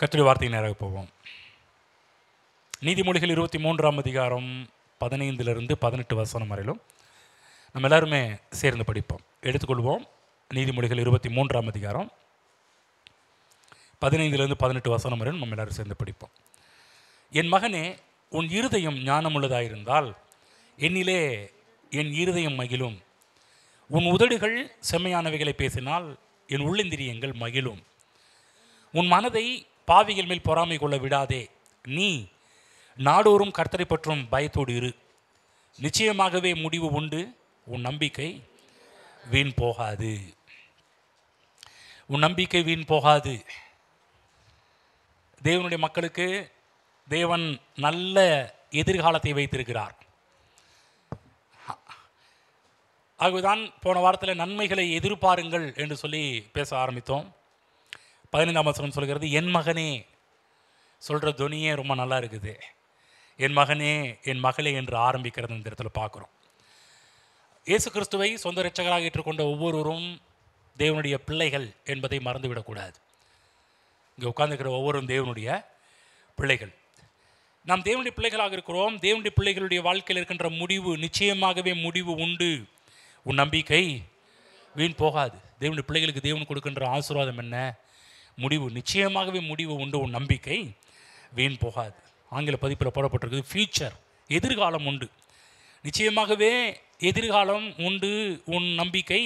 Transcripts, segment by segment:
கர்த்தருடைய வார்த்தை நேராக போவோம். நீதிமொழிகள் 23ஆம் அதிகாரம் 15 18 வசனம் வரையிலும் நம்ம எல்லாருமே சேர்ந்து படிப்போம். எடுத்துக்கொள்வோம். நீதிமொழிகள் 23ஆம் அதிகாரம் 15 18 வசனம் வரையிலும் நம்ம எல்லாரும் சேர்ந்து படிப்போம். என் மகனே, உன் இருதயம் ஞானமுள்ளதாயிருந்தால் என்னிலே என் இருதயம் மகிழும். உன் உதடுகள் செம்மையானவைகளை பேசினால் என் உள்ளிந்திரியங்கள் மகிழும். உன் மனதை பாவிகள் மேல் பொறாமை கொள்ள விடாதே. நீ நாடோறும் கர்த்தரை பற்றும் பயத்தோடு இரு. நிச்சயமாகவே முடிவு உண்டு. உன் நம்பிக்கை வீண் போகாது. உன் நம்பிக்கை வீண் போகாது. தேவனுடைய மக்களுக்கு தேவன் நல்ல எதிர்காலத்தை வைத்திருக்கிறார். ஆகவேதான் போன வாரத்தில் நன்மைகளை எதிர்பாருங்கள் என்று சொல்லி பேச ஆரம்பித்தோம். 15ஆம் வசனம் சொல்கிறது, என் மகனே. சொல்கிற துணியே ரொம்ப நல்லா இருக்குது. என் மகனே, என் மகளே என்று ஆரம்பிக்கிறது இந்த இடத்துல பார்க்குறோம். இயேசு கிறிஸ்துவை சொந்த இரட்சகராக ஏற்றுக்கொண்ட ஒவ்வொருவரும் தேவனுடைய பிள்ளைகள் என்பதை மறந்துவிடக்கூடாது. இங்கே உட்கார்ந்துக்கிற ஒவ்வொருவரும் தேவனுடைய பிள்ளைகள். நாம் தேவனுடைய பிள்ளைகளாக இருக்கிறோம். தேவனுடைய பிள்ளைகளுடைய வாழ்க்கையில் இருக்கின்ற முடிவு, நிச்சயமாகவே முடிவு உண்டு. உன் நம்பிக்கை வீண் போகாது. தேவனுடைய பிள்ளைகளுக்கு தேவன் கொடுக்கின்ற ஆசீர்வாதம் என்ன? முடிவு. நிச்சயமாகவே முடிவு உண்டு. உன் நம்பிக்கை வீண் போகாது. ஆங்கில பதிப்பில் போடப்பட்டிருக்குது ஃபியூச்சர், எதிர்காலம் உண்டு. நிச்சயமாகவே எதிர்காலம் உண்டு. உன் நம்பிக்கை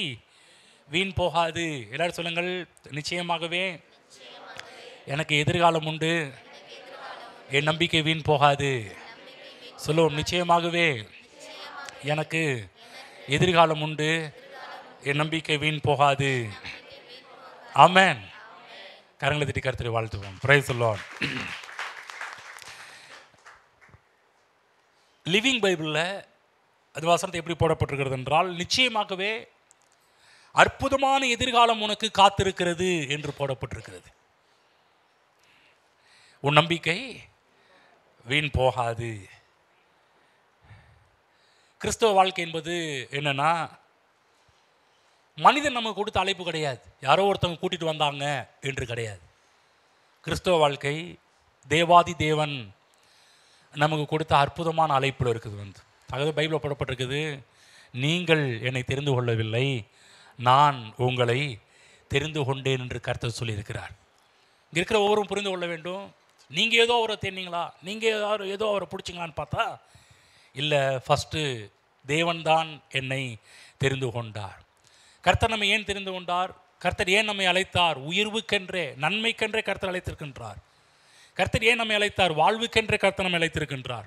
வீண் போகாது. எல்லாரும் சொல்லுங்கள், நிச்சயமாகவே எனக்கு எதிர்காலம் உண்டு, என் நம்பிக்கை வீண் போகாது. சொல்லுவோம், நிச்சயமாகவே எனக்கு எதிர்காலம் உண்டு, என் நம்பிக்கை வீண் போகாது. ஆமென். கரங்களை தட்டி கர்த்தரை வாழ்த்துவோம். Praise the Lord. லிவிங் பைபிளில் அது வசனத்தை எப்படி போடப்பட்டிருக்கிறது என்றால், நிச்சயமாகவே அற்புதமான எதிர்காலம் உனக்கு காத்திருக்கிறது என்று போடப்பட்டிருக்கிறது. உன் நம்பிக்கை வீண் போகாது. கிறிஸ்தவ வாழ்க்கை என்பது என்னன்னா, மனிதன் நமக்கு கொடுத்த அழைப்பு கிடையாது. யாரோ ஒருத்தவங்க கூட்டிகிட்டு வந்தாங்க என்று கிடையாது. கிறிஸ்தவ வாழ்க்கை தேவாதி தேவன் நமக்கு கொடுத்த அற்புதமான அழைப்பில் இருக்குது. அதாவது பைபிளில் போடப்பட்டிருக்குது, நீங்கள் என்னை தெரிந்து கொள்ளவில்லை, நான் உங்களை தெரிந்து கொண்டேன் என்று கர்த்தர் சொல்லியிருக்கிறார். இங்கே இருக்கிற ஒவ்வொருவரும் புரிந்து கொள்ள வேண்டும். நீங்கள் ஏதோ அவரை தேடினீங்களா, நீங்கள் ஏதோ அவரை பிடிச்சிங்களான்னு பார்த்தா இல்லை. ஃபஸ்ட்டு தேவன்தான் என்னை தெரிந்து கொண்டார். கர்த்தர் நம்மை ஏன் தெரிந்து கொண்டார்? கர்த்தர் ஏன் நம்மை அழைத்தார்? உயர்வுக்கென்றே, நன்மைக்கென்றே கர்த்தர் அழைத்திருக்கின்றார். கர்த்தர் ஏன் நம்மை அழைத்தார்? வாழ்வுக்கென்றே கர்த்தர் நம்மை அழைத்திருக்கின்றார்.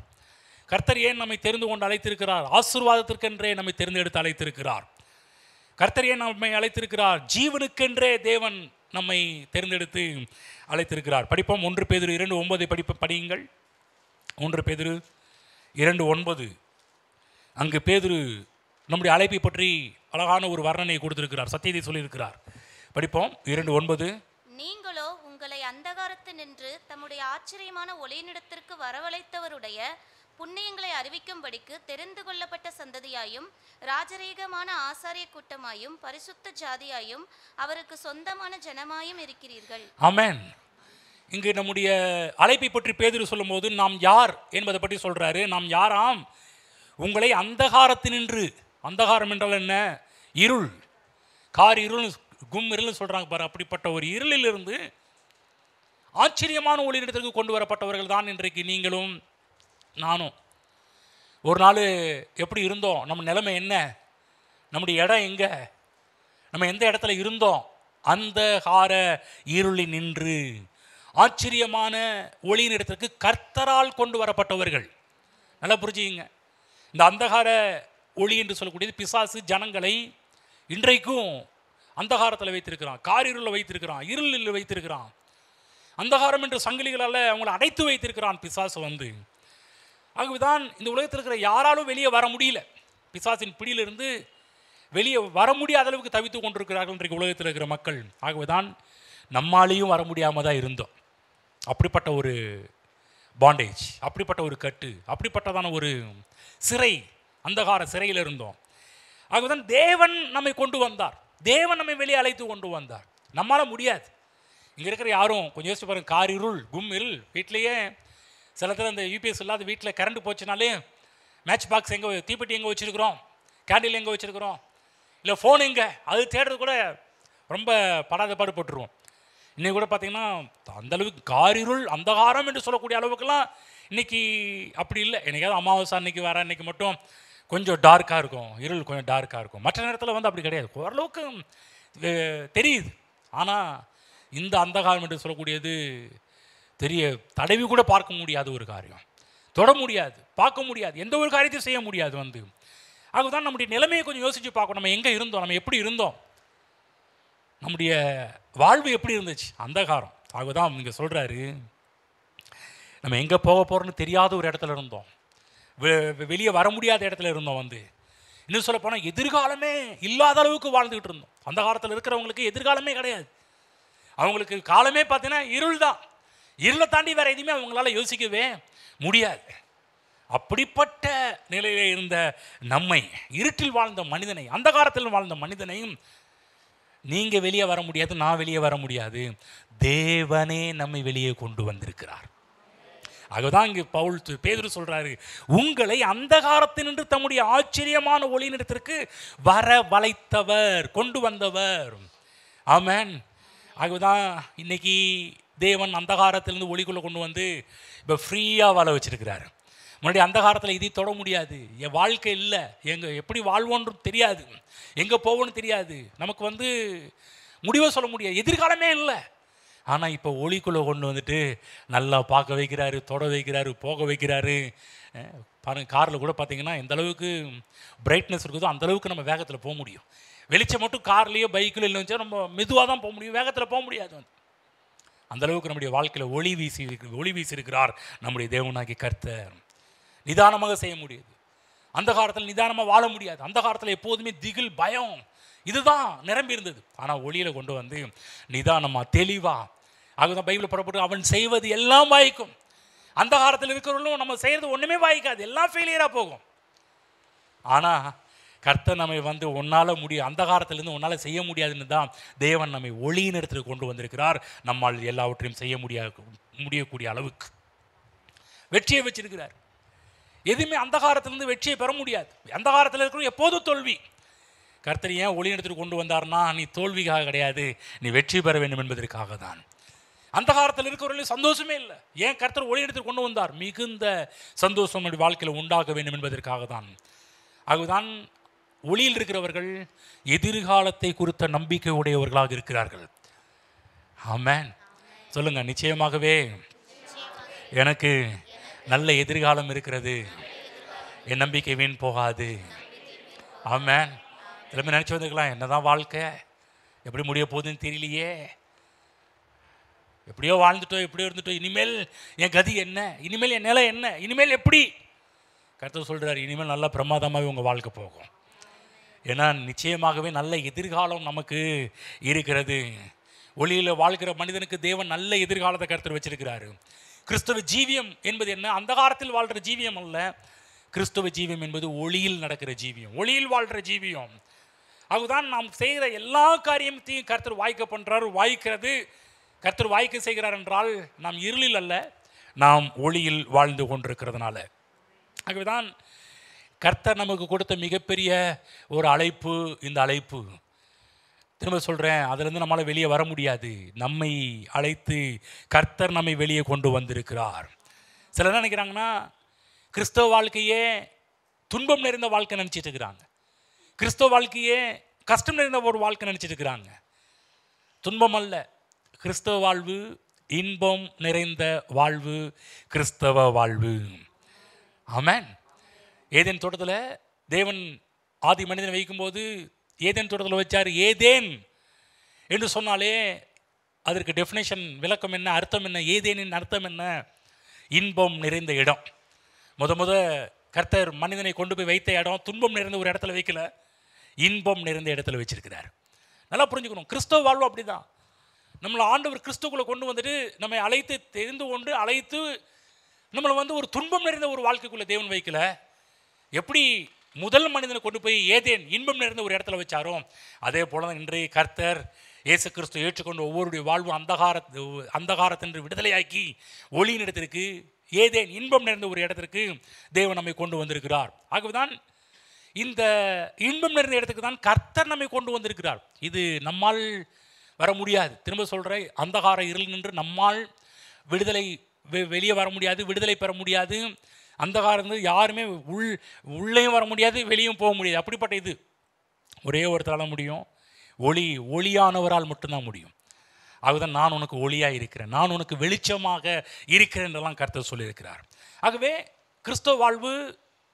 கர்த்தர் ஏன் நம்மை தெரிந்து கொண்டு அழைத்திருக்கிறார்? ஆசீர்வாதத்திற்கென்றே நம்மை தேர்ந்தெடுத்து அழைத்திருக்கிறார். கர்த்தர் ஏன் நம்மை அழைத்திருக்கிறார்? ஜீவனுக்கென்றே தேவன் நம்மை தேர்ந்தெடுத்து அழைத்திருக்கிறார். படிப்போம். 1 பேதுரு 2:9 படியுங்கள். 1 பேதுரு 2:9. அங்கு பேதுரு நம்முடைய அழைப்பை பற்றி அழகான ஒரு வர்ணனையை கொடுத்திருக்கிறார், சத்தியத்தை சொல்லியிருக்கிறார். படிப்போம். 2:9. நீங்களோ உங்களை அந்தகாரத்து நின்று தம்முடைய ஆச்சரியமான ஒளியினிடத்திற்கு வரவழைத்தவருடைய புண்ணியங்களை அறிவிக்கும்படிக்கு தெரிந்து கொள்ளப்பட்ட சந்ததியாயும் ராஜரீகமான ஆசாரிய கூட்டமாயும் பரிசுத்த ஜாதியாயும் அவருக்கு சொந்தமான ஜனமாயும் இருக்கிறீர்கள். ஆமென். இங்கு நம்முடைய அழைப்பை பற்றி பேதுரு சொல்லும் போது நாம் யார் என்பதை பற்றி சொல்றாரு. நாம் யாராம்? உங்களை அந்தகாரத்தினின்று, அந்தகாரம் என்றால் என்ன? இருள், கார் இருள், கும் இருள்னு சொல்றாங்க பாரு. அப்படிப்பட்ட ஒரு இருளிலிருந்து ஆச்சரியமான ஒளியிடத்திற்கு கொண்டு வரப்பட்டவர்கள் தான் இன்றைக்கு நீங்களும் நானும். ஒரு நாள் எப்படி இருந்தோம்? நம்ம நிலைமை என்ன? நம்முடைய இடம் எங்கே? நம்ம எந்த இடத்துல இருந்தோம்? அந்தகார இருளில் நின்று ஆச்சரியமான ஒளியின் இடத்திற்கு கர்த்தரால் கொண்டு வரப்பட்டவர்கள். நல்லா புரிஞ்சுங்க. இந்த அந்தகார ஒளி என்று சொல்லக்கூடியது பிசாசு ஜனங்களை இன்றைக்கும் அந்தகாரத்தில் வைத்திருக்கிறான், காரிருளில் வைத்திருக்கிறான், இருளில் வைத்திருக்கிறான். அந்தகாரம் என்ற சங்கிலிகளால் அவங்களை அடைத்து வைத்திருக்கிறான் பிசாசு ஆகவேதான் இந்த உலகத்தில் இருக்கிற யாராலும் வெளியே வர முடியல. பிசாசின் பிடியிலிருந்து வெளியே வர முடியாத அளவுக்கு தவித்து கொண்டிருக்கிறார்கள் இன்றைக்கு உலகத்தில் இருக்கிற மக்கள். ஆகவேதான் நம்மாலேயும் வர முடியாமல் தான் இருந்தோம். அப்படிப்பட்ட ஒரு பாண்டேஜ், அப்படிப்பட்ட ஒரு கட்டு, அப்படிப்பட்டதான ஒரு சிறை, அந்தகார சிறையில் இருந்தோம். ஆகவேதான் தேவன் நம்மை கொண்டு வந்தார். தேவன் நம்மை வெளியே அழைத்து கொண்டு வந்தார். நம்மளால முடியாது. இங்கே இருக்கிற யாரும் கொஞ்சம் யோசிச்சு பாருங்கள், கார் இருள், கும் இருள், வீட்லேயே சில இடத்துல அந்த யூபிஎஸ் இல்லாத வீட்டில் கரண்ட் போச்சுனாலே மேட்ச் பாக்ஸ் எங்கே, தீப்பெட்டி எங்கே வச்சுருக்குறோம், கேண்டில் எங்கே வச்சுருக்குறோம், இல்லை ஃபோன் எங்கே, அது தேடுறது கூட ரொம்ப படாத பாடு போட்டுருவோம். இன்றைக்கி கூட பார்த்திங்கன்னா அந்தளவுக்கு காரிருள் அந்தகாரம் என்று சொல்லக்கூடிய அளவுக்குலாம் இன்றைக்கி அப்படி இல்லை. என்னைக்காவது அமாவாசை அன்றைக்கி வர அன்றைக்கி மட்டும் கொஞ்சம் டார்க்காக இருக்கும், இருள் கொஞ்சம் டார்க்காக இருக்கும். மற்ற நேரத்தில் வந்து அப்படி கிடையாது, ஓரளவுக்கு தெரியுது. ஆனால் இந்த அந்தகாரம் என்று சொல்லக்கூடியது தெரிய தடவி கூட பார்க்க முடியாத ஒரு காரியம், தொட முடியாது, பார்க்க முடியாது, எந்த ஒரு காரியத்தையும் செய்ய முடியாது. வந்து அதுதான் நம்முடைய நிலைமையை கொஞ்சம் யோசித்து பார்க்கணும். நம்ம எங்கே இருந்தோம், நம்ம எப்படி இருந்தோம், நம்முடைய வாழ்வு எப்படி இருந்துச்சு, அந்தகாரம். அதுதான் இங்கே சொல்கிறாரு, நம்ம எங்கே போக போகிறோன்னு தெரியாத ஒரு இடத்துல இருந்தோம், வெளியே வர முடியாத இடத்துல இருந்தோம். வந்து இன்னும் சொல்ல போனால் எதிர்காலமே இல்லாத அளவுக்கு வாழ்ந்துக்கிட்டு இருந்தோம். அந்த காலத்தில் இருக்கிறவங்களுக்கு எதிர்காலமே கிடையாது. அவங்களுக்கு காலமே பார்த்தீங்கன்னா இருள் தான். இருளை தாண்டி வேறு எதுவுமே அவங்களால யோசிக்கவே முடியாது. அப்படிப்பட்ட நிலையில் இருந்த நம்மை, இருட்டில் வாழ்ந்த மனிதனை, அந்த காலத்தில் வாழ்ந்த மனிதனையும் நீங்கள் வெளியே வர முடியாது, நான் வெளியே வர முடியாது, தேவனே நம்மை வெளியே கொண்டு வந்திருக்கிறார். அதுதான் இங்கே பேதுரு சொல்கிறாரு, உங்களை அந்தகாரத்தினின்று தம்முடைய ஆச்சரியமான ஒளியினிடத்திற்கு வர வளைத்தவர், கொண்டு வந்தவர். ஆமென். அதுதான் இன்னைக்கு தேவன் அந்தகாரத்திலிருந்து ஒளிக்குள்ளே கொண்டு வந்து இப்போ ஃப்ரீயாக வாழ வச்சிருக்கிறாரு. முன்னாடி அந்தகாரத்தில் இதை தொட முடியாது, என் வாழ்க்கை இல்லை, எங்கே எப்படி வாழ்வோன்னு தெரியாது, எங்கே போவோன்னு தெரியாது, நமக்கு வந்து முடிவை சொல்ல முடியாது, எதிர்காலமே இல்லை. ஆனால் இப்போ ஒளிக்குள்ளே கொண்டு வந்துட்டு நல்லா பார்க்க வைக்கிறாரு, தொட வைக்கிறாரு, போக வைக்கிறாரு. பாருங்கள், காரில் கூட பார்த்தீங்கன்னா எந்த அளவுக்கு பிரைட்னஸ் இருக்குதோ அந்தளவுக்கு நம்ம வேகத்தில் போக முடியும். வெளிச்சம் மட்டும் கார்லேயோ பைக்கில் இல்லைன்னு நம்ம மெதுவாக தான் போக முடியும், வேகத்தில் போக முடியாது. வந்து அந்தளவுக்கு நம்முடைய வாழ்க்கையில் ஒளி வீசி இருக்கிறார் நம்முடைய தேவனாகிய கர்த்தர். நிதானமாக செய்ய முடியுது. அந்த காலத்தில் நிதானமாக வாழ முடியாது. அந்த காலத்தில் எப்போதுமே திகில், பயம் இதுதான் நிரம்பி இருந்தது. ஆனால் ஒளியில் கொண்டு வந்து நிதானமாக, தெளிவாக, அதுதான் பைபிள் புறப்பட்டு அவன் செய்வது எல்லாம் வாய்க்கும். அந்த காலத்தில் இருக்கிறவர்களும் நம்ம செய்கிறது ஒன்றுமே வாய்க்காது, எல்லாம் ஃபெயிலியராக போகும். ஆனால் கர்த்தர் நம்மை வந்து உன்னால் அந்த காலத்திலேருந்து உன்னால் செய்ய முடியாதுன்னு தான் தேவன் நம்மை ஒளியின் இடத்துல கொண்டு வந்திருக்கிறார். நம்மால் எல்லாவற்றையும் செய்ய முடியக்கூடிய அளவுக்கு வெற்றியை வச்சிருக்கிறார். எதுவுமே அந்த காலத்திலேருந்து வெற்றியை பெற முடியாது. அந்த காலத்தில் இருக்கிற எப்போதும் தோல்வி. கர்த்தர் ஏன் ஒளி இடத்துக்கு கொண்டு வந்தார்னா, நீ தோல்விக்காக கிடையாது, நீ வெற்றி பெற வேண்டும் என்பதற்காக தான். அந்த காலத்தில் இருக்கிறவர்களும் சந்தோஷமே இல்லை. ஏன் கர்த்தர் ஒளி இடத்துக்கு கொண்டு வந்தார்? மிகுந்த சந்தோஷம் நம்முடைய வாழ்க்கையில் உண்டாக வேண்டும் என்பதற்காக தான். அதுதான் ஒளியில் இருக்கிறவர்கள் எதிர்காலத்தை குறித்த நம்பிக்கை உடையவர்களாக இருக்கிறார்கள். ஆமென். சொல்லுங்க, நிச்சயமாகவே எனக்கு நல்ல எதிர்காலம் இருக்கிறது, என் நம்பிக்கை வீண் போகாது. ஆமென். எல்லாமே நினச்சி வந்துக்கலாம், என்னதான் வாழ்க்கை, எப்படி முடிய போகுதுன்னு தெரியலையே, எப்படியோ வாழ்ந்துட்டோம், எப்படியோ இருந்துட்டோம், இனிமேல் என் கதி என்ன, இனிமேல் என் நிலை என்ன, இனிமேல் எப்படி? கர்த்தர் சொல்கிறார், இனிமேல் நல்லா பிரமாதமாகவே உங்கள் வாழ்க்கை போகும். ஏன்னா நிச்சயமாகவே நல்ல எதிர்காலம் நமக்கு இருக்கிறது. ஒளியில் வாழ்கிற மனிதனுக்கு தேவன் நல்ல எதிர்காலத்தை கர்த்தர் வச்சிருக்கிறாரு. கிறிஸ்தவ ஜீவியம் என்பது என்ன? அந்த காலத்தில் வாழ்கிற ஜீவியம் அல்ல. கிறிஸ்தவ ஜீவியம் என்பது ஒளியில் நடக்கிற ஜீவியம், ஒளியில் வாழ்கிற ஜீவியம். அதுதான் நாம் செய்கிற எல்லா காரியத்தையும் கர்த்தர் வாய்க்க பண்ணுறார். வாய்க்கிறது கர்த்தர் வாய்க்க செய்கிறார் என்றால் நாம் இருளில் அல்ல, நாம் ஒளியில் வாழ்ந்து கொண்டிருக்கிறதுனால. ஆகவேதான் கர்த்தர் நமக்கு கொடுத்த மிகப்பெரிய ஒரு அழைப்பு. இந்த அழைப்பு திரும்ப சொல்கிறேன், அதுலேருந்து நம்மளால் வெளியே வர முடியாது. நம்மை அழைத்து கர்த்தர் நம்மை வெளியே கொண்டு வந்திருக்கிறார். சிலர் என்ன நினைக்கிறாங்கன்னா, கிறிஸ்தவ வாழ்க்கையே துன்பம் நிறைந்த வாழ்க்கை நினச்சிட்டு இருக்கிறாங்க, கிறிஸ்தவ வாழ்க்கையே கஷ்டம் நிறைந்த ஒரு வாழ்க்கை நினச்சிட்டு இருக்கிறாங்க. துன்பம் அல்ல கிறிஸ்தவ வாழ்வு, இன்பம் நிறைந்த வாழ்வு கிறிஸ்தவ வாழ்வு. ஆமென். ஏதேன் தோட்டத்தில் தேவன் ஆதி மனிதனை வைக்கும்போது ஏதேன் தோட்டத்தில் வச்சார். ஏதேன் என்று சொன்னாலே அதற்கு டெஃபினேஷன், விளக்கம் என்ன, அர்த்தம் என்ன? ஏதேனின் அர்த்தம் என்ன? இன்பம் நிறைந்த இடம். முத கர்த்தர் மனிதனை கொண்டு போய் வைத்த இடம் துன்பம் நிறைந்த ஒரு இடத்துல வைக்கல, இன்பம் நிறைந்த இடத்துல வச்சிருக்கிறார். நல்லா புரிஞ்சுக்கணும், கிறிஸ்தவ வாழ்வு அப்படி தான். நம்மளை ஆண்டவர் கிறிஸ்துக்குள்ளே கொண்டு வந்துட்டு நம்மை அழைத்து தெரிந்து கொண்டு அழைத்து நம்மளை வந்து ஒரு துன்பம் நிறைந்த ஒரு வாழ்க்கைக்குள்ளே தேவன் வைக்கல. எப்படி முதல் மனிதனை கொண்டு போய் ஏதேன் இன்பம் நிறைந்த ஒரு இடத்துல வச்சாரோ அதே போல தான் இன்றைய கர்த்தர் இயேசு கிறிஸ்து ஏற்றுக்கொண்டு ஒவ்வொருடைய வாழ்வு அந்தகாரத்தின்று விடுதலையாக்கி ஒளியின் இடத்திற்கு, ஏதேன் இன்பம் நிறைந்த ஒரு இடத்திற்கு தேவன் நம்மை கொண்டு வந்திருக்கிறார். ஆகவேதான் இந்த இன்பம் நிறைந்த இடத்துக்கு தான் கர்த்தர் நம்மை கொண்டு வந்திருக்கிறார். இது நம்மால் வர முடியாது. திரும்ப சொல்கிறேன், அந்தகார இருள் நின்று நம்மால் விடுதலை வெளியே வர முடியாது, விடுதலை பெற முடியாது. அந்தகாரம் யாருமே உள்ளேயும் வர முடியாது, வெளியும் போக முடியாது. அப்படிப்பட்ட இது ஒரே ஒருத்தரால் முடியும், ஒளியானவரால் மட்டும்தான் முடியும். ஆகவே நான் உனக்கு ஒளியாக இருக்கிறேன், நான் உனக்கு வெளிச்சமாக இருக்கிறேன் என்றெல்லாம் கர்த்தர் சொல்லியிருக்கிறார். ஆகவே கிறிஸ்தவ வாழ்வு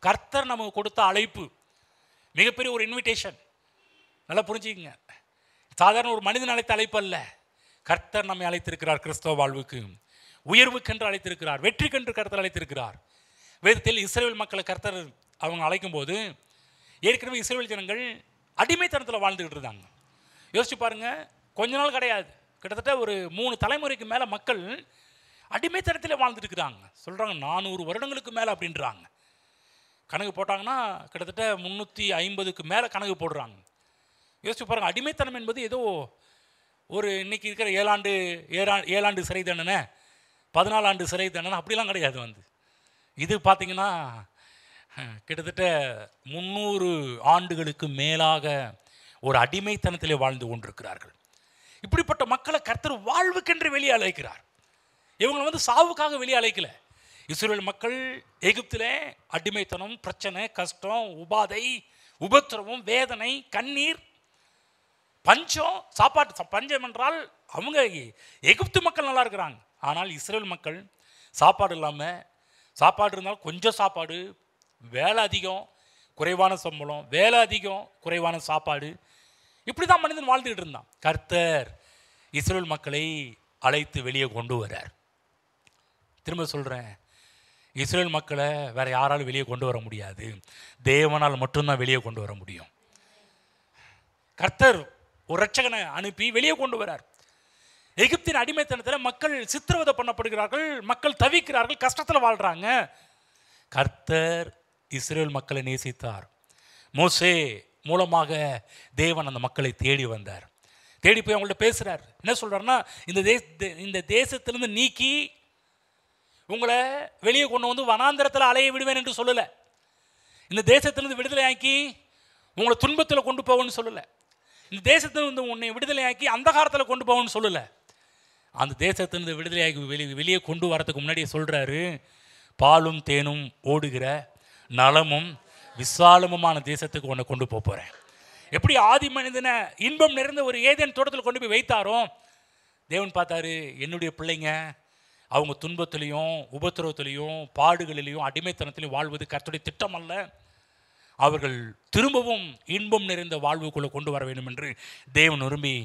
கர்த்தர் நமக்கு கொடுத்த அழைப்பு, மிகப்பெரிய ஒரு இன்விடேஷன். நல்லா புரிஞ்சுக்கங்க, சாதாரண ஒரு மனிதன் அழைத்த அழைப்பு அல்ல. கர்த்தர் நம்மை அழைத்திருக்கிறார் கிறிஸ்தவ வாழ்வுக்கு, உயர்வுக்கென்று அழைத்திருக்கிறார், வெற்றிக்கென்று கர்த்தர் அழைத்திருக்கிறார். வேதத்தில் இஸ்ரவேல் மக்களை கர்த்தர் அவங்க அழைக்கும் போது, ஏற்கனவே இஸ்ரவேல் ஜனங்கள் அடிமைத்தனத்தில் வாழ்ந்துக்கிட்டு இருந்தாங்க. யோசிச்சு பாருங்க, கொஞ்ச நாள் கிடையாது, கிட்டத்தட்ட ஒரு 3 தலைமுறைக்கு மேலே மக்கள் அடிமைத்தனத்தில் வாழ்ந்துட்டு இருக்கிறாங்க. சொல்கிறாங்க 400 வருடங்களுக்கு மேலே அப்படின்றாங்க. கணக்கு போட்டாங்கன்னா கிட்டத்தட்ட 350க்கு மேலே கணக்கு போடுறாங்க. யோசிச்சு பாருங்கள், அடிமைத்தனம் என்பது ஏதோ ஒரு இன்னைக்கு இருக்கிற 7 ஆண்டு சிறை தண்டனை, 14 ஆண்டு சிறை தண்டனை அப்படிலாம் கிடையாது. இது பார்த்திங்கன்னா கிட்டத்தட்ட 300 ஆண்டுகளுக்கு மேலாக ஒரு அடிமைத்தனத்திலே வாழ்ந்து கொண்டிருக்கிறார்கள். இப்படிப்பட்ட மக்களை கர்த்தர் வாழ்வுக்கென்று வெளியே அழைக்கிறார். இவங்களை சாவுக்காக வெளியே அழைக்கல. இஸ்ரவேல் மக்கள் எகிப்திலே அடிமைத்தனம், பிரச்சனை, கஷ்டம், உபாதை, உபத்திரவம், வேதனை, கண்ணீர், பஞ்சம், சாப்பாட்டு பஞ்சம் என்றால் அவங்க எகிப்து மக்கள் நல்லா இருக்கிறாங்க. ஆனால் இஸ்ரவேல் மக்கள் சாப்பாடு இல்லாமல், சாப்பாடு இருந்தாலும் கொஞ்சம் சாப்பாடு, வேலை அதிகம், குறைவான சம்பளம், வேலை அதிகம், குறைவான சாப்பாடு, இப்படி தான் மனிதன் வாழ்ந்துக்கிட்டு இருந்தான். கர்த்தர் இஸ்ரவேல் மக்களை அழைத்து வெளியே கொண்டு வரார். திரும்ப சொல்கிறேன், இஸ்ரவேல் மக்களை வேறு யாராலும் வெளியே கொண்டு வர முடியாது, தேவனால் மட்டும்தான் வெளியே கொண்டு வர முடியும். கர்த்தர் ஒரு இரட்சகனை அனுப்பி வெளியே கொண்டு வரார். எகிப்தின் அடிமைத்தனத்தில் மக்கள் சித்திரவதை பண்ணப்படுகிறார்கள், மக்கள் தவிக்கிறார்கள், கஷ்டத்தில் வாழ்கிறாங்க. கர்த்தர் இஸ்ரவேல் மக்களை நேசித்தார். மோசே மூலமாக தேவன் அந்த மக்களை தேடி வந்தார். தேடி போய் அவங்கள்ட்ட பேசுகிறார். என்ன சொல்கிறாருன்னா, இந்த தேசத்திலிருந்து நீக்கி உங்களை வெளியே கொண்டு வந்து வனாந்திரத்தில் அலைய விடுவேன் என்று சொல்லலை. இந்த தேசத்திலிருந்து விடுதலையாக்கி உங்களை துன்பத்தில் கொண்டு போவேன்னு சொல்லலை. இந்த தேசத்திலிருந்து உன்னை விடுதலையாக்கி அந்தகாரத்தில் கொண்டு போவேன்னு சொல்லலை. அந்த தேசத்திலிருந்து விடுதலையாக்கி வெளியே கொண்டு வரதுக்கு முன்னாடியே சொல்கிறாரு, பாலும் தேனும் ஓடுகிற நலமும் விசாலமுமான தேசத்துக்கு உன்னை கொண்டு போகிறேன். எப்படி ஆதி மனிதனை இன்பம் நிறைந்த ஒரு ஏதேன் தோட்டத்தில் கொண்டு போய் வைத்தாரோ, தேவன் பார்த்தாரு, என்னுடைய பிள்ளைங்க அவங்க துன்பத்திலையும் உபத்திரவத்திலையும் பாடுகளிலையும் அடிமைத்தனத்திலையும் வாழ்வது கர்த்தருடைய திட்டம் அல்ல. அவர்கள் திரும்பவும் இன்பம் நிறைந்த வாழ்வுக்குள்ளே கொண்டு வர வேண்டும் என்று தேவன் விரும்பி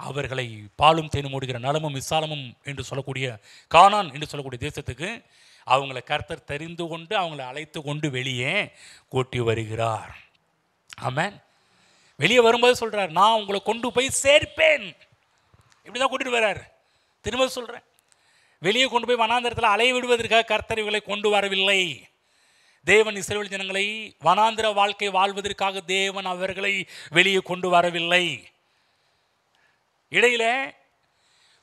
அவர்களை பாலும் தேனும் ஓடுகிற நலமும் விசாலமும் என்று சொல்லக்கூடிய கானான் என்று சொல்லக்கூடிய தேசத்துக்கு அவங்களை கர்த்தர் தெரிந்து கொண்டு அவங்களை அழைத்து கொண்டு வெளியே கூட்டி வருகிறார். ஆமென். வெளியே வரும்போது சொல்கிறார், நான் உங்களை கொண்டு போய் சேர்ப்பேன். இப்படி தான் கூட்டிகிட்டு வர்றார். திரும்ப சொல்கிறேன், வெளியே கொண்டு போய் வனாந்திரத்தில் அலைய விடுவதற்காக கர்த்தர் இவர்களை கொண்டு வரவில்லை. தேவன் இஸ்ரவேல் ஜனங்களை வனாந்திர வாழ்க்கை வாழ்வதற்காக தேவன் அவர்களை வெளியே கொண்டு வரவில்லை. இடையில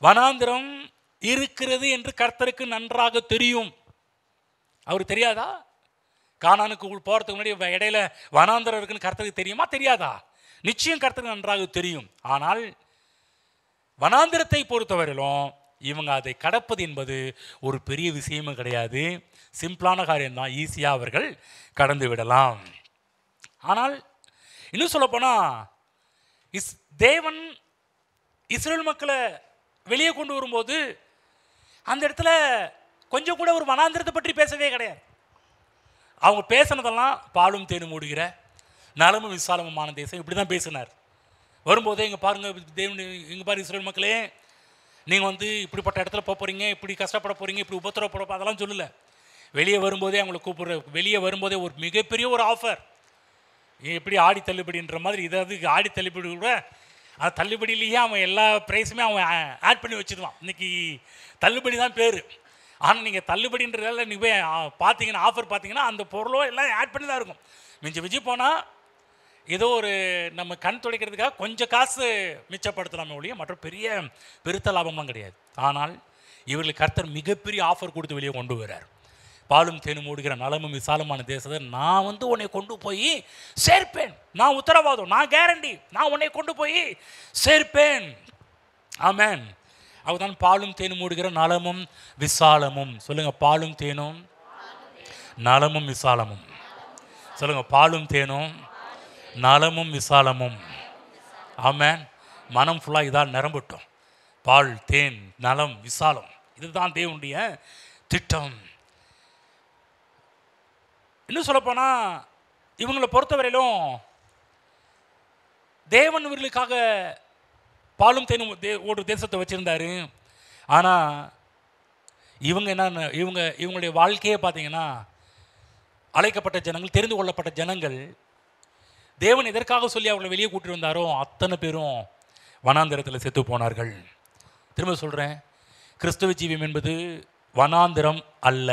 வனாந்திரம் இருக்கிறது என்று கர்த்தருக்கு நன்றாக தெரியும். அவர் தெரியாதா? கானானுக்கு போகிறதுக்கு முன்னாடி இடையில வனாந்திரம் இருக்குன்னு கர்த்தருக்கு தெரியுமா? தெரியாதா? நிச்சயம் கர்த்தருக்கு நன்றாக தெரியும். ஆனால் வனாந்திரத்தை பொறுத்தவரையிலும் இவங்க அதை கடப்பது என்பது ஒரு பெரிய விஷயமும் கிடையாது, சிம்பிளான காரியம்தான், ஈஸியாக அவர்கள் கடந்து விடலாம். ஆனால் இன்னும் சொல்லப்போனால் தேவன் இஸ்ரவேல் மக்களை வெளியே கொண்டு வரும்போது அந்த இடத்துல கொஞ்சம் கூட ஒரு வனாந்திரத்தை பற்றி பேசவே கிடையாது. அவங்க பேசினதெல்லாம் பாலும் தேனும் ஓடுகிற நலமும் விசாலமுமான தேசம், இப்படி தான் பேசினார். வரும்போதே இங்கே பாருங்கள் தேவன், இங்கே பாரு இஸ்ரவேல் மக்களே, நீங்கள் இப்படிப்பட்ட இடத்துல போக போகிறீங்க, இப்படி கஷ்டப்பட போகிறீங்க, இப்படி உபத்திரப்பட அதெல்லாம் சொல்லலை. வெளியே வரும்போதே அவங்களை கூப்பிட்ற, வெளியே வரும்போதே ஒரு மிகப்பெரிய ஒரு ஆஃபர். எப்படி ஆடி தள்ளுபடின்ற மாதிரி, இதாவது ஆடி தள்ளுபடி கூட அந்த தள்ளுபடியிலேயே அவன் எல்லா ப்ரைஸுமே அவன் ஆட் பண்ணி வச்சுருவான். இன்றைக்கி தள்ளுபடி தான் பேர். ஆனால் நீங்கள் தள்ளுபடின்றதால நீங்கள் போய் பார்த்தீங்கன்னா, ஆஃபர் பார்த்தீங்கன்னா அந்த பொருளோ எல்லாம் ஆட் பண்ணி தான் இருக்கும். மிஞ்சி போனால் ஏதோ ஒரு நம்ம கண் துடைக்கிறதுக்காக கொஞ்சம் காசு மிச்சப்படுத்தலாமே ஒழிய மற்ற பெருத்த லாபம்லாம் கிடையாது. ஆனால் இவர்களுக்கு கர்த்தர் மிகப்பெரிய ஆஃபர் கொடுத்து வெளியே கொண்டு வர்றார். பாலும் தேனும் ஓடுகிற நலமும் விசாலமான தேசத்தை நான் உன்னை கொண்டு போய் சேர்ப்பேன். நான் உத்தரவாதம், நான் கேரண்டி, நான் உன்னை கொண்டு போய் சேர்ப்பேன். ஆமென். அதுதான் பாலும் தேனும் ஓடுகிற நலமும் விசாலமும். சொல்லுங்க, பாலும் தேனும் நலமும் விசாலமும். சொல்லுங்க, பாலும் தேனும் நலமும் விசாலமும். ஆமென். மனம் ஃபுல்லாக இதான் நிரம்பட்டும். பால், தேன், நலம், விசாலம், இதுதான் தேவனுடைய திட்டம். இன்னும் சொல்லப்போனால் இவங்களை பொறுத்தவரையிலும் தேவன் இவர்களுக்காக பாலும் தேனும் ஒரு தேசத்தை வச்சுருந்தாரு. ஆனால் இவங்களுடைய வாழ்க்கையே பார்த்தீங்கன்னா, அழைக்கப்பட்ட ஜனங்கள், தெரிந்து கொள்ளப்பட்ட ஜனங்கள், தேவன் எதற்காக சொல்லி அவர்களை வெளியே கூட்டிட்டு வந்தாரோ அத்தனை பேரும் வனாந்திரத்தில் செத்து போனார்கள். திரும்ப சொல்கிறேன், கிறிஸ்தவ ஜீவியம் என்பது வனாந்திரம் அல்ல.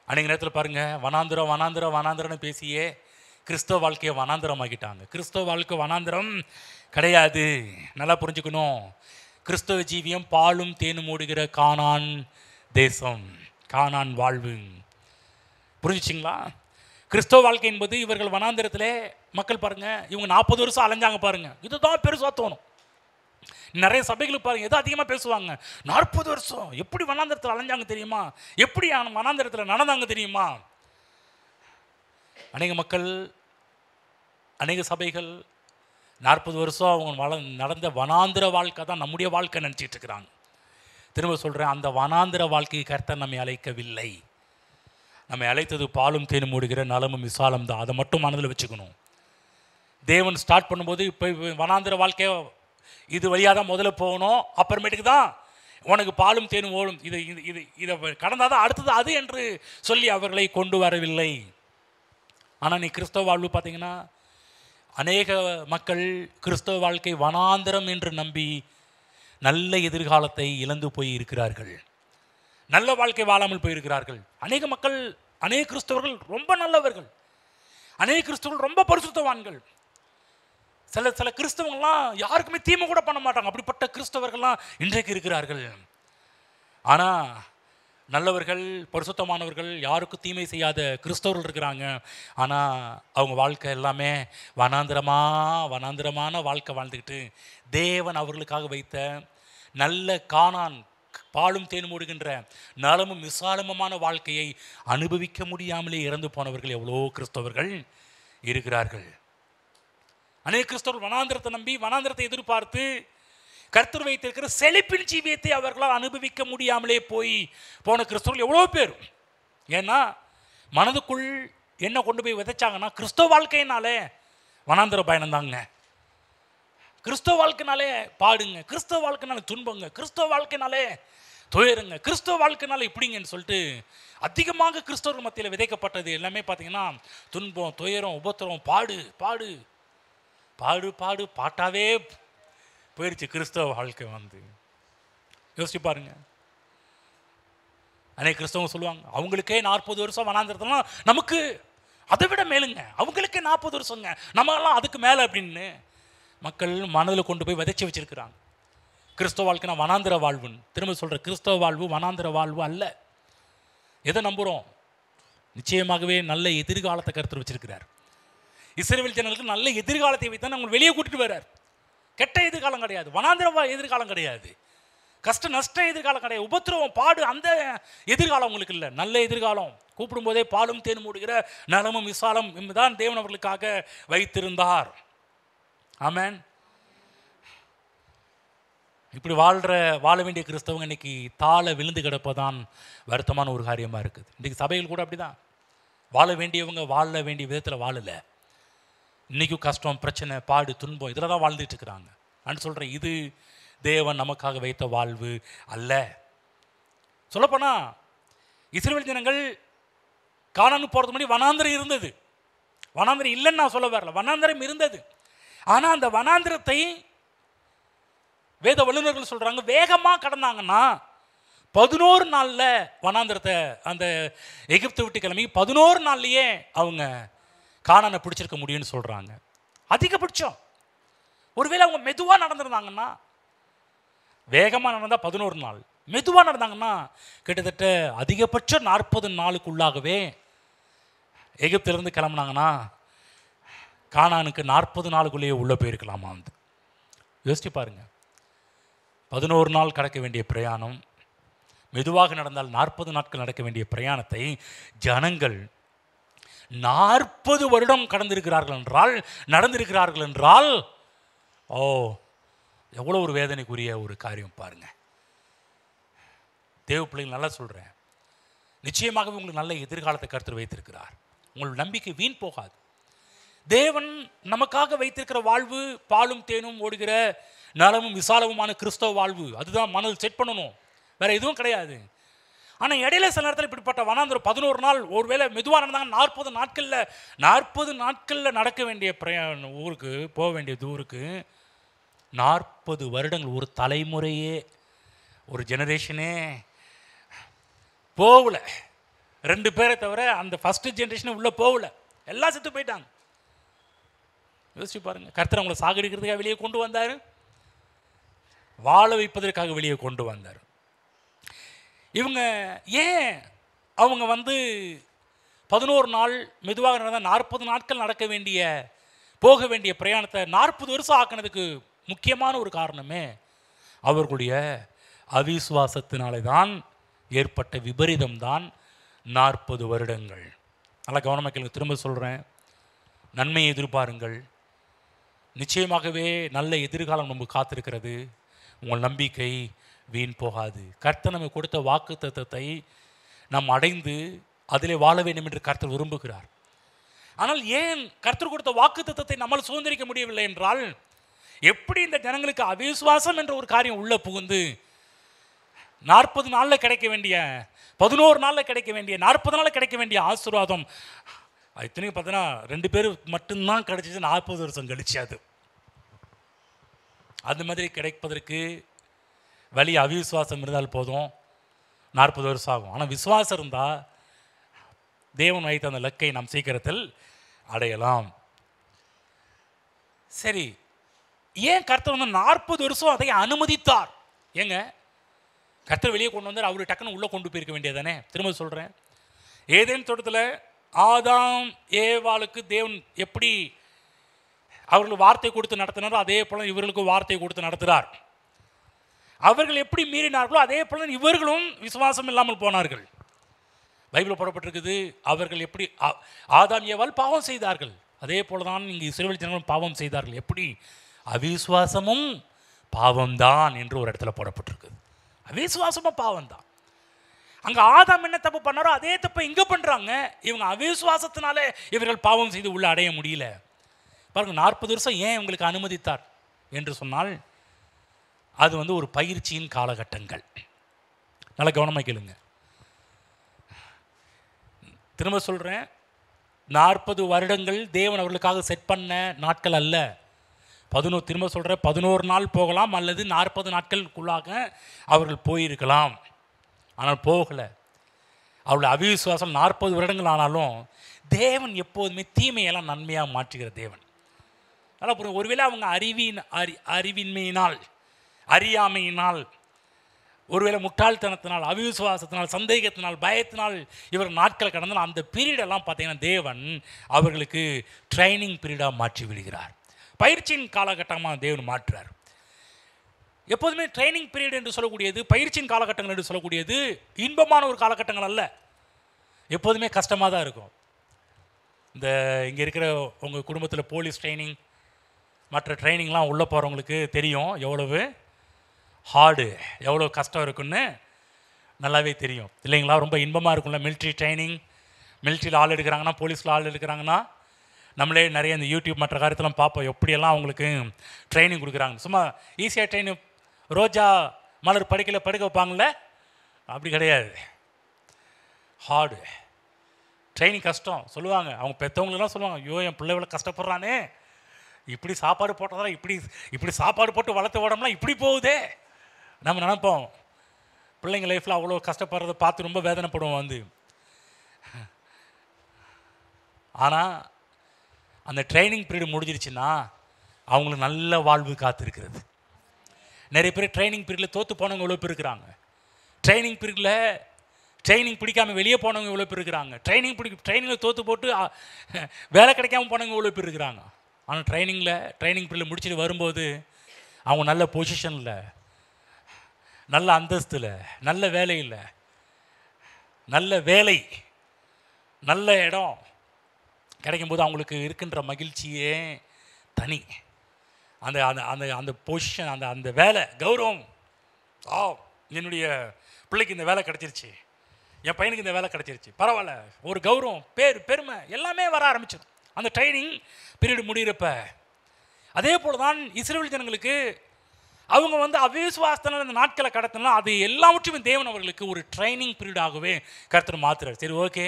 அன்றைக்கு நேரத்தில் பாருங்கள், வனாந்திரம்னு பேசியே கிறிஸ்தவ வாழ்க்கையை வனாந்திரமாக்கிட்டாங்க. கிறிஸ்தவ வாழ்க்கை வனாந்திரம் கிடையாது. நல்லா புரிஞ்சுக்கணும். கிறிஸ்தவ ஜீவியம் பாலும் தேனும் ஓடுகிற கானான் தேசம், கானான் வாழ்வு. புரிஞ்சிச்சிங்களா? கிறிஸ்தவ வாழ்க்கை என்பது இவர்கள் வனாந்திரத்திலே மக்கள் பாருங்கள், இவங்க 40 வருஷம் அலைஞ்சாங்க பாருங்கள். இதுதான் பெருசாக தோணும். நிறைய சபைகளுக்கு பாருங்கள், எதோ அதிகமாக பேசுவாங்க. 40 வருஷம் எப்படி வனாந்திரத்தில் அலைஞ்சாங்க தெரியுமா, எப்படி வனாந்திரத்தில் நடந்தாங்க தெரியுமா. அநேக மக்கள், அநேக சபைகள் 40 வருஷம் அவங்க நடந்த வனாந்திர வாழ்க்கை தான் நம்முடைய வாழ்க்கை நினச்சிட்டு இருக்கிறாங்க. திரும்ப சொல்கிறேன், அந்த வனாந்திர வாழ்க்கையை கர்த்தர் நம்மை அழைக்கவில்லை. நம்மை அழைத்தது பாலும் தேனும் ஓடுகிற நலமும் விசாலம் தான். அதை மட்டும் மனதில் வச்சுக்கணும். தேவன் ஸ்டார்ட் பண்ணும்போது இப்போ வனாந்திர வாழ்க்கையை இது வழியாக தான் முதல்ல போகணும், அப்புறமேட்டுக்கு தான் உனக்கு பாலும் தேனும் ஓடும், இதை கடந்தால் தான் அடுத்தது அது என்று சொல்லி அவர்களை கொண்டு வரவில்லை. ஆனால் நீ கிறிஸ்தவ வாழ்வு பார்த்தீங்கன்னா, அநேக மக்கள் கிறிஸ்தவ வாழ்க்கை வனாந்திரம் என்று நம்பி நல்ல எதிர்காலத்தை இழந்து போய் இருக்கிறார்கள். நல்ல வாழ்க்கை வாழாமல் போயிருக்கிறார்கள். அநேக மக்கள், அநேக கிறிஸ்தவர்கள் ரொம்ப நல்லவர்கள், அநேக கிறிஸ்தவர்கள் ரொம்ப பரிசுத்தவான்கள். சில கிறிஸ்தவங்கள்லாம் யாருக்குமே தீமை கூட பண்ண மாட்டாங்க. அப்படிப்பட்ட கிறிஸ்தவர்கள்லாம் இன்றைக்கு இருக்கிறார்கள். ஆனால் நல்லவர்கள், பரிசுத்தமானவர்கள், யாருக்கும் தீமை செய்யாத கிறிஸ்தவர்கள் இருக்கிறாங்க. ஆனால் அவங்க வாழ்க்கை எல்லாமே வனாந்திரமான வாழ்க்கை வாழ்ந்துக்கிட்டு தேவன் அவர்களுக்காக வைத்த நல்ல கானான், பாலும் தேனும் ஓடுகின்ற நலமும் விசாலமுமான வாழ்க்கையை அனுபவிக்க முடியாமலே இறந்து போனவர்கள் எவ்வளோ கிறிஸ்தவர்கள் இருக்கிறார்கள். அநேக கிறிஸ்தவர்கள் வனாந்திரத்தை நம்பி, வனாந்திரத்தை எதிர்பார்த்து கர்த்தர் வைத்திருக்கிற செழிப்பின் ஜீவியத்தை அவர்களால் அனுபவிக்க முடியாமலே போன கிறிஸ்தவர்கள் எவ்வளோ பேர். ஏன்னா மனதுக்குள் என்ன கொண்டு போய் விதைச்சாங்கன்னா, கிறிஸ்தவ வாழ்க்கையினாலே வனாந்திர பயணம் தாங்க, கிறிஸ்தவ வாழ்க்கைனாலே பாடுங்க, கிறிஸ்தவ வாழ்க்கைனாலே துன்பங்க, கிறிஸ்தவ வாழ்க்கைனாலே துயருங்க, கிறிஸ்தவ வாழ்க்கைனால இப்படிங்கன்னு சொல்லிட்டு அதிகமாக கிறிஸ்தவர்கள் மத்தியில் விதைக்கப்பட்டது எல்லாமே பார்த்தீங்கன்னா துன்பம், துயரம், உபத்திரம், பாடு பாட்டாவே போயிடுச்சு கிறிஸ்தவ வாழ்க்கை. யோசிச்சு பாருங்க. அநேக கிறிஸ்தவங்க சொல்லுவாங்க, அவங்களுக்கே 40 வருஷம் வனாந்திரத்தெல்லாம், நமக்கு அதை விட மேலுங்க, அவங்களுக்கே 40 வருஷங்க, நம்மளாம் அதுக்கு மேலே அப்படின்னு மக்கள் மனதில் கொண்டு போய் விதைச்சி வச்சிருக்கிறாங்க. கிறிஸ்தவ வாழ்க்கைனா வனாந்திர வாழ்வுன்னு. திரும்ப சொல்கிற, கிறிஸ்தவ வாழ்வு வனாந்திர வாழ்வு அல்ல. எதை நம்புகிறோம்? நிச்சயமாகவே நல்ல எதிர்காலத்தை கர்த்தர் வச்சிருக்கிறார். இஸ்ரவேல் ஜனங்களுக்கு நல்ல எதிர்காலத்தை வைத்தான் அவங்க வெளியே கூட்டிட்டு வர்றார். கெட்ட எதிர்காலம் கிடையாது, வனாந்திர எதிர்காலம் கிடையாது, கஷ்ட நஷ்ட எதிர்காலம் கிடையாது, உபத்திரவம், பாடு, அந்த எதிர்காலம் உங்களுக்கு இல்லை. நல்ல எதிர்காலம். கூப்பிடும் போதே பாலும் தேனும் ஓடுகிற நலமும் விசாலம் என்பதுதான் தேவன் அவர்களுக்காக வைத்திருந்தார். ஆமென். இப்படி வாழ வேண்டிய கிறிஸ்தவங்க இன்னைக்கு தாழ விழுந்து கிடப்பதான் வருத்தமான ஒரு காரியமாக இருக்குது. இன்றைக்கி சபைகள் கூட அப்படி தான். வாழ வேண்டியவங்க வாழ வேண்டிய விதத்தில் வாழலை. இன்றைக்கும் கஷ்டம், பிரச்சனை, பாடு, துன்பம், இதில் தான் வாழ்ந்துட்டு இருக்கிறாங்க. நான் சொல்கிறேன், இது தேவன் நமக்காக வைத்த வாழ்வு அல்ல. சொல்லப்போனால் இஸ்ரவேல் ஜனங்கள் கானானுக்கு போகிறதுக்கு முன்னாடி வனாந்திரம் இருந்தது. வனாந்திரம் இல்லைன்னு நான் சொல்ல வரல, வனாந்திரம் இருந்தது. ஆனால் அந்த வனாந்திரத்தை வேத வல்லுநர்கள் சொல்கிறாங்க, வேகமாக கடந்தாங்கன்னா 11 நாளில் வனாந்திரத்தை, அந்த எகிப்தை விட்டு கிளம்பி 11 நாள்லேயே அவங்க கானானை பிடிச்சிருக்க முடியும்னு சொல்கிறாங்க. அதிகபட்சம் ஒருவேளை அவங்க மெதுவாக நடந்திருந்தாங்கன்னா, வேகமாக நடந்தால் 11 நாள், மெதுவாக நடந்தாங்கன்னா கிட்டத்தட்ட அதிகபட்சம் 40 நாளுக்குள்ளாகவே எகிப்திலிருந்து கிளம்புனாங்கன்னா கானானுக்கு 40 நாளுக்குள்ளேயே உள்ளே போயிருக்கலாமா? வந்து யோசிச்சு பாருங்க. 11 நாள் கடக்க வேண்டிய பிரயாணம், மெதுவாக நடந்தால் 40 நாட்கள் நடக்க வேண்டிய பிரயாணத்தை ஜனங்கள் 40 வருடம் நடந்திருக்கிறார்கள் என்றால் ஓ, எவ்வளோ ஒரு வேதனைக்குரிய ஒரு காரியம் பாருங்க. தேவ பிள்ளைகள் நல்லா சொல்கிறேன், நிச்சயமாகவே உங்களுக்கு நல்ல எதிர்காலத்தை கர்த்தர் வைத்திருக்கிறார். உங்கள் நம்பிக்கை வீண் போகாது. தேவன் நமக்காக வைத்திருக்கிற வாழ்வு பாலும் தேனும் ஓடுகிற நலமும் விசாலமுமான கிறிஸ்தவ வாழ்வு. அதுதான் மனதில் செட் பண்ணணும், வேற எதுவும் கிடையாது. ஆனால் இடையில சில நேரத்தில் இப்படிப்பட்ட வனாந்தரம் 11 நாள், ஒருவேளை மெதுவாக நடந்தாங்க 40 நாட்களில் நடக்க வேண்டிய பிரயாணம், ஊருக்கு போக வேண்டிய ஊருக்கு 40 வருடங்கள், ஒரு தலைமுறையே, ஒரு ஜெனரேஷனே போகல. 2 பேரை தவிர அந்த ஃபஸ்ட்டு ஜெனரேஷனே உள்ளே போகல, எல்லாம் செத்து போயிட்டாங்க. யோசிச்சு பாருங்க. கர்த்தர் அவங்களை சாகடிக்கிறதுக்காக வெளியே கொண்டு வந்தார், வாழ வைப்பதற்காக வெளியே கொண்டு வந்தார். இவங்க ஏன் அவங்க 11 நாள் மெதுவாக நடந்தால் 40 நாட்கள் போக வேண்டிய பிரயாணத்தை 40 வருஷம் ஆக்கினதுக்கு முக்கியமான ஒரு காரணமே அவர்களுடைய அவிசுவாசத்தினாலே தான் ஏற்பட்ட விபரீதம் தான் 40 வருடங்கள். நல்லா கவனமாக கேளுங்க, திரும்ப சொல்கிறேன், நன்மையை எதிர்பாருங்கள், நிச்சயமாகவே நல்ல எதிர்காலம் நமக்கு காத்திருக்கிறது. உங்கள் நம்பிக்கை வீண் போகாது. கர்த்தர் நமக்கு கொடுத்த வாக்கு தத்தத்தை நாம் அடைந்து அதிலே வாழ வேண்டும் என்று கர்த்தர் விரும்புகிறார். ஆனால் ஏன் கர்த்தர் கொடுத்த வாக்கு தத்தத்தை நம்மால் சுதந்திரிக்க முடியவில்லை என்றால், எப்படி இந்த ஜனங்களுக்கு அவிசுவாசம் என்ற ஒரு காரியம் உள்ள புகுந்து 40 நாளில் கிடைக்க வேண்டிய 11 நாளில் கிடைக்க வேண்டிய 40 நாளில் கிடைக்க வேண்டிய ஆசீர்வாதம் இத்தனையும் பார்த்தீங்கன்னா 2 பேர் மட்டும்தான் கிடைச்சிச்சு, 40 வருஷம் கழிச்சு. அது மாதிரி கிடைப்பதற்கு வழி அவிசுவாசம் இருந்தால் போதும், 40 வருஷம் ஆகும். ஆனால் விசுவாசம் இருந்தால் தேவன் வைத்த அந்த லக்கை நாம் சீக்கிரத்தில் அடையலாம். சரி, ஏன் கர்த்தர் 40 வருஷம் அதை அனுமதித்தார்? ஏங்க கர்த்தர் வெளியே கொண்டு வந்தார், அவரு டக்குன்னு உள்ளே கொண்டு போயிருக்க வேண்டியதானே? திரும்ப சொல்கிறேன், ஏதேன் தோட்டத்தில் ஆதாம் ஏவாளுக்கு தேவன் எப்படி அவர்களுக்கு வார்த்தை கொடுத்து நடத்தினாரோ அதே போல இவர்களுக்கு வார்த்தை கொடுத்து நடத்துகிறார். அவர்கள் எப்படி மீறினார்களோ அதே போல இவர்களும் விசுவாசம் இல்லாமல் போனார்கள். பைபிள் போடப்பட்டிருக்குது, அவர்கள் எப்படி ஆதாம் ஏவாள் பாவம் செய்தார்கள், அதே போல தான் இங்கே இஸ்ரவேல் ஜனங்களும் பாவம் செய்தார்கள். எப்படி? அவிசுவாசமும் பாவம்தான் என்று ஒரு இடத்துல போடப்பட்டிருக்குது. அவிசுவாசமும் பாவம்தான். அங்கே ஆதாம் என்ன தப்பு பண்ணாரோ அதே தப்பை இங்கே பண்ணுறாங்க. இவங்க அவிசுவாசத்தினாலே இவர்கள் பாவம் செய்து உள்ள அடைய முடியல. பாருங்கள், 40 வருஷம் ஏன் இவங்களுக்கு அனுமதித்தார் என்று சொன்னால், அது ஒரு பயிற்சியின் காலகட்டங்கள். நல்லா கவனமாக கேளுங்க, திரும்ப சொல்கிறேன், 40 வருடங்கள் தேவன் அவர்களுக்காக செட் பண்ண நாட்கள் அல்ல. திரும்ப சொல்கிறேன், 11 நாள் போகலாம் அல்லது 40 நாட்களுக்குள்ளாக அவர்கள் போயிருக்கலாம். ஆனால் போகலை. அவருடைய அவிசுவாசம் 40 வருடங்கள் ஆனாலும் தேவன் எப்போதுமே தீமையெல்லாம் நன்மையாக மாற்றுகிற தேவன். நல்லா புரியும். ஒருவேளை அவங்க அறிவின்மையினால், அறியாமையினால், ஒருவேளை முட்டாள்தனத்தினால், அவிசுவாசத்தினால், சந்தேகத்தினால், பயத்தினால் இவர் நாட்கள் கடந்தால் அந்த பீரியடெல்லாம் பார்த்தீங்கன்னா தேவன் அவர்களுக்கு ட்ரைனிங் பீரியடாக மாற்றி விடுகிறார். பயிற்சியின் காலகட்டமாக தேவன் மாற்றுறார். எப்போதுமே ட்ரைனிங் பீரியட் என்று சொல்லக்கூடியது, பயிற்சியின் காலகட்டங்கள் என்று சொல்லக்கூடியது இன்பமான ஒரு காலகட்டங்கள் அல்ல, எப்போதுமே கஷ்டமாக தான் இருக்கும். இந்த இங்கே இருக்கிற உங்கள் குடும்பத்தில் போலீஸ் ட்ரைனிங் மற்ற ட்ரைனிங்லாம் உள்ளே போகிறவங்களுக்கு தெரியும் எவ்வளவு ஹார்டு, எவ்வளோ கஷ்டம் இருக்குன்னு நல்லாவே தெரியும் இல்லைங்களா? ரொம்ப இன்பமாக இருக்கும்ல. மிலிட்ரி ட்ரைனிங், மிலிட்ரியில் ஆள் எடுக்கிறாங்கன்னா, போலீஸில் ஆள் எடுக்கிறாங்கன்னா, நம்மளே நிறைய இந்த யூடியூப் மற்ற காரியத்தெல்லாம் பார்ப்போம், எப்படியெல்லாம் அவங்களுக்கு ட்ரைனிங் கொடுக்குறாங்க. சும்மா ஈஸியாக ட்ரைனிங், ரோஜா மலர் படுக்க வைப்பாங்களே, அப்படி கிடையாது. ஹார்டு ட்ரைனிங், கஷ்டம். சொல்லுவாங்க அவங்க பெற்றவங்களெல்லாம் சொல்லுவாங்க, ஐயோ என் பிள்ளை இவ்வளோ கஷ்டப்படுறானே, இப்படி சாப்பாடு போட்டதால் இப்படி சாப்பாடு போட்டு வளர்த்த உடம்புலாம் இப்படி போகுதே. நம்ம நினைப்போம் பிள்ளைங்க லைஃப்பில் அவ்வளோ கஷ்டப்படுறதை பார்த்து ரொம்ப வேதனைப்படுவோம். ஆனால் அந்த ட்ரைனிங் பீரியட் முடிஞ்சிருச்சுன்னா அவங்களுக்கு நல்ல வாழ்வு காத்திருக்கிறது. நிறைய பேர் ட்ரைனிங் பீரியடில் தோற்று போனவங்க இவ்வளோ பேர் இருக்கிறாங்க. ட்ரைனிங் பீரியடில் ட்ரைனிங் பிடிக்காமல் வெளியே போனவங்க இவ்வளோ பேர் இருக்கிறாங்க. ட்ரைனிங்கில் தோற்று போட்டு வேலை கிடைக்காம போனவங்க இவ்வளோ பேர் இருக்கிறாங்க. ஆனால் ட்ரைனிங் பீரியட் முடிச்சுட்டு வரும்போது அவங்க நல்ல பொசிஷனில், நல்ல அந்தஸ்தில், நல்ல வேலையில், நல்ல வேலை, நல்ல இடம் கிடைக்கும்போது அவங்களுக்கு இருக்கின்ற மகிழ்ச்சியே தனி. அந்த அந்த அந்த அந்த பொசிஷன், அந்த அந்த வேலை, கௌரவம், என்னுடைய பிள்ளைக்கு இந்த வேலை கிடச்சிருச்சு, என் பையனுக்கு இந்த வேலை கிடச்சிருச்சு, பரவாயில்ல, ஒரு கௌரவம், பேர், பெருமை எல்லாமே வர ஆரம்பிச்சிடும் அந்த ட்ரைனிங் பீரியட் முடிகிறப்ப. அதே போல் தான் இஸ்ரவேல் ஜனங்களுக்கு அவங்க வந்து அவிசுவாசத்தினால் அந்த நாட்களை கடத்தினா அது எல்லாவற்றையும் தேவன் அவர்களுக்கு ஒரு ட்ரைனிங் பீரியடாகவே கர்த்தர் மாற்றுறாரு. சரி, ஓகே,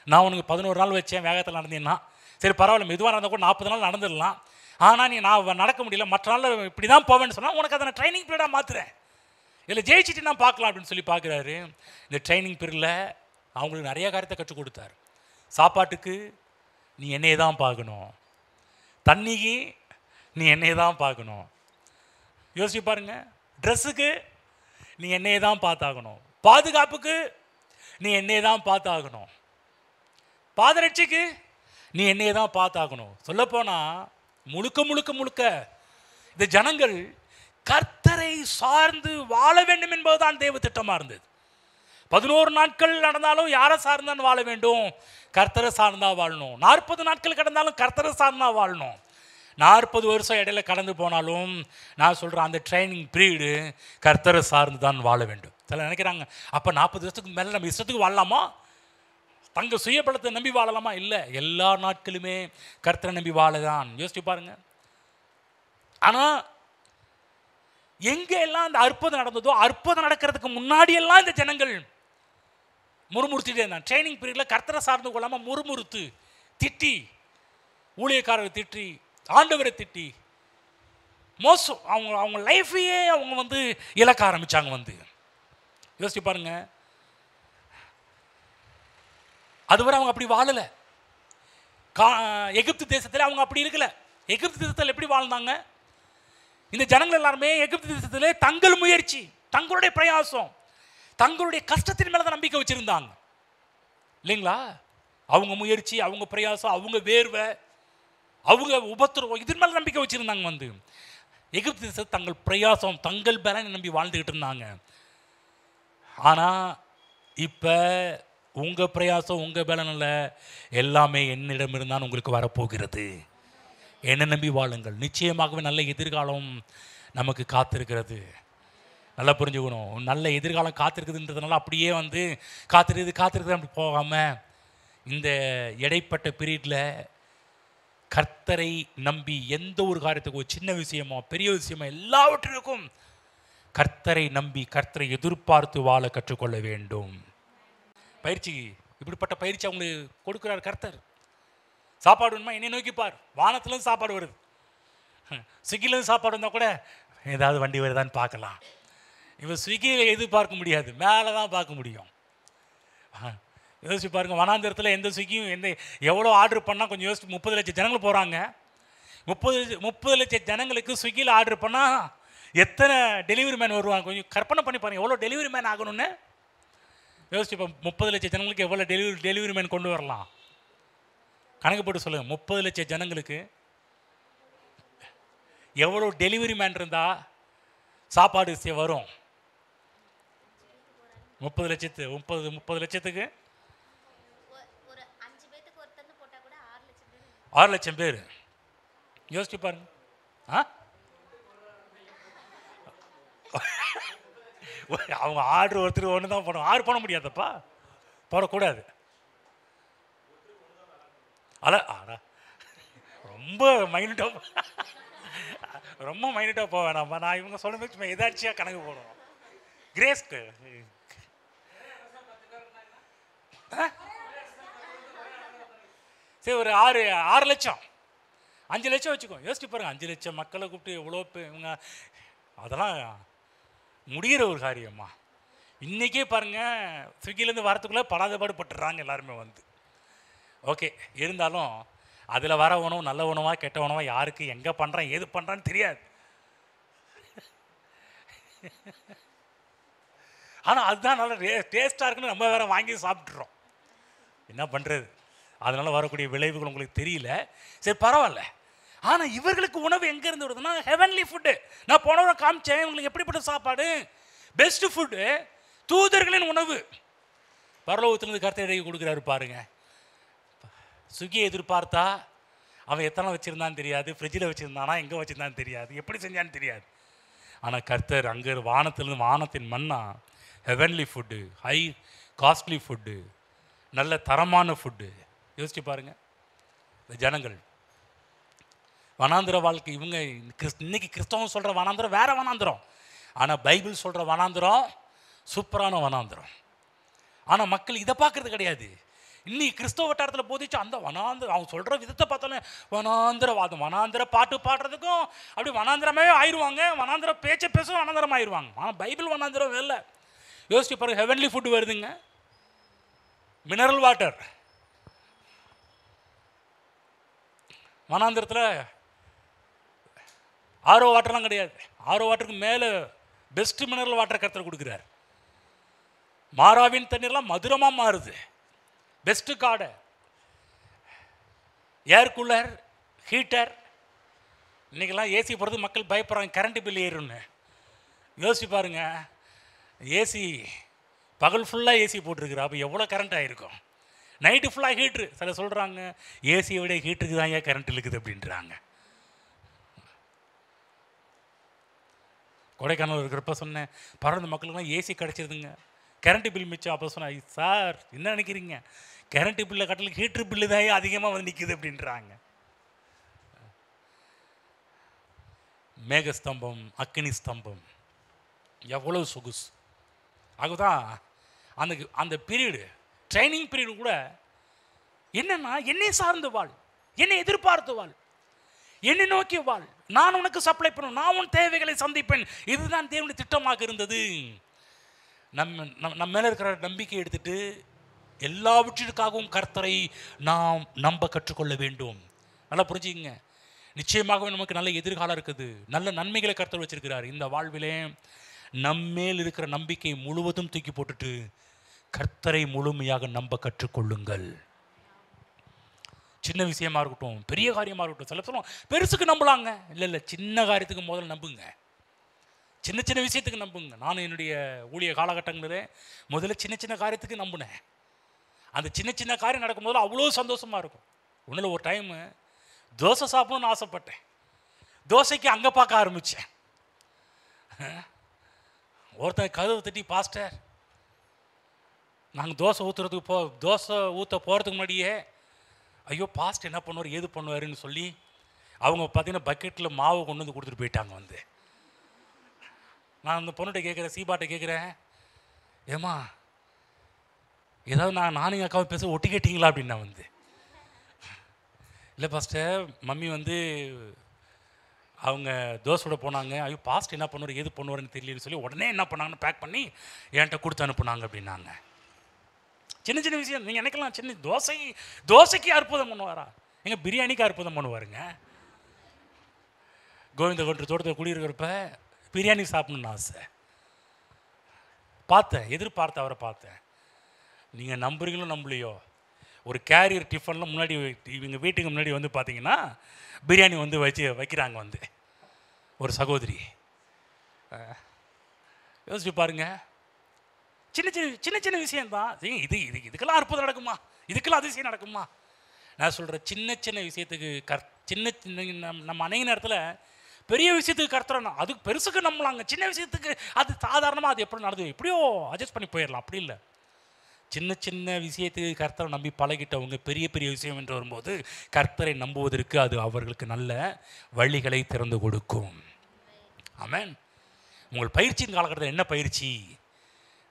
நான் உனக்கு 11 நாள் வச்சேன், வேகத்தில் நடந்தேன்னா சரி பரவாயில்ல, மெதுவாக நடந்தால் கூட 40 நாள் நடந்துடலாம். ஆனால் நான் நடக்க முடியல, மற்ற நாளில் இப்படி தான் போவேன்னு சொன்னால் உனக்கு அதை நான் ட்ரைனிங் பீரியடாக மாற்றுறேன், இதில் ஜெயிச்சுட்டு நான் பார்க்கலாம் அப்படின்னு சொல்லி பார்க்குறாரு. இந்த ட்ரைனிங் பீரியடில் அவங்களுக்கு நிறைய காரியத்தை கற்றுக் கொடுத்தார். சாப்பாட்டுக்கு நீ என்னையை தான் பார்க்கணும், தண்ணிக்கு நீ என்னையை தான் பார்க்கணும், யோசிச்சு பாருங்க, ட்ரெஸ்ஸுக்கு நீ என்னையை தான் பார்த்தாகணும், பாதுகாப்புக்கு நீ என்னையை தான் பார்த்தாகணும், பாதரட்சிக்கு நீ என்னையை தான் பார்த்தாகணும். சொல்லப்போனால் முழுக்க முழுக்க முழுக்க இந்த ஜனங்கள் கர்த்தரை சார்ந்து வாழ வேண்டும் என்பதுதான் தேவ திட்டமாக இருந்தது. 11 நாட்கள் நடந்தாலும் யாரை சார்ந்தான் வாழ வேண்டும்? கர்த்தரை சார்ந்தா வாழணும். 40 நாட்கள் கடந்தாலும் கர்த்தரை சார்ந்தா வாழணும். 40 வருஷம் இடையில கடந்து போனாலும் நான் சொல்கிறேன், அந்த ட்ரைனிங் பீரியடு கர்த்தரை சார்ந்து தான் வாழ வேண்டும். சில நினைக்கிறாங்க, அப்போ 40 வருஷத்துக்கு மேலே நம்ம இஷ்டத்துக்கு வாழலாமா, தங்க சுயபலத்தை நம்பி வாழலாமா? இல்லை, எல்லா நாட்களுமே கர்த்தரை நம்பி வாழதான். யோசிச்சு பாருங்க. ஆனால் எங்கே எல்லாம் அந்த அற்புதம் நடந்ததோ, அற்புதம் நடக்கிறதுக்கு முன்னாடியெல்லாம் இந்த ஜனங்கள் முறுமுறுத்திட்டே இருந்தாங்க. ட்ரைனிங் பீரியடில் கர்த்தரை சார்ந்து கொள்ளாமல் முறுமுறுத்து திட்டி, ஊழியக்காரரை திட்டி, ஆண்டவரை திட்டி, மோசம் அவங்க லைஃபையே அவங்க வந்து இழக்க ஆரம்பித்தாங்க. வந்து யோசிச்சு பாருங்க, அதுவரை அவங்க அப்படி வாழலை. எகிப்து தேசத்தில் அவங்க அப்படி இருக்கல. எகிப்து தேசத்தில் எப்படி வாழ்ந்தாங்க? இந்த ஜனங்கள் எல்லாருமே எகிப்து தேசத்தில் தங்கள் முயற்சி, தங்களுடைய பிரயாசம், தங்களுடைய கஷ்டத்தின் மேலே தான் நம்பிக்கை வச்சுருந்தாங்க இல்லைங்களா? அவங்க முயற்சி, அவங்க பிரயாசம், அவங்க வேர்வை, அவங்க உபத்திரவம், இதன் மேலே நம்பிக்கை வச்சுருந்தாங்க. வந்து எகிப்து தேசத்தில் தங்கள் பிரயாசம், தங்கள் பலனை நம்பி வாழ்ந்துக்கிட்டு இருந்தாங்க. ஆனால் இப்போ உங்கள் பிரயாசம், உங்கள் பலன் இல்லை, எல்லாமே என்னிடம் இருந்தால் உங்களுக்கு வரப்போகிறது. என்னை நம்பி வாழுங்கள். நிச்சயமாகவே நல்ல எதிர்காலம் நமக்கு காத்திருக்கிறது. நல்லா புரிஞ்சுக்கணும். நல்ல எதிர்காலம் காத்திருக்குதுன்றதுனால அப்படியே வந்து காத்திருக்குது அப்படி போகாமல், இந்த இடைப்பட்ட பீரியடில் கர்த்தரை நம்பி எந்த ஒரு காரியத்துக்கும், ஒரு சின்ன விஷயமோ பெரிய விஷயமோ எல்லாவற்றிற்கும் கர்த்தரை நம்பி கர்த்தரை எதிர்பார்த்து வாழ கற்றுக்கொள்ள வேண்டும். பயிற்சி, இப்படிப்பட்ட பயிற்சி அவங்களுக்கு கொடுக்குறார் கர்த்தர். சாப்பாடு வேணுமா, என்னை நோக்கிப்பார், வானத்துலேருந்து சாப்பாடு வருது, ஸ்விக்கிலேருந்து சாப்பாடு வந்தால் கூட ஏதாவது வண்டி வருதான்னு பார்க்கலாம். இவன் ஸ்விக்கியில் எதிர்பார்க்க முடியாது, மேலே தான் பார்க்க முடியும். யோசிச்சு பாருங்க, வனாந்திரத்தில் எந்த ஸ்விக்கியும் எவ்வளோ ஆர்டர் பண்ணால் கொஞ்சம் யோசிச்சு, 30 லட்சம் ஜனங்கள் போகிறாங்க. 30 லட்சம் ஜனங்களுக்கு ஸ்விக்கியில் ஆர்டர் பண்ணால் எத்தனை டெலிவரி மேன் வருவாங்க? கொஞ்சம் கற்பனை பண்ணி பாருங்கள், எவ்வளோ டெலிவரி மேன் ஆகணும்னு யோசிச்சு. இப்போ 30 லட்சம் ஜனங்களுக்கு எவ்வளோ டெலிவரி மேன் கொண்டு வரலாம்? கணக்கு போட்டு சொல்லுங்கள். 30 லட்சம் ஜனங்களுக்கு எவ்வளோ டெலிவரி மேன் இருந்தால் சாப்பாடு வரும்? 30 லட்சத்துக்கு 6 லட்சம் பேர். யோசிச்சு பாருங்க. அவங்க ஆர்டர் ஒருத்தர் ஒன்று தான் போடணும், 6 போட முடியாதப்பா, போடக்கூடாது. ரொம்ப மைனூட்டாக போக வேணாம்ப்பா. நான் இவங்க சொல்லும்போது சும்மா எதாச்சியாக கணக்கு போடுவோம். கிரேஸ்க்கு சரி, ஒரு 6 லட்சம் 5 லட்சம் வச்சுக்கோ. யோசிச்சு பாருங்க, 5 லட்சம் மக்களை கூப்பிட்டு எவ்வளோ இவங்க, அதெல்லாம் முடிகிற ஒரு காரியம்மா. இன்றைக்கே பாருங்கள், ஸ்விக்கிலேருந்து வரத்துக்குள்ளே படாதபாடு பட்டுறாங்க எல்லாருமே வந்து. ஓகே, இருந்தாலும் அதில் வர உணவு நல்ல உணவா கெட்ட உணவா யாருக்கு எங்கே பண்ணுறான் ஏது பண்ணுறான்னு தெரியாது. ஆனால் அதுதான் நல்ல டேஸ்ட்டாக இருக்குன்னு நம்ம வேற வாங்கி சாப்பிட்றோம். என்ன பண்ணுறது? அதனால் வரக்கூடிய விளைவுகள் உங்களுக்கு தெரியல. சரி பரவாயில்ல. ஆனால் இவர்களுக்கு உணவு எங்கேருந்து வருதுன்னா ஹெவன்லி ஃபுட்டு. நான் போனவரை காமிச்சேன் இவங்களுக்கு எப்படிப்பட்ட சாப்பாடு, பெஸ்ட் ஃபுட்டு, தூதர்களின் உணவு. பரலோகத்திலிருந்து கருத்தை எழுதி கொடுக்குறாரு பாருங்க. சுகியை எதிர்பார்த்தா அவன் எத்தனை வச்சுருந்தான்னு தெரியாது, ஃப்ரிட்ஜில் வச்சுருந்தானா எங்கே வச்சுருந்தான்னு தெரியாது, எப்படி செஞ்சான்னு தெரியாது. ஆனால் கர்த்தர் அங்கே வானத்திலிருந்து வானத்தின் மன்னா heavenly food, high costly food, நல்ல தரமான ஃபுட்டு. யோசிச்சு பாருங்கள். இந்த ஜனங்கள் வனாந்திர வாழ்க்கை, இவங்க இன்னைக்கு கிறிஸ்தவம் சொல்கிற வனாந்திரம் வேறு வனாந்திரம், ஆனால் பைபிள் சொல்கிற வனாந்திரம் சூப்பரான வனாந்திரம். ஆனால் மக்கள் இதை பார்க்குறது கிடையாது. இன்னைக்கு கிறிஸ்தவ வட்டாரத்தில் போதிச்சு அந்த வனாந்திரம் அவங்க சொல்கிற விதத்தை பார்த்தாலும் வனாந்திரவாதம், வனாந்திர பாட்டு பாடுறதுக்கும் அப்படி வனாந்திரமே ஆயிடுவாங்க, வனாந்திர பேச்சை பேசும் வனாந்திரம் ஆயிடுவாங்க. ஆனால் பைபிள் வனாந்திரம் இல்லை. யோசிச்சு பாருங்க. ஹெவன்லி ஃபுட்டு வருதுங்க, மினரல் வாட்டர். வனாந்திரத்தில் ஆரோ வாட்டர்லாம் கிடையாது. ஆரோ வாட்டருக்கு மேலே பெஸ்ட் மினரல் வாட்டர் கர்த்தர் கொடுக்குறார். மாறாவின் தண்ணீர்லாம் மதுரமாக மாறுது. பெஸ்ட்டு காடை, ஏர் கூலர், ஹீட்டர். இன்றைக்கெல்லாம் ஏசி போடுறது மக்கள் பயப்படுறாங்க, கரண்ட் பில் ஏறுன்னு. யோசிச்சு பாருங்க. ஏசி பகல் ஃபுல்லாக ஏசி போட்டிருக்குறா, அப்போ எவ்வளோ கரண்ட் ஆகிருக்கும். நைட்டு ஃபுல்லாக ஹீட்ரு. சில சொல்கிறாங்க ஏசியை விட ஹீட்டருக்கு தான் ஏன் கரண்ட் இருக்குது அப்படின்றாங்க. கொடைக்கானல் இருக்கிறப்ப சொன்னேன், பறந்த மக்களுக்குலாம் ஏசி கிடச்சிருதுங்க, கரண்ட்டு பில் மிச்சம். அப்போ சொன்னேன், சார் என்ன நினைக்கிறீங்க, கரண்ட்டு பில்லை கட்டலுக்கு ஹீட்ரு பில்லு தான் அதிகமாக வந்து நிற்குது அப்படின்றாங்க. மேகஸ்தம்பம், அக்கினி ஸ்தம்பம், எவ்வளோ சொகுசு. அதுதான் அந்த அந்த பீரியடு, ட்ரைனிங் பீரியடு கூட என்னன்னா, என்னை சார்ந்து வாழ், என்னை எதிர்பார்த்து வாழ், என்னை நோக்கி வாழ், நான் உனக்கு சப்ளை பண்ணுவேன், நான் உன் தேவைகளை சந்திப்பேன். இதுதான் தேவனுடைய திட்டமாக இருந்தது. நம்ம மேலே இருக்கிற நம்பிக்கை எடுத்துட்டு எல்லாவற்றிற்காகவும் கர்த்தரை நாம் நம்ப கற்றுக்கொள்ள வேண்டும். நல்லா புரிஞ்சுக்கங்க. நிச்சயமாகவே நமக்கு நல்ல எதிர்காலம் இருக்குது, நல்ல நன்மைகளை கர்த்தர் வச்சிருக்கிறார். இந்த வாழ்விலே நம்மேல் இருக்கிற நம்பிக்கை முழுவதும் தூக்கி போட்டுட்டு கர்த்தரை முழுமையாக நம்ப கற்றுக்கொள்ளுங்கள். சின்ன விஷயமா இருக்கட்டும், பெரிய காரியமாக இருக்கட்டும். சில சொல்லுவோம் பெருசுக்கு நம்பலாங்க. இல்லை, சின்ன காரியத்துக்கு முதல்ல நம்புங்க, சின்ன சின்ன விஷயத்துக்கு நம்புங்க. நான் என்னுடைய ஊழிய காலகட்டங்களில் முதல்ல சின்ன சின்ன காரியத்துக்கு நம்பினேன். அந்த சின்ன சின்ன காரியம் நடக்கும் போதில் அவ்வளோ சந்தோஷமாக இருக்கும். ஒன்றில் ஒரு டைமு தோசை சாப்பிடணும்னு ஆசைப்பட்டேன். தோசைக்கு அங்கே பார்க்க ஆரம்பித்தேன். ஒருத்தன் கதவை தட்டி, பாஸ்டர் நாங்கள் தோசை ஊற்றுறதுக்கு தோசை ஊற்ற போகிறதுக்கு முன்னாடியே ஐயோ பாஸ்ட் என்ன பண்ணுவார் ஏது பண்ணுவாருன்னு சொல்லி அவங்க பார்த்தீங்கன்னா பக்கெட்டில் மாவு கொண்டு வந்து கொடுத்துட்டு போயிட்டாங்க. வந்து நான் அந்த பொண்ணுகிட்ட கேட்குறேன், சீபாட்டை கேட்குறேன், ஏம்மா ஏதாவது நானும் அக்காவை பேச ஒட்டி கேட்டிங்களா அப்படின்னா, வந்து இல்லை பாஸ்டர் மம்மி வந்து அவங்க தோசையோட போனாங்க, ஐயோ பாஸ்ட் என்ன பண்ணுவார் ஏது பண்ணுவார்னு தெரியலன்னு சொல்லி உடனே என்ன பண்ணாங்கன்னு பேக் பண்ணி என்கிட்ட கொடுத்து அனுப்புனாங்க அப்படின்னாங்க. சின்ன சின்ன விஷயம் நீங்கள் நினைக்கலாம், சின்ன தோசைக்கு அற்புதம் பண்ணுவாரா? எங்கள் பிரியாணிக்கு அற்புதம் பண்ணுவாருங்க. கோவிந்த கொண்டு தோட்டத்தில் குடியிருக்கிறப்ப பிரியாணி சாப்பிடணுன்னு ஆசை. பார்த்தேன், எதிர்பார்த்து அவரை பார்த்தேன். நீங்கள் நம்புறீங்களோ நம்பலையோ, ஒரு கேரியர் டிஃபனில் முன்னாடி இவங்க வீட்டுக்கு முன்னாடி வந்து பார்த்தீங்கன்னா பிரியாணி வந்து வைக்கிறாங்க. வந்து ஒரு சகோதரி, யோசிச்சு பாருங்க. சின்ன சின்ன விஷயம்தான் இதுக்கெல்லாம் அற்புதம் நடக்குமா, இதுக்கெல்லாம் அதிசயம் நடக்குமா? நான் சொல்கிறேன், சின்ன சின்ன விஷயத்துக்கு சின்ன சின்ன நம்ம அநேக நேரத்தில் பெரிய விஷயத்துக்கு கர்த்தரணும், அதுக்கு பெருசுக்கு நம்பலாங்க. சின்ன விஷயத்துக்கு அது சாதாரணமாக அது எப்படி நடந்தது எப்படியோ அட்ஜஸ்ட் பண்ணி போயிடலாம். அப்படி இல்லை, சின்ன சின்ன விஷயத்துக்கு கர்த்தரை நம்பி பழகிட்டவங்க பெரிய பெரிய விஷயம் என்று வரும்போது கர்த்தரை நம்புவதற்கு அது அவர்களுக்கு நல்ல வழிகளை திறந்து கொடுக்கும். ஆமென். உங்கள் பயிற்சியின் காலகட்டத்தில் என்ன பயிற்சி?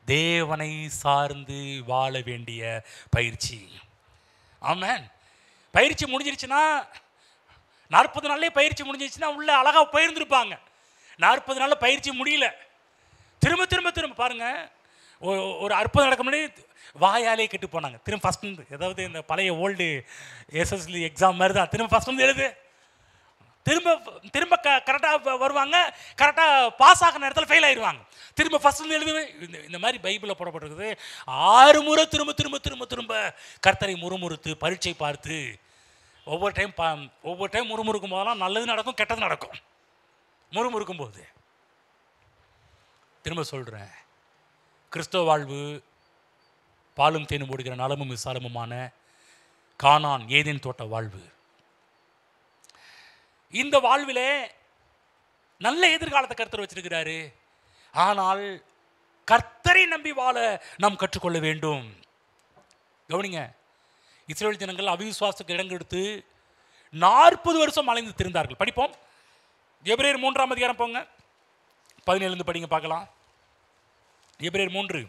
தேவனை சார்ந்து வாழ வேண்டிய பயிற்சி. ஆமென். பயிற்சி முடிஞ்சிருச்சுன்னா 40 நாள்லேயே பயிற்சி முடிஞ்சிருச்சுன்னா உள்ள அழகாக போயிருந்துருப்பாங்க. 40 நாளில் பயிற்சி முடியல, திரும்ப திரும்ப திரும்ப பாருங்கள். ஒரு அற்புதம் நடக்க முன்னாடி வாயாலே கெட்டு போனாங்க. திரும்ப ஃபஸ்ட்லேருந்து, ஏதாவது இந்த பழைய ஓல்டு எஸ்எஸ்எல்சி எக்ஸாம் மாதிரி தான், திரும்ப ஃபஸ்ட்லேருந்து எழுது. திரும்ப திரும்ப கரெக்டாக வருவாங்க, கரெக்டாக பாஸ் ஆகிற நேரத்தில் ஃபெயில் ஆயிடுவாங்க. திரும்ப ஃபஸ்ட்லேருந்து எழுதுவே. இந்த மாதிரி பைபிளில் போடப்பட்டிருக்குது. 6 முறை திரும்ப திரும்ப திரும்ப திரும்ப கர்த்தரை முறுமுறுத்து பரீட்சை பார்த்து ஒவ்வொரு டைம் முறுமுறுக்கும் போதெல்லாம் நல்லது நடக்கும், கெட்டது நடக்கும். முறுமுறுக்கும் போது திரும்ப சொல்கிறேன், கிறிஸ்தவ வாழ்வு பாலும் தேனும் ஓடுகிற நலமும் விசாலமுமான கானான் ஏதேன் தோட்ட வாழ்வு. இந்த வாழ்விலே நல்ல எதிர்காலத்தை கர்த்தர் வச்சிருக்கிறாரு. ஆனால் கர்த்தரை நம்பி வாழ நாம் கற்றுக்கொள்ள வேண்டும். கவனிங்க, இஸ்ரவேல் ஜனங்கள் அவிசுவாசத்துக்கு இடம் கொடுத்து 40 வருஷம் அலைந்து திரிந்தார்கள். படிப்போம். எபிரேயர் 3ஆம் அதிகாரம் போங்க, 17 படிங்க பார்க்கலாம். எபிரேயர் 3.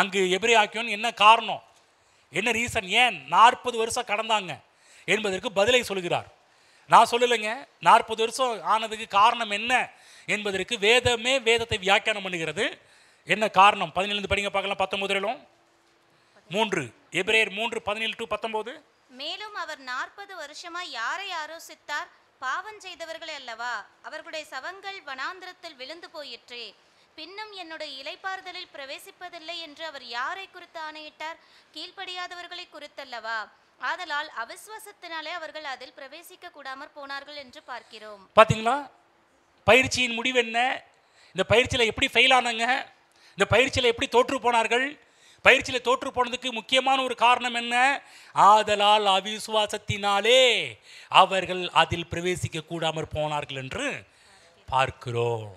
அங்கு எபிரேயாக்கியோன் என்ன காரணம், என்ன ரீசன், ஏன் 40 வருஷம் கடந்தாங்க என்பதற்கு பதிலை சொல்கிறார். நான் சொல்லலைங்க, 40 வருஷம் ஆனதுக்கு காரணம் என்ன என்பதற்கு வேதத்தை வியாக்கியானம் பண்ணுகிறது. என்ன காரணம் 17 படிங்க பார்க்கலாம். 19 3 எபிரேயர் 3 17 to 19. மேலும் அவர் 40 வருஷமாய் யாரை ஆரோசித்தார்? பாவம் செய்தவர்களை அல்லவா? அவர்களுடைய சவங்கள் வனாந்திரத்தில் விழுந்து போயிற்றே. பின்னும் என்னுடைய இளைப்பாறுதலில் பிரவேசிப்பதில்லை என்று அவர் யாரை குறித்து ஆணையிட்டார்? கீழ்ப்படியாதவர்களை குறித்தல்லவா? ஆதலால் அவிசுவாசத்தினாலே அவர்கள் அதில் பிரவேசிக்க கூடாமற் போனார்கள் என்று பார்க்கிறோம். பார்த்தீங்களா பயிற்சியின் முடிவு என்ன? இந்த பயிற்சியில் எப்படி ஃபெயில் ஆனாங்க? இந்த பயிற்சியில் எப்படி தோற்று போனார்கள்? பயிற்சியில் தோற்று போனதுக்கு முக்கியமான ஒரு காரணம் என்ன? ஆதலால் அவிசுவாசத்தினாலே அவர்கள் அதில் பிரவேசிக்க கூடாமற் போனார்கள் என்று பார்க்கிறோம்.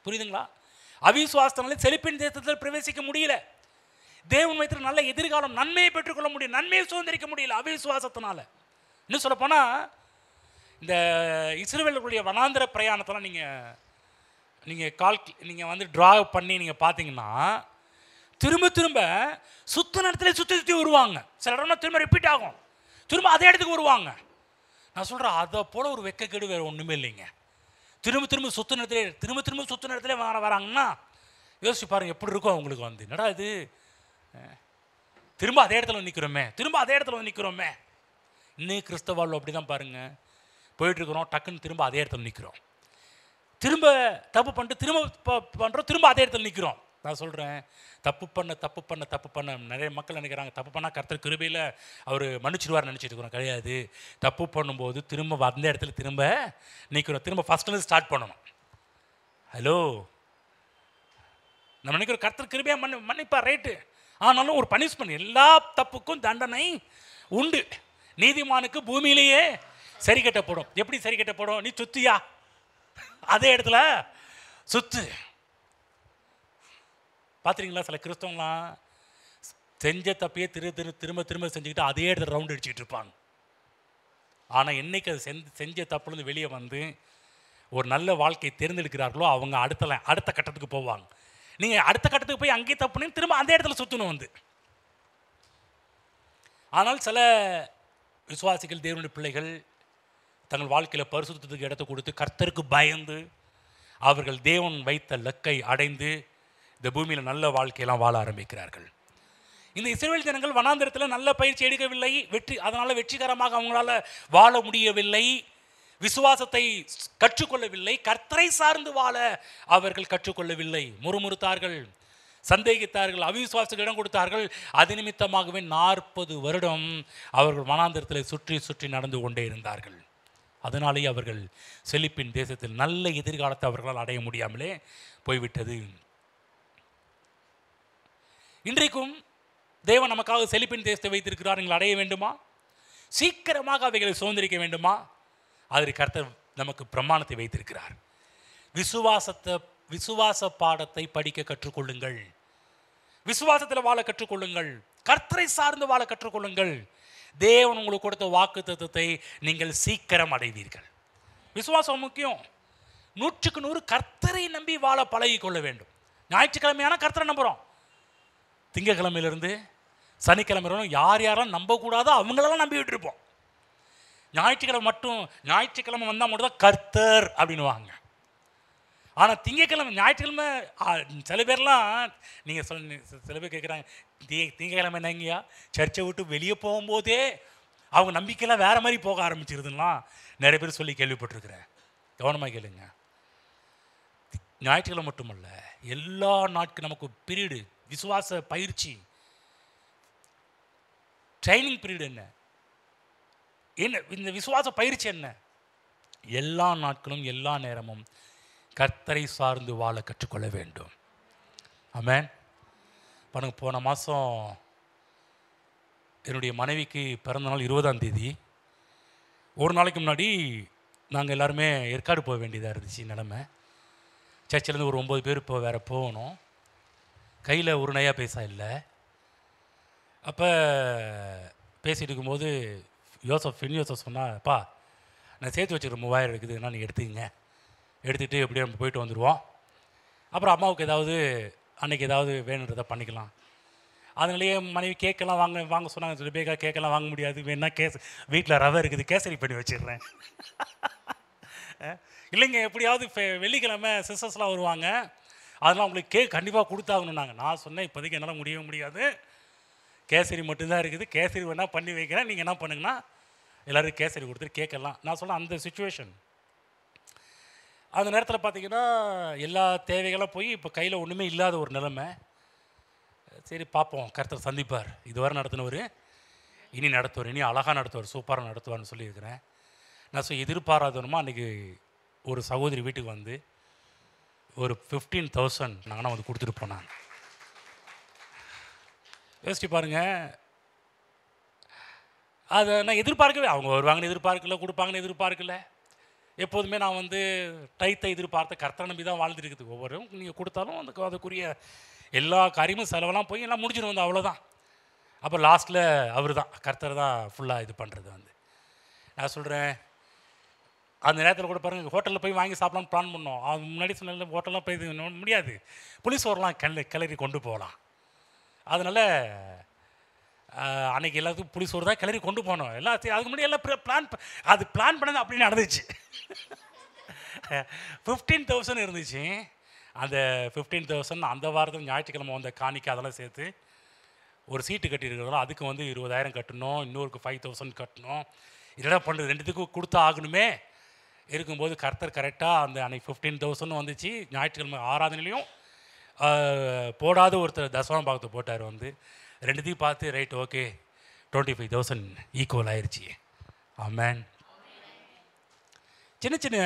புரியுதுங்களா? அவிசுவாசத்தினாலே செழிப்பின் தேசத்தில் பிரவேசிக்க முடியல. தேவன் வைத்திருக்க நல்ல எதிர்காலம், நன்மையை பெற்றுக்கொள்ள முடியும், நன்மையை சுதந்திரிக்க முடியல அவிசுவாசத்தினால. இன்னும் சொல்ல போனால், இந்த இஸ்ரவேலுடைய வனாந்திர பிரயாணத்தெல்லாம் நீங்கள் வந்து டிராவ் பண்ணி நீங்கள் பார்த்தீங்கன்னா, திரும்ப திரும்ப சுத்த நேரத்தில் சுற்றி வருவாங்க. சில இடம்னா திரும்ப ரிப்பீட் ஆகும், திரும்ப அதே இடத்துக்கு வருவாங்க. நான் சொல்கிறேன், அதை போல் ஒரு வெக்கக்கேடு வேறு ஒன்றுமே இல்லைங்க. திரும்ப திரும்ப சுத்த நேரத்திலே வராங்கன்னா யோசிச்சு பாருங்க எப்படி இருக்கும் அவங்களுக்கு. வந்து என்னடா இது, திரும்ப அதே இடத்துல நிற்கிறோமே. இன்னும் கிறிஸ்தவ வாழ்வு அப்படி தான் பாருங்கள். போயிட்டுருக்குறோம், டக்குன்னு திரும்ப அதே இடத்துல நிற்கிறோம். திரும்ப தப்பு பண்ணிட்டு திரும்ப அதே இடத்துல நிற்கிறோம். நான் சொல்கிறேன், தப்பு பண்ண நிறைய மக்கள் நினைக்கிறாங்க, தப்பு பண்ணால் கர்த்தர் கிருபையில் அவர் மன்னிச்சிடுவார் நினச்சிட்டு இருக்கிறோம். கிடையாது. தப்பு பண்ணும்போது திரும்ப அந்த இடத்துல திரும்ப நிற்கிறோம். திரும்ப ஃபஸ்ட்லேருந்து ஸ்டார்ட் பண்ணணும். ஹலோ, நம்ம நினைக்கிறோம் கர்த்தர் கிருபையாக மன்னிப்பார், ரைட்டு. ஆனாலும் ஒரு பனிஷ்மெண்ட், எல்லா தப்புக்கும் தண்டனை உண்டு. நீதிமானுக்கு பூமியிலேயே சரி கட்டப்படும். எப்படி சரி கட்டப்படும்? நீ சுத்தியா அதே இடத்துல சுத்து. பார்த்துறீங்களா? சில கிறிஸ்தவங்களாம் செஞ்ச தப்பையே திரும்ப செஞ்சுக்கிட்டு அதே இடத்துல ரவுண்ட் அடிச்சுக்கிட்டு இருப்பாங்க. ஆனால் என்னைக்கு அது செஞ்ச தப்புலேருந்து வெளியே வந்து ஒரு நல்ல வாழ்க்கையை தேர்ந்தெடுக்கிறார்களோ அவங்க அடுத்த கட்டத்துக்கு போவாங்க. நீங்கள் அடுத்த கட்டத்துக்கு போய் அங்கேயே தப்புனு திரும்ப அந்த இடத்துல சுற்றணும் வந்து. ஆனால் சில விசுவாசிகள், தேவனுடைய பிள்ளைகள் தங்கள் வாழ்க்கையில் பரிசுத்தத்துக்கு இடத்தை கொடுத்து கர்த்தருக்கு பயந்து அவர்கள் தேவன் வைத்த லக்கை அடைந்து இந்த பூமியில் நல்ல வாழ்க்கையெல்லாம் வாழ ஆரம்பிக்கிறார்கள். இந்த இஸ்ரவேல் ஜனங்கள் வனாந்திரத்தில் நல்ல பயிற்சி எடுக்கவில்லை, அதனால் வெற்றிகரமாக அவங்களால வாழ முடியவில்லை, விசுவாசத்தை கற்றுக்கொள்ளவில்லை, கர்த்தரை சார்ந்து வாழ அவர்கள் கற்றுக்கொள்ளவில்லை. முறுமுறுத்தார்கள், சந்தேகித்தார்கள், அவிசுவாசத்துக்கு இடம் கொடுத்தார்கள். அது நிமித்தமாகவே 40 வருடம் அவர்கள் வனாந்திரத்தில் சுற்றி நடந்து கொண்டே இருந்தார்கள். அதனாலேயே அவர்கள் செழிப்பின் தேசத்தில் நல்ல எதிர்காலத்தை அவர்களால் அடைய முடியாமலே போய்விட்டது. இன்றைக்கும் தேவன் நமக்காக செழிப்பின் தேசத்தை வைத்திருக்கிறார். நீங்கள் அடைய வேண்டுமா? சீக்கிரமாக அவைகளை சுதந்திரிக்க வேண்டுமா? அதற்கு கர்த்தர் நமக்கு பிரமாணத்தை வைத்திருக்கிறார். விசுவாச பாடத்தை படிக்க கற்றுக்கொள்ளுங்கள், விசுவாசத்தில் வாழ கற்றுக்கொள்ளுங்கள், கர்த்தரை சார்ந்து வாழ கற்றுக்கொள்ளுங்கள். தேவன் உங்களுக்கு கொடுத்த வாக்குத்தத்தத்தை நீங்கள் சீக்கிரம் அடைவீர்கள். விசுவாசம் முக்கியம். 100க்கு 100 கர்த்தரை நம்பி வாழ பழகி கொள்ள வேண்டும். ஞாயிற்றுக்கிழமையான கர்த்தரை நம்புகிறோம். திங்கக்கிழமையிலிருந்து சனிக்கிழமை யாரெல்லாம் நம்பக்கூடாதோ அவங்களெல்லாம் நம்பி விட்டுருப்போம். ஞாயிற்றுக்கிழமை வந்தால் மட்டும் தான் கர்த்தர் அப்படின்னுவாங்க. ஆனால் திங்கக்கிழமை ஞாயிற்றுக்கிழமை சில பேர்லாம் நீங்கள் சில பேர் கேட்குறாங்க, திங்கக்கிழமை என்னங்கய்யா சர்ச்சை விட்டு வெளியே போகும்போதே அவங்க நம்பிக்கையெல்லாம் வேறு மாதிரி போக ஆரம்பிச்சிருதுலாம் நிறைய பேர் சொல்லி கேள்விப்பட்டிருக்கிறேன். கவனமாக கேளுங்க. ஞாயிற்றுக்கிழமை மட்டுமல்ல, எல்லா நாட்களும் நமக்கு பீரியடு, விசுவாச பயிற்சி ட்ரைனிங் பீரியட் என்ன இந்த விசுவாச பயிற்சி என்ன? எல்லா நாட்களும் எல்லா நேரமும் கர்த்தரை சார்ந்து வாழ கற்றுக்கொள்ள வேண்டும். ஆமென். பாருங்க, போன மாதம் என்னுடைய மனைவிக்கு பிறந்த நாள் 20ஆம் தேதி. ஒரு நாளைக்கு முன்னாடி நாங்கள் எல்லாருமே ஏற்காடு போக வேண்டியதாக இருந்துச்சு நிலமை. சர்ச்சிலேருந்து ஒரு 9 பேர் இப்போ வேறு போகணும். கையில் ஒரு நையா பைசா இல்லை. அப்போ பேசிகிட்டு இருக்கும்போது யோசப் சொன்னாப்பா, நான் சேர்த்து வச்சுக்கிற 3000 இருக்குதுன்னா நீங்கள் எடுத்துக்கங்க, எடுத்துகிட்டு எப்படியும் நம்ம போயிட்டு வந்துடுவோம். அப்புறம் அம்மாவுக்கு ஏதாவது அன்றைக்கி ஏதாவது வேணுன்றதை பண்ணிக்கலாம். அதனாலேயே மனைவி கேக்கெல்லாம் வாங்க சொன்னாங்க. சில பேக்கா கேக்கெல்லாம் வாங்க முடியாது, வேணா வீட்டில் ரவை இருக்குது, கேசரி பண்ணி வச்சிடுறேன். இல்லைங்க, எப்படியாவது வெள்ளிக்கிழமை சிஸ்டர்ஸ்லாம் வருவாங்க, அதெல்லாம் உங்களுக்கு கேக் கண்டிப்பாக கொடுத்தாகணுன்னாங்க. நான் சொன்னேன், இப்போதைக்கு என்னால் முடியவே முடியாது, கேசரி மட்டும்தான் இருக்குது, கேசரி வேணால் பண்ணி வைக்கிறேன், நீங்கள் என்ன பண்ணுங்கன்னா எல்லோரும் கேசரி கொடுத்துட்டு கேட்கலாம். நான் சொன்னேன் அந்த சுச்சுவேஷன். அந்த நேரத்தில் பார்த்திங்கன்னா எல்லா தேவைகளும் போய் இப்போ கையில் ஒன்றுமே இல்லாத ஒரு நிலைமை. சரி பார்ப்போம், கர்த்தர் சந்திப்பார், இதுவரை நடத்தினவர் இனி நடத்துவார், இனி அழகாக நடத்துவார், சூப்பராக நடத்துவார்னு சொல்லியிருக்கிறேன். நான் எதிர்பாராதவனுமா அன்றைக்கி ஒரு சகோதரி வீட்டுக்கு வந்து ஒரு 15,000 நாங்கள் வந்து கொடுத்துட்டு போனாங்க. யோசிச்சு பாருங்கள், அதை நான் எதிர்பார்க்கவே, அவங்க வருவாங்கன்னு எதிர்பார்க்கல, கொடுப்பாங்கன்னு எதிர்பார்க்கல. எப்போதுமே நான் வந்து டைத்தை எதிர்பார்த்த கர்த்தரை நம்பி தான் வாழ்ந்துருக்குது. ஒவ்வொரும் நீங்கள் கொடுத்தாலும் அதுக்குரிய எல்லா காரியமும் செலவெல்லாம் போய் எல்லாம் முடிஞ்சிடும் வந்து, அவ்வளோதான். அப்போ லாஸ்ட்டில் அவர் தான், கர்த்தர் தான் ஃபுல்லாக இது பண்ணுறது வந்து. நான் சொல்கிறேன், அந்த நேரத்தில் கூட பாருங்கள், ஹோட்டலில் போய் வாங்கி சாப்பிடலான்னு பிளான் பண்ணோம். அது முன்னாடி சொன்ன ஹோட்டல்லாம் போய் இது முடியாது, புளிஸ் வரலாம், கிளறி கொண்டு போகலாம். அதனால் அன்றைக்கி எல்லாத்துக்கும் புளிசோறு தான் கிளறி கொண்டு போனோம். அதுக்கு முன்னாடி எல்லாம் பிளான் பண்ணது அப்படின்னு நடந்துச்சு. 15,000 இருந்துச்சு. அந்த 15,000 அந்த வாரத்தில் ஞாயிற்றுக்கிழமை வந்த காணிக்கை அதெல்லாம் சேர்த்து ஒரு சீட்டு கட்டியிருக்கிறோம். அதுக்கு வந்து 20,000 கட்டணும், இன்னொருக்கு 5,000 கட்டணும். இதெல்லாம் பண்ணுறது ரெண்டுத்துக்கும் கொடுத்தா ஆகணுமே. இருக்கும்போது கர்த்தர் கரெக்டாக அந்த அன்றைக்கி 15,000 வந்துச்சு. ஞாயிற்றுக்கிழமை ஆராதனையிலையும் போடாத ஒருத்தர் தசம பாகத்தை போட்டார் வந்து. ரெண்டுத்தையும் பார்த்து ரைட் ஓகே 25,000 ஈக்குவல் ஆயிடுச்சு. ஆமென். சின்ன சின்ன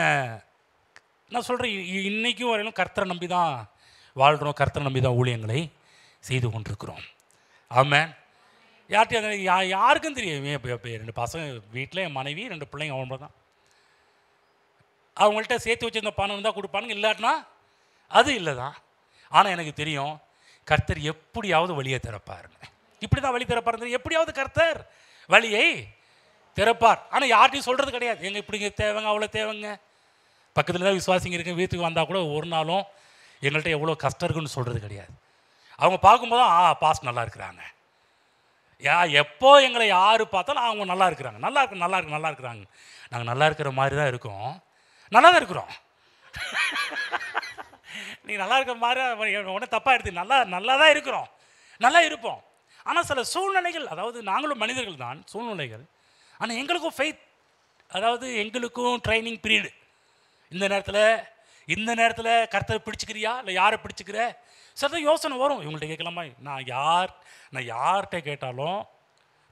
நான் சொல்கிறேன், இன்றைக்கும் வரையிலும் கர்த்தரை நம்பி தான் வாழ்கிறோம், கர்த்தரை நம்பி தான் ஊழியங்களை செய்து கொண்டிருக்கிறோம். ஆமென். யார்கிட்டையும் யாருக்கும் தெரியும். இப்போ 2 பசங்க வீட்டில், என் மனைவி 2 பிள்ளைங்க, அவங்க தான். அவங்கள்ட்ட சேர்த்து வச்சுருந்த பணம் இருந்தால் கொடுப்பானுங்க, இல்லாட்டினா அது இல்லை தான். ஆனால் எனக்கு தெரியும் கர்த்தர் எப்படியாவது வழியை திறப்பாருன்னு. இப்படி தான் வழி திறப்பார், எப்படியாவது கர்த்தர் வழியை திறப்பார். ஆனால் யார்ட்டையும் சொல்கிறது கிடையாது, எங்கள் இப்படிங்க தேவைங்க, அவ்வளோ தேவைங்க. பக்கத்தில் தான் விசுவாசிங்க இருக்கு, வீட்டுக்கு வந்தால் கூட ஒரு நாளும் எங்கள்கிட்ட எவ்வளோ கஷ்டம் இருக்குன்னு சொல்கிறது கிடையாது. அவங்க பார்க்கும்போது பாஸ் நல்லா இருக்கிறாங்க. எப்போ எங்களை யார் பார்த்தாலும் அவங்க நல்லா இருக்கிறாங்க, நல்லா இருக்கிறாங்க. நாங்கள் நல்லா இருக்கிற மாதிரி தான் இருக்கோம், நல்லா தான் இருக்கிறோம். நீங்கள் நல்லா இருக்கிற மாதிரி ஒன்றும் தப்பாக எடுத்து நல்லா தான் இருக்கிறோம், நல்லா இருப்போம். ஆனால் சில சூழ்நிலைகள், அதாவது நாங்களும் மனிதர்கள் தான், சூழ்நிலைகள். ஆனால் எங்களுக்கும் ஃபெய்த், அதாவது எங்களுக்கும் ட்ரைனிங் பீரியடு. இந்த நேரத்தில் கர்த்தரை பிடிச்சிக்கிறியா இல்லை யாரை பிடிச்சிக்கிற? சில யோசனை வரும், இவங்கள்ட்ட கேட்கலாமா? நான் யார்கிட்ட கேட்டாலும்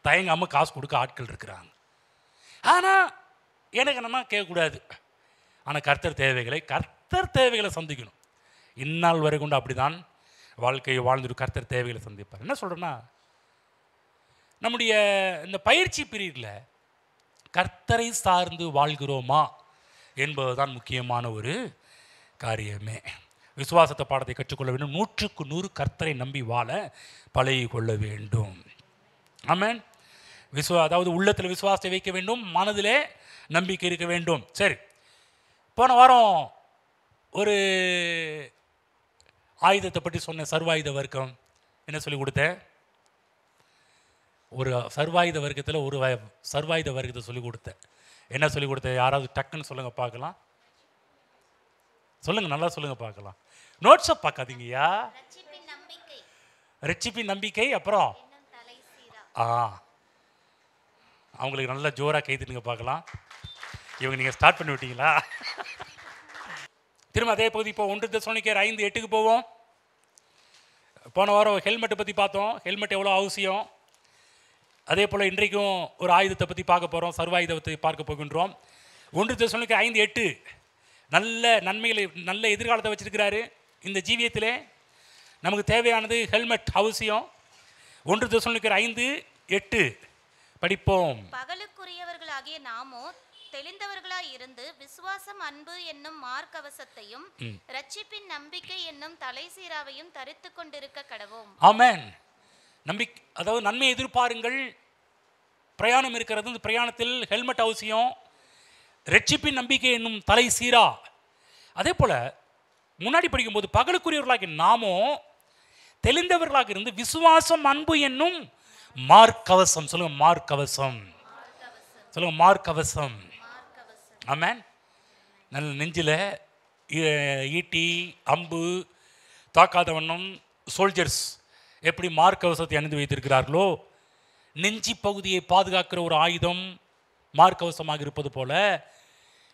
தயங்காமல் காசு கொடுக்க ஆட்கள் இருக்கிறாங்க. ஆனால் எனக்கு என்னன்னா கேட்கக்கூடாது. ஆனால் கர்த்தர் தேவைகளை சந்திக்கணும். இந்நாள் வரை கொண்டு அப்படி தான் வாழ்க்கையை வாழ்ந்துட்டு கர்த்தர் தேவைகளை சந்திப்பார். என்ன சொல்கிறேன்னா, நம்முடைய இந்த பயிற்சி பீரியடில் கர்த்தரை சார்ந்து வாழ்கிறோமா என்பது தான் முக்கியமான ஒரு காரியமே. விசுவாசத்தை பாடத்தை கற்றுக்கொள்ள வேண்டும். 100க்கு 100 கர்த்தரை நம்பி வாழ பழகி கொள்ள வேண்டும். ஆமென். அதாவது உள்ளத்தில் விசுவாசத்தை வைக்க வேண்டும், மனதிலே நம்பிக்கை இருக்க வேண்டும். சரி, போன வாரம் ஒரு ஆயுதத்தை பற்றி சொன்னேன், சர்வாயுத வர்க்கம். என்ன சொல்லி கொடுத்தேன்? ஒரு சர்வாயுத வர்க்கத்தில் ஒரு சர்வாயுத வர்க்கத்தை சொல்லிக் கொடுத்தேன். என்ன சொல்லிக் கொடுத்தேன்? யாராவது டக்குன்னு சொல்லுங்கள் பார்க்கலாம். சொல்லுங்க, நல்லா சொல்லுங்க பார்க்கலாம். நோட்ஸை பார்க்காதீங்கய்யா. ரட்சிப்பின் நம்பிக்கை ரட்சிப்பின் நம்பிக்கை, அப்புறம் என்னும் தலைசீரா. அவங்களுக்கு நல்லா ஜோராக கைதுங்க பார்க்கலாம். இவங்க நீங்கள் ஸ்டார்ட் பண்ணி விட்டீங்களா? திரும்ப அதே பகுதி இப்போ 1 தெசலோனிக்கேயர் 5:8 போவோம். போன வாரம் ஹெல்மெட்டை பற்றி பார்த்தோம். ஹெல்மெட் எவ்வளோ அவசியம். அதே போல் இன்றைக்கும் ஒரு ஆயுதத்தை பற்றி பார்க்க போகிறோம். சர்வாயுதத்தை பார்க்க போகின்றோம். 1 தெசலோனிக்கேயர் 5:8 நல்ல நன்மைகளை, நல்ல எதிர்காலத்தை வச்சிருக்கிறாரு. இந்த ஜீவியத்திலே நமக்கு தேவையானது ஹெல்மெட் அவசியம். 1 தெசலோனிக்கேயர் 5:8 படிப்போம். பகலுக்குரியவர்களாகிய நாமோ தெளிந்தவர்களாய் இருந்து விசுவாசம், அன்பு என்னும் மார்க்கவசத்தையும் ரட்சிப்பின் நம்பிக்கை என்னும் தலைசீராவையும் தரித்து கொண்டிருக்க கடவோம். ஆமென். அதாவது நன்மை எதிர்பாருங்கள். பிரயாணம் இருக்கிறது. இந்த பிரயாணத்தில் ஹெல்மெட் அவசியம். ரட்சிப்பின் நம்பிக்கை என்னும் தலை சீரா. அதே போல முன்னாடி படிக்கும்போது பகலுக்குரியவர்களாகி நாமோ தெளிந்தவர்களாக இருந்து விசுவாசம், அன்பு என்னும் மார்க்கவசம். சொல்லுங்க, மார்க்கவசம். சொல்லுங்க, மார்க்கவசம். ஆமென். நல்ல நெஞ்சில் ஈட்டி, அம்பு தாக்காத வண்ணம் சோல்ஜர்ஸ் எப்படி மார்க்கவசத்தை அணிந்து வைத்திருக்கிறார்களோ, நெஞ்சி பகுதியை பாதுகாக்கிற ஒரு ஆயுதம் மார்க்கவசமாக இருப்பது போல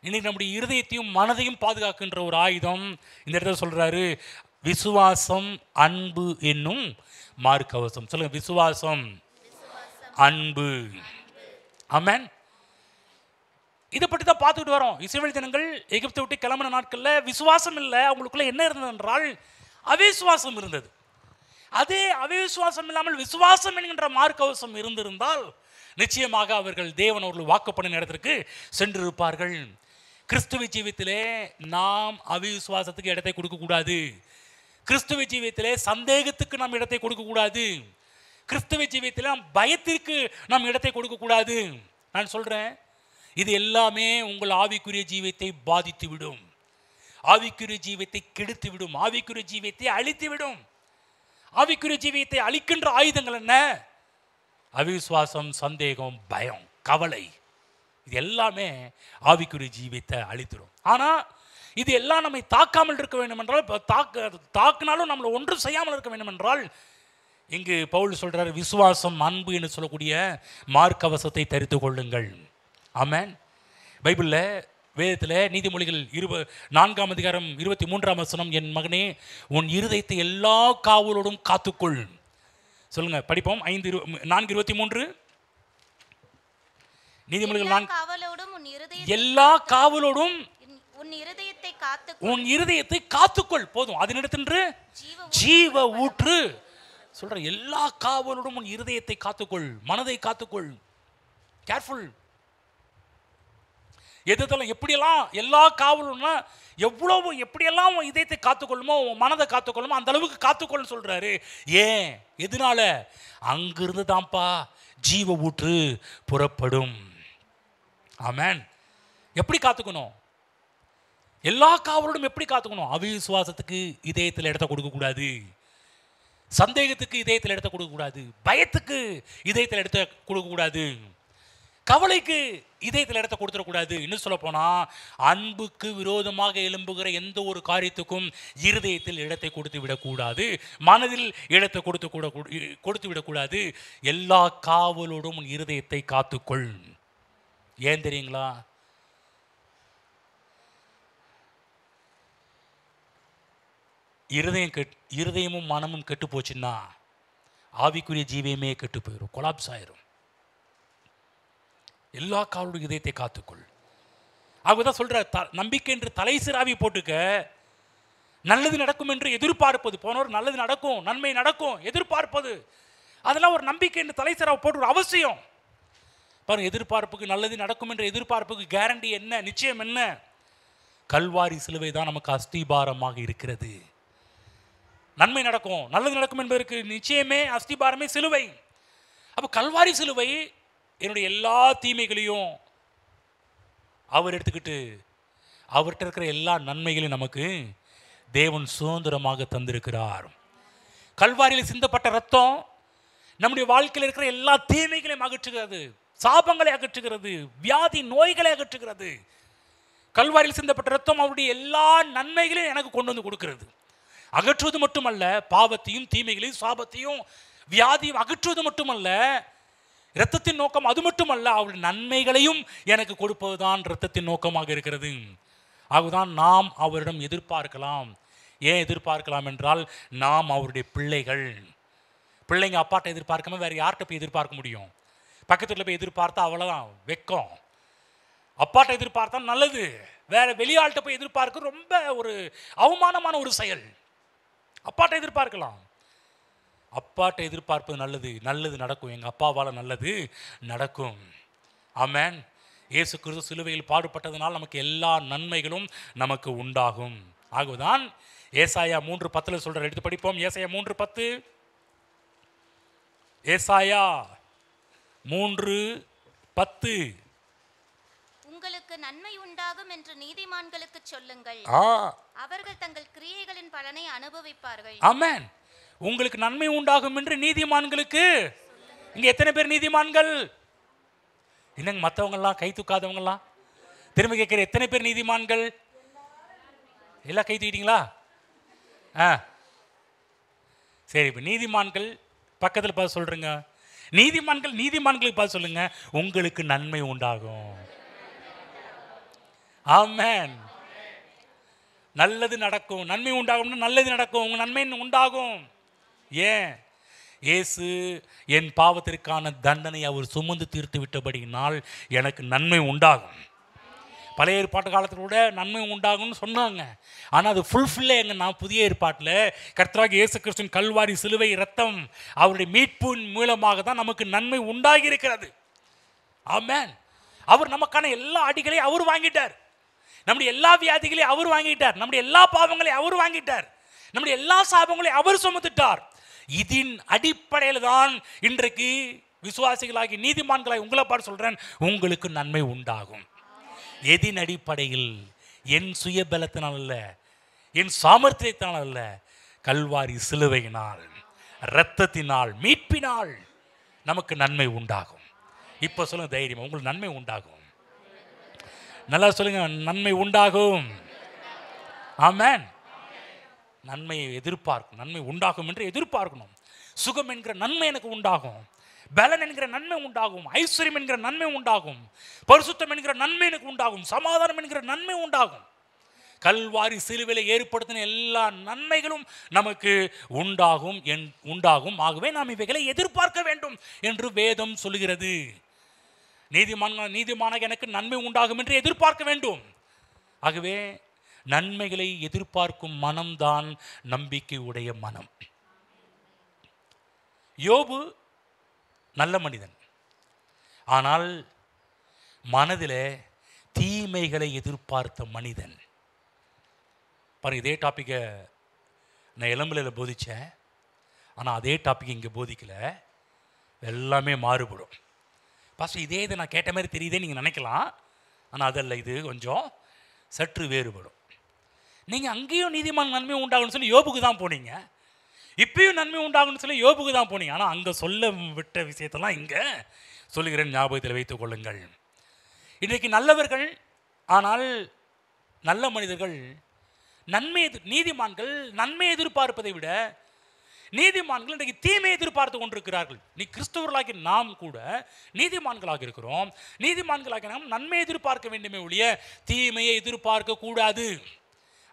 இன்னைக்கு நம்முடைய இருதயத்தையும் மனதையும் பாதுகாக்கின்ற ஒரு ஆயுதம் இந்த இடத்துல சொல்றாரு, விசுவாசம், அன்பு என்னும் மார்க்கவசம். சொல்லுங்க, விசுவாசம், அன்பு. ஆமென். இதை பற்றி தான் பார்த்துக்கிட்டு வரோம். இஸ்ரவேல் ஜனங்கள் எகிப்தை விட்டு கிளம்பின நாட்களில் விசுவாசம் இல்லை. அவங்களுக்குள்ள என்ன இருந்தது என்றால் அவிசுவாசம் இருந்தது. அதே அவிசுவாசம் இல்லாமல் விசுவாசம் என்கின்ற மார்க்கவசம் இருந்திருந்தால் நிச்சயமாக அவர்கள் தேவன் அவர்கள் வாக்கு பண்ணின இடத்திற்கு சென்றிருப்பார்கள். கிறிஸ்துவ ஜீவியத்திலே நாம் அவிசுவாசத்துக்கு இடத்தை கொடுக்கக்கூடாது. கிறிஸ்துவ ஜீவியத்திலே சந்தேகத்துக்கு நாம் இடத்தை கொடுக்கக்கூடாது. கிறிஸ்துவ ஜீவியத்திலே நாம் பயத்திற்கு நாம் இடத்தை கொடுக்கக்கூடாது. நான் சொல்கிறேன், இது எல்லாமே உங்கள் ஆவிக்குரிய ஜீவியத்தை பாதித்து விடும். ஆவிக்குரிய ஜீவியத்தை கெடுத்து விடும். ஆவிக்குரிய ஜீவியத்தை அழித்து விடும். ஆவிக்குரிய ஜீவியத்தை அழிக்கின்ற ஆயுதங்கள் என்ன? அவிசுவாசம், சந்தேகம், பயம், கவலை. இது எல்லாமே ஆவிக்குரிய ஜீவியத்தை அழித்திடும். ஆனால் இது எல்லாம் நம்மை தாக்காமல் இருக்க வேண்டும் என்றால், தாக்கினாலும் நம்மளை ஒன்றும் செய்யாமல் இருக்க வேண்டும் என்றால், இங்கு பவுல் சொல்றார், விசுவாசம், அன்பு என்று சொல்லக்கூடிய மார்க்கவசத்தை தரித்து கொள்ளுங்கள். ஆமென். பைபிளில், வேதத்தில் நீதிமொழிகள் 4ஆம் அதிகாரம் 23ஆம் வசனம், என் மகனே உன் இருதயத்தை எல்லா காவலோடும் காத்துக்கொள். சொல்லுங்க, படிப்போம். 4:23 நீதிமொழிகள் 4. எல்லா காவலோடும் உன் இருதயத்தை காத்துக்கொள். போதும், அதனிடத்தின்று ஜீவ ஊற்று. சொல்ற, எல்லா காவலோடும் உன் இருதயத்தை காத்துக்கொள், மனதை காத்துக்கொள். கேர்ஃபுல். எதுதெல்லாம் எப்படியெல்லாம் எல்லா காவலும்னா எவ்வளவு எப்படியெல்லாம் உன் இதயத்தை காத்துக்கொள்ளுமோ, உன் மனதை காத்துக்கொள்ளுமோ அந்த அளவுக்கு காத்துக்கொள்ளுன்னு சொல்றாரு. ஏன்? எதனால? அங்கிருந்து தான்ப்பா ஜீவ ஊற்று புறப்படும். ஆமென். எப்படி காத்துக்கணும்? எல்லா காவலோடும் எப்படி காத்துக்கணும்? அவிசுவாசத்துக்கு இதயத்தில் இடத்தை கொடுக்கக்கூடாது. சந்தேகத்துக்கு இதயத்தில் இடத்தை கொடுக்கக்கூடாது. பயத்துக்கு இதயத்தில் இடத்தை கொடுக்கக்கூடாது. கவலைக்கு இதயத்தில் இடத்தை கொடுத்துடக்கூடாது. இன்னும் சொல்ல போனால், அன்புக்கு விரோதமாக எழும்புகிற எந்த ஒரு காரியத்துக்கும் இருதயத்தில் இடத்தை கொடுத்து விடக்கூடாது. மனதில் இடத்தை கொடுத்து விடக்கூடாது. எல்லா காவலோடும் உன் இருதயத்தை காத்துக்கொள். ஏன் தெரியுங்களா? இருதயமும் மனமும் கெட்டு போச்சுன்னா ஆவிக்குரிய ஜீவியமே கெட்டு போயிடும், கொலாப்ஸ் ஆயிரும். எல்லா காவலோடும் இதயத்தை காத்துக்கொள். அவதான் சொல்ற, நம்பிக்கை என்று தலை சிராவி போட்டுக்க. நல்லது நடக்கும் என்று எதிர்பார்ப்பது. போனவர் நல்லது நடக்கும், நன்மை நடக்கும் எதிர்பார்ப்பது, அதெல்லாம் ஒரு நம்பிக்கை என்று தலை சிராவை போட்டு அவசியம். பாருங்க, எதிர்பார்ப்புக்கு, நல்லது நடக்கும் என்ற எதிர்பார்ப்புக்கு கேரண்டி என்ன, நிச்சயம் என்ன? கல்வாரி சிலுவை தான் நமக்கு அஸ்திபாரமாக இருக்கிறது. நன்மை நடக்கும், நல்லது நடக்கும் என்பதற்கு நிச்சயமே அஸ்திபாரமே சிலுவை. அப்போ கல்வாரி சிலுவை என்னுடைய எல்லா தீமைகளையும் அவர் எடுத்துக்கிட்டு அவர்கிட்ட இருக்கிற எல்லா நன்மைகளையும் நமக்கு தேவன் சுதந்திரமாக தந்திருக்கிறார். கல்வாரியில் சிந்தப்பட்ட ரத்தம் நம்முடைய வாழ்க்கையில் இருக்கிற எல்லா தீமைகளையும் அகற்றுகிறது, சாபங்களை அகற்றுகிறது, வியாதி நோய்களை அகற்றுகிறது. கல்வாரியில் சிந்தப்பட்ட ரத்தம் அவருடைய எல்லா நன்மைகளையும் எனக்கு கொண்டு வந்து கொடுக்கிறது. அகற்றுவது மட்டுமல்ல, பாவத்தையும் தீமைகளையும் சாபத்தையும் வியாதியும் அகற்றுவது மட்டுமல்ல, இரத்தத்தின் நோக்கம் அது மட்டுமல்ல, அவருடைய நன்மைகளையும் எனக்கு கொடுப்பதுதான் இரத்தத்தின் நோக்கமாக இருக்கிறது. ஆகுதான் நாம் அவரிடம் எதிர்பார்க்கலாம். ஏன் எதிர்பார்க்கலாம் என்றால், நாம் அவருடைய பிள்ளைகள். பிள்ளைங்க அப்பாட்ட எதிர்பார்க்காம வேற யார்கிட்ட போய் எதிர்பார்க்க முடியும்? பக்கத்தில் போய் எதிர்பார்த்தா அவ்வளோதான் வெக்கம். அப்பாட்ட எதிர்பார்த்தா நல்லது, வேற வெளியாள்கிட்ட போய் எதிர்பார்க்க ரொம்ப ஒரு அவமானமான ஒரு செயல். அப்பாட்ட எதிர்பார்க்கலாம். அப்பாட்ட எதிர்பார்ப்பது நல்லது, நல்லது நடக்கும். எங்கள் அப்பாவால் நல்லது நடக்கும். ஆமென். இயேசு கிறிஸ்து சிலுவையில் பாடுபட்டதனால் நமக்கு எல்லா நன்மைகளும் நமக்கு உண்டாகும். ஆகுதான் ஏசாயா 3:10 சொல்ற, எடுத்து படிப்போம். ஏசாயா 3:10. ஏசாயா 3:10. உங்களுக்கு நன்மை உண்டாகும் என்று நீதிமான்களுக்கு சொல்லுங்கள், அவர்கள் தங்கள் கிரியைகளின் பலனை அனுபவிப்பார்கள். ஆமென். உங்களுக்கு நன்மை உண்டாகும் என்று நீதிமான்களுக்கு. இங்க எத்தனை பேர் நீதிமான்கள்? என்னங்க மற்றவங்கெல்லாம் கை தூக்காதவங்கலாம்? திரும்ப கேட்குற, எத்தனை பேர் நீதிமான்கள்? எல்லாம் கை தூக்கிட்டீங்களா? சரி, இப்போ நீதிமான்கள் பக்கத்தில் பார்த்து சொல்றேங்க. நீதிமான்களுக்கு பார்த்து சொல்லுங்க, உங்களுக்கு நன்மை உண்டாகும். ஆமென். நல்லது நடக்கும். நன்மை உண்டாகும்னா நல்லது நடக்கும். உங்க நன்மை உண்டாகும். ஏன்? இயேசு என் பாவத்திற்கான தண்டனை அவர் சுமந்து தீர்த்து விட்டபடியினால் எனக்கு நன்மை உண்டாகும். பழைய ஏற்பாட்டு காலத்தில் கூட நன்மை உண்டாகும்னு சொன்னாங்க. ஆனால் அது ஃபுல்ஃபில்லே எங்கன்னா புதிய ஏற்பாட்டில் கர்த்தராகிய இயேசு கிறிஸ்துவின் கல்வாரி சிலுவை ரத்தம் அவருடைய மீட்பின் மூலமாக தான் நமக்கு நன்மை உண்டாகி இருக்கிறது. ஆமென். அவர் நமக்கான எல்லா அடிகளையும் அவர் வாங்கிட்டார். நம்முடைய எல்லா வியாதிகளையும் அவர் வாங்கிட்டார். நம்முடைய எல்லா பாவங்களையும் அவர் வாங்கிட்டார். நம்முடைய எல்லா சாபங்களையும் அவர் சுமந்துட்டார். இதன் அடிப்படையில் தான் இன்றைக்கு விசுவாசிகளாகி நீதிமான்களாகி உங்களை பார்த்து சொல்றேன், உங்களுக்கு நன்மை உண்டாகும். எதின் அடிப்படையில்? என் சுய பலத்தினால் அல்ல, என் சாமர்த்தியத்தினால் அல்ல, கல்வாரி சிலுவையினால், இரத்தத்தினால், மீட்பினால் நமக்கு நன்மை உண்டாகும். இப்போ சொல்லுங்க தைரியமா, உங்களுக்கு நன்மை உண்டாகும். நல்லா சொல்லுங்க, நன்மை உண்டாகும். ஆமென். நன்மையை எதிர்பார்க்கும். நன்மை உண்டாகும் என்று எதிர்பார்க்கணும். சுகம் என்கிற நன்மை எனக்கு உண்டாகும். பலன் என்கிற நன்மை உண்டாகும். ஐஸ்வர்யம் என்கிற நன்மை உண்டாகும். பரிசுத்தம் என்கிற நன்மை எனக்கு உண்டாகும். சமாதானம் என்கிற நன்மை உண்டாகும். கல்வாரி சிலுவையில் ஏற்படுத்தின எல்லா நன்மைகளும் நமக்கு உண்டாகும். ஆகவே நாம் இவைகளை எதிர்பார்க்க வேண்டும் என்று வேதம் சொல்கிறது. நீதிமானாக எனக்கு நன்மை உண்டாகும் என்று எதிர்பார்க்க வேண்டும். ஆகவே நன்மைகளை எதிர்பார்க்கும் மனம்தான் நம்பிக்கை உடைய மனம். யோபு நல்ல மனிதன், ஆனால் மனதில் தீமைகளை எதிர்பார்த்த மனிதன். பாருங்க, இதே டாப்பிக்கை நான் இளம்பிள்ளையில் போதித்தேன், ஆனால் அதே டாபிக் இங்கே போதிக்கலை. எல்லாமே மாறுபடும். பாஸ்டர், இதே இதை நான் கேட்ட மாதிரி தெரியுதே நீங்கள் நினைக்கலாம். ஆனால் அதல்ல, இது கொஞ்சம் சற்று வேறுபடும். நீங்கள் அங்கேயும் நீதிமான் நன்மை உண்டாகுன்னு சொல்லி யோபுக்கு தான் போனீங்க, இப்பயும் நன்மை உண்டாகுன்னு சொல்லி யோபுக்கு தான் போனீங்க. ஆனால் அங்கே சொல்ல விட்ட விஷயத்தெல்லாம் இங்கே சொல்லுகிறேன், ஞாபகத்தில் வைத்துக் கொள்ளுங்கள். இன்றைக்கு நல்லவர்கள், ஆனால் நல்ல மனிதர்கள் நீதிமான்கள் நன்மை எதிர்பார்ப்பதை விட நீதிமான்கள் இன்றைக்கு தீமையை எதிர்பார்த்து கொண்டிருக்கிறார்கள். நீ கிறிஸ்தவர்களாகி நாம் கூட நீதிமான்களாக இருக்கிறோம். நீதிமான்களாக நாம் நன்மை எதிர்பார்க்க வேண்டுமே ஒழிய தீமையை எதிர்பார்க்க கூடாது.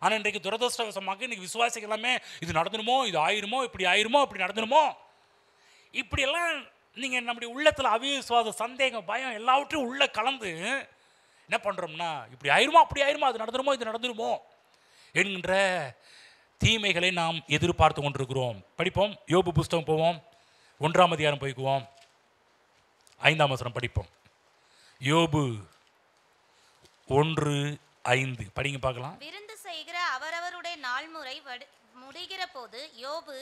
ஆனால் இன்றைக்கு துரதிர்ஷ்டவசமாக இன்றைக்கி விசுவாசிகள் எல்லாமே இது நடந்துடுமோ, இது ஆயிருமோ, இப்படி ஆயிருமோ, அப்படி நடந்துடுமோ, இப்படியெல்லாம் நீங்கள் நம்முடைய உள்ளத்தில் அவிசுவாச, சந்தேகம், பயம் எல்லாவற்றையும் உள்ளே கலந்து என்ன பண்ணுறோம்னா, இப்படி ஆயிருமோ, அப்படி ஆயிருமோ, அது நடந்துடுமோ, இது நடந்துடுமோ என்கின்ற தீமைகளை நாம் எதிர்பார்த்து கொண்டிருக்கிறோம். படிப்போம், யோபு புஸ்தகம் போவோம், 1ஆம் அதிகாரம் போய்க்குவோம், 5ஆம் வசனம் படிப்போம். யோபு 1:5 படிங்க பார்க்கலாம். விருந்து செய்கிற அவரவருடைய நாள்முறை முடிகிற போது யோபு,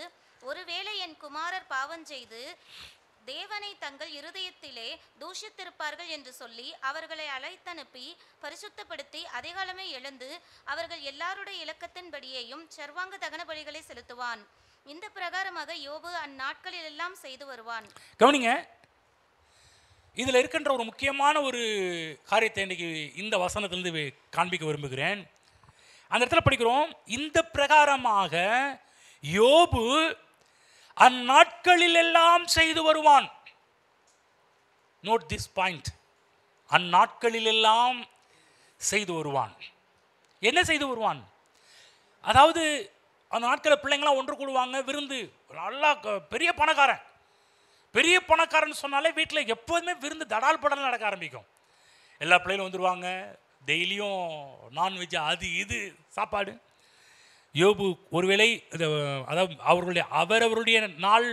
ஒருவேளை என் குமாரர் பாவம் செய்து தேவனை தங்கள் இருதயத்திலே தூஷித்திருப்பார்கள் என்று சொல்லி அவர்களை அழைத்தனுப்பி பரிசுத்தப்படுத்தி அதிகாலமே எழுந்து அவர்கள் எல்லாருடைய இலக்கத்தின்படியேயும் சர்வாங்க தகன பலிகளை செலுத்துவான். இந்த பிரகாரமாக யோபு அந்நாட்களில் எல்லாம் செய்து வருவான். கவனிங்க, இதில் இருக்கின்ற ஒரு முக்கியமான ஒரு காரியத்தை இன்றைக்கி இந்த வசனத்திலிருந்து காண்பிக்க விரும்புகிறேன். அந்த இடத்துல படிக்கிறோம், இந்த பிரகாரமாக யோபு அந்நாட்களில் எல்லாம் செய்து வருவான். நோட் திஸ் பாயிண்ட், அந்நாட்களில் எல்லாம் செய்து வருவான். என்ன செய்து வருவான்? அதாவது அந்த நாட்களில் பிள்ளைங்களாம் ஒன்று கூடுவாங்க, விருந்து, நல்லா பெரிய பணக்காரன். பெரிய பணக்காரன் சொன்னாலே வீட்டில் எப்போதுமே விருந்து தடால் படல் நடக்க ஆரம்பிக்கும். எல்லா பிள்ளைகளும் வந்துடுவாங்க, டெய்லியும் நான்வெஜ், அது இது சாப்பாடு. யோபு ஒருவேளை அதாவது அவரவருடைய நாள்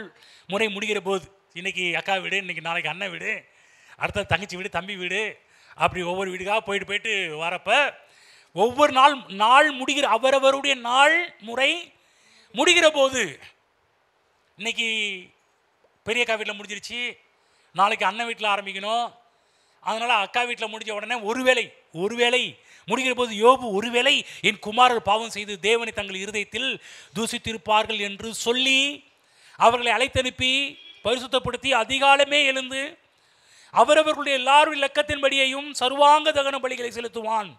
முறை முடிகிற போது, இன்றைக்கி அக்கா வீடு, இன்றைக்கி நாளைக்கு அண்ணன் வீடு, அடுத்த தங்கச்சி வீடு, தம்பி வீடு, அப்படி ஒவ்வொரு வீடுக்காக போயிட்டு வரப்ப ஒவ்வொரு நாள் முடிகிற அவரவருடைய நாள் முறை முடிகிற போது, இன்றைக்கி பெரிய அக்கா வீட்டில் முடிஞ்சிருச்சு, நாளைக்கு அண்ணன் வீட்டில் ஆரம்பிக்கணும், அதனால் அக்கா வீட்டில் முடிஞ்ச உடனே ஒருவேளை முடிகிற போது யோபு ஒருவேளை என் குமாரர் பாவம் செய்து தேவனை தங்கள் இருதயத்தில் தூசித்திருப்பார்கள் என்று சொல்லி அவர்களை அழைத்தனுப்பி பரிசுத்தப்படுத்தி அதிகாலமே எழுந்து அவரவர்களுடைய எல்லாரும் இலக்கத்தின்படியையும் சர்வாங்க தகன பலிகளை செலுத்துவான்,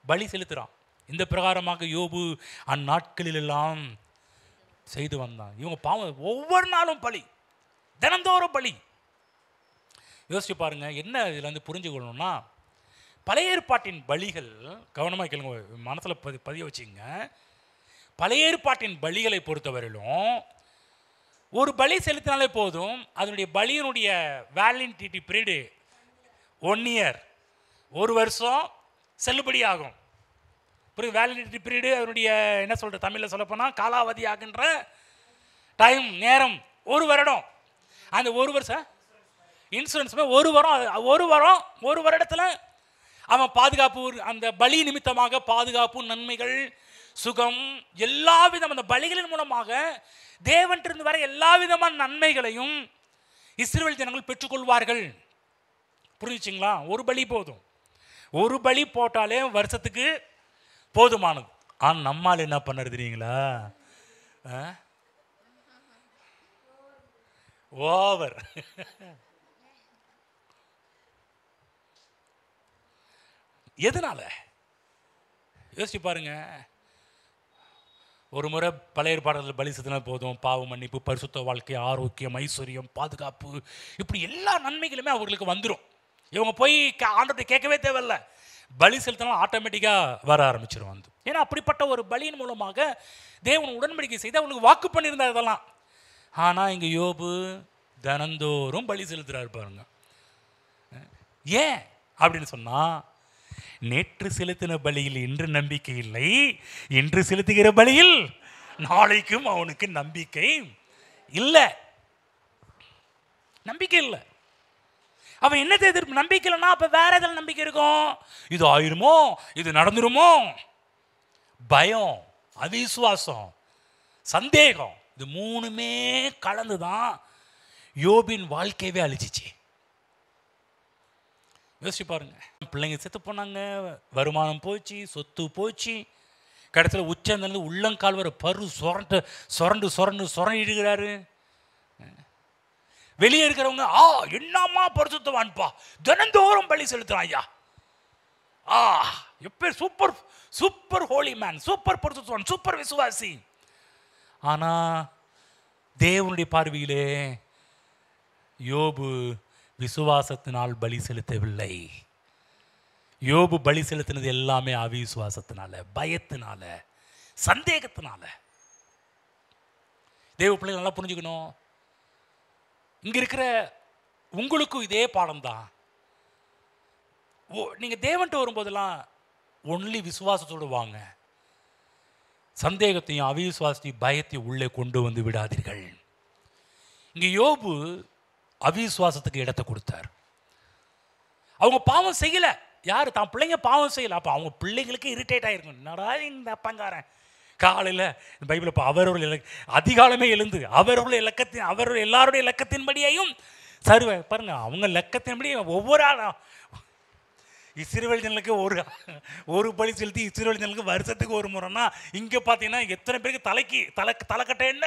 பலி செலுத்துகிறான். இந்த பிரகாரமாக யோபு அந்நாட்களில் எல்லாம் செய்து வந்தான். இவங்க பாவம் ஒவ்வொரு நாளும் பலி, தினந்தோறும் பலி. யோசிச்சு பாருங்க, என்ன இதில் வந்து புரிஞ்சுக்கொள்ளணும்னா, பழைய ஏற்பாட்டின் பலிகள், கவனமாக கேளுங்க, மனசில் பதிய வச்சுங்க. பழைய ஏற்பாட்டின் பலிகளை பொறுத்தவரையிலும் ஒரு பலி செலுத்தினாலே போதும், அதனுடைய பலியினுடைய வேலிடிட்டி பீரியடு 1 year, 1 வருஷம் செல்லுபடி ஆகும். பிறகு வேலிடிட்டி பீரியடு அதனுடைய என்ன சொல்கிற தமிழில் சொல்லப்போனால் காலாவதி ஆகின்ற டைம், நேரம் 1 வருடம். அந்த 1 வருஷம் இன்சூரன்ஸ் 1 வருடத்தில் அவன் பாதுகாப்பு, அந்த பலி நிமித்தமாக பாதுகாப்பு, நன்மைகள், சுகம், எல்லா விதம் அந்த பலிகளின் மூலமாக தேவன்றிருந்து வர எல்லா விதமான நன்மைகளையும் இஸ்ரவேல் ஜனங்கள் பெற்றுக்கொள்வார்கள். புரிஞ்சுச்சிங்களா? ஒரு பலி போதும், ஒரு பலி போட்டாலே வருஷத்துக்கு போதுமானது. ஆனால் நம்மால் என்ன பண்ணுறது தெரியுங்களா? ஓவர். எதனால யோசிச்சு பாருங்க. ஒரு முறை பழைய ஏற்பாடுகளில் பலி செலுத்தினா போதும், பாவ மன்னிப்பு, பரிசுத்த வாழ்க்கை, ஆரோக்கியம், ஐஸ்வர்யம், பாதுகாப்பு, இப்படி எல்லா நன்மைகளுமே அவர்களுக்கு வந்துடும். இவங்க போய் ஆண்டவர்கிட்ட கேட்கவே தேவையில்லை, பலி செலுத்தினா ஆட்டோமேட்டிக்காக வர ஆரம்பிச்சிடும் வந்து. ஏன்னா அப்படிப்பட்ட ஒரு பலியின் மூலமாக தேவன் உடன்படிக்கை செய்து அவங்களுக்கு வாக்கு பண்ணியிருந்தார் இதெல்லாம். ஆனால் இங்கே யோபு தினந்தோறும் பலி செலுத்துகிறாரு பாருங்க. ஏன் அப்படின்னு சொன்னால், நேற்று செலுத்தின பலியில் இன்று நம்பிக்கை இல்லை, இன்று செலுத்துகிற பலியில் நாளைக்கும் அவனுக்கு நம்பிக்கை இல்லை. நம்பிக்கை இல்லை. அவன் என்னத்தை எதிர்ப்பு? நம்பிக்கை இல்லைன்னா அப்போ வேற எதில் நம்பிக்கை இருக்கும்? இது ஆயிருமோ, இது நடந்துருமோ, பயம், அவிசுவாசம், சந்தேகம், இது 3மே கலந்து தான் யோபின் வாழ்க்கையவே அழிச்சிச்சு. யோசிச்சு பாருங்க. பிள்ளைங்க செத்து போனாங்க, வருமானம் போச்சு, சொத்து போச்சு, கடைசியில் உச்சந்தலேருந்து உள்ளங்கால் வர பரு சொரண்டிடுகிறாரு. வெளியே இருக்கிறவங்க என்னம்மா பரிசுத்தவான்ப்பா, தினந்தோறும் பலி செலுத்துறான் ஐயா, எப்ப super super Holi man, super பரிசுத்தவான், சூப்பர் விசுவாசி. ஆனால் தேவனுடைய பார்வையிலே யோபு விசுவாசத்தினால் பலி செலுத்தவில்லை. யோபு பலி செலுத்தினது எல்லாமே அவிசுவாசத்தினால, பயத்தினால, சந்தேகத்தினால. தேவ பிள்ளைகள் நல்லா புரிஞ்சுக்கணும். இங்க இருக்கிற உங்களுக்கும் இதே பாடம் தான். நீங்க தேவன்ட்டு வரும்போதெல்லாம் ஒன்லி விசுவாசத்தோடு வாங்க. சந்தேகத்தையும் அவிசுவாசத்தையும் பயத்தையும் உள்ளே கொண்டு வந்து விடாதீர்கள். இங்க யோபு அவிசுவாசத்துக்கு இடத்தை கொடுத்தார். அவங்க பாவம் செய்யல, யாரு தான் பிள்ளைங்க பாவம் செய்யல. அப்போ அவங்க பிள்ளைங்களுக்கு இரிட்டேட் ஆயிருக்கும், என்னடா இந்த அப்பங்காரன் காலையில் பைபிள் இப்போ அவரவர்கள் அதிகாலமே எழுந்து அவரவர்கள் இலக்கத்தின் அவர்கள் எல்லாருடைய இலக்கத்தின்படியையும் சர்வ பாருங்க, அவங்க இலக்கத்தின்படி ஒவ்வொரு ஆளும் இஸ்ரவேல் ஜனங்களுக்கு ஒரு பலி செலுத்தி இஸ்ரவேல் ஜனங்களுக்கு வருஷத்துக்கு ஒரு முறைன்னா, இங்கே பார்த்தீங்கன்னா எத்தனை பேருக்கு தலைக்கட்டை என்ன,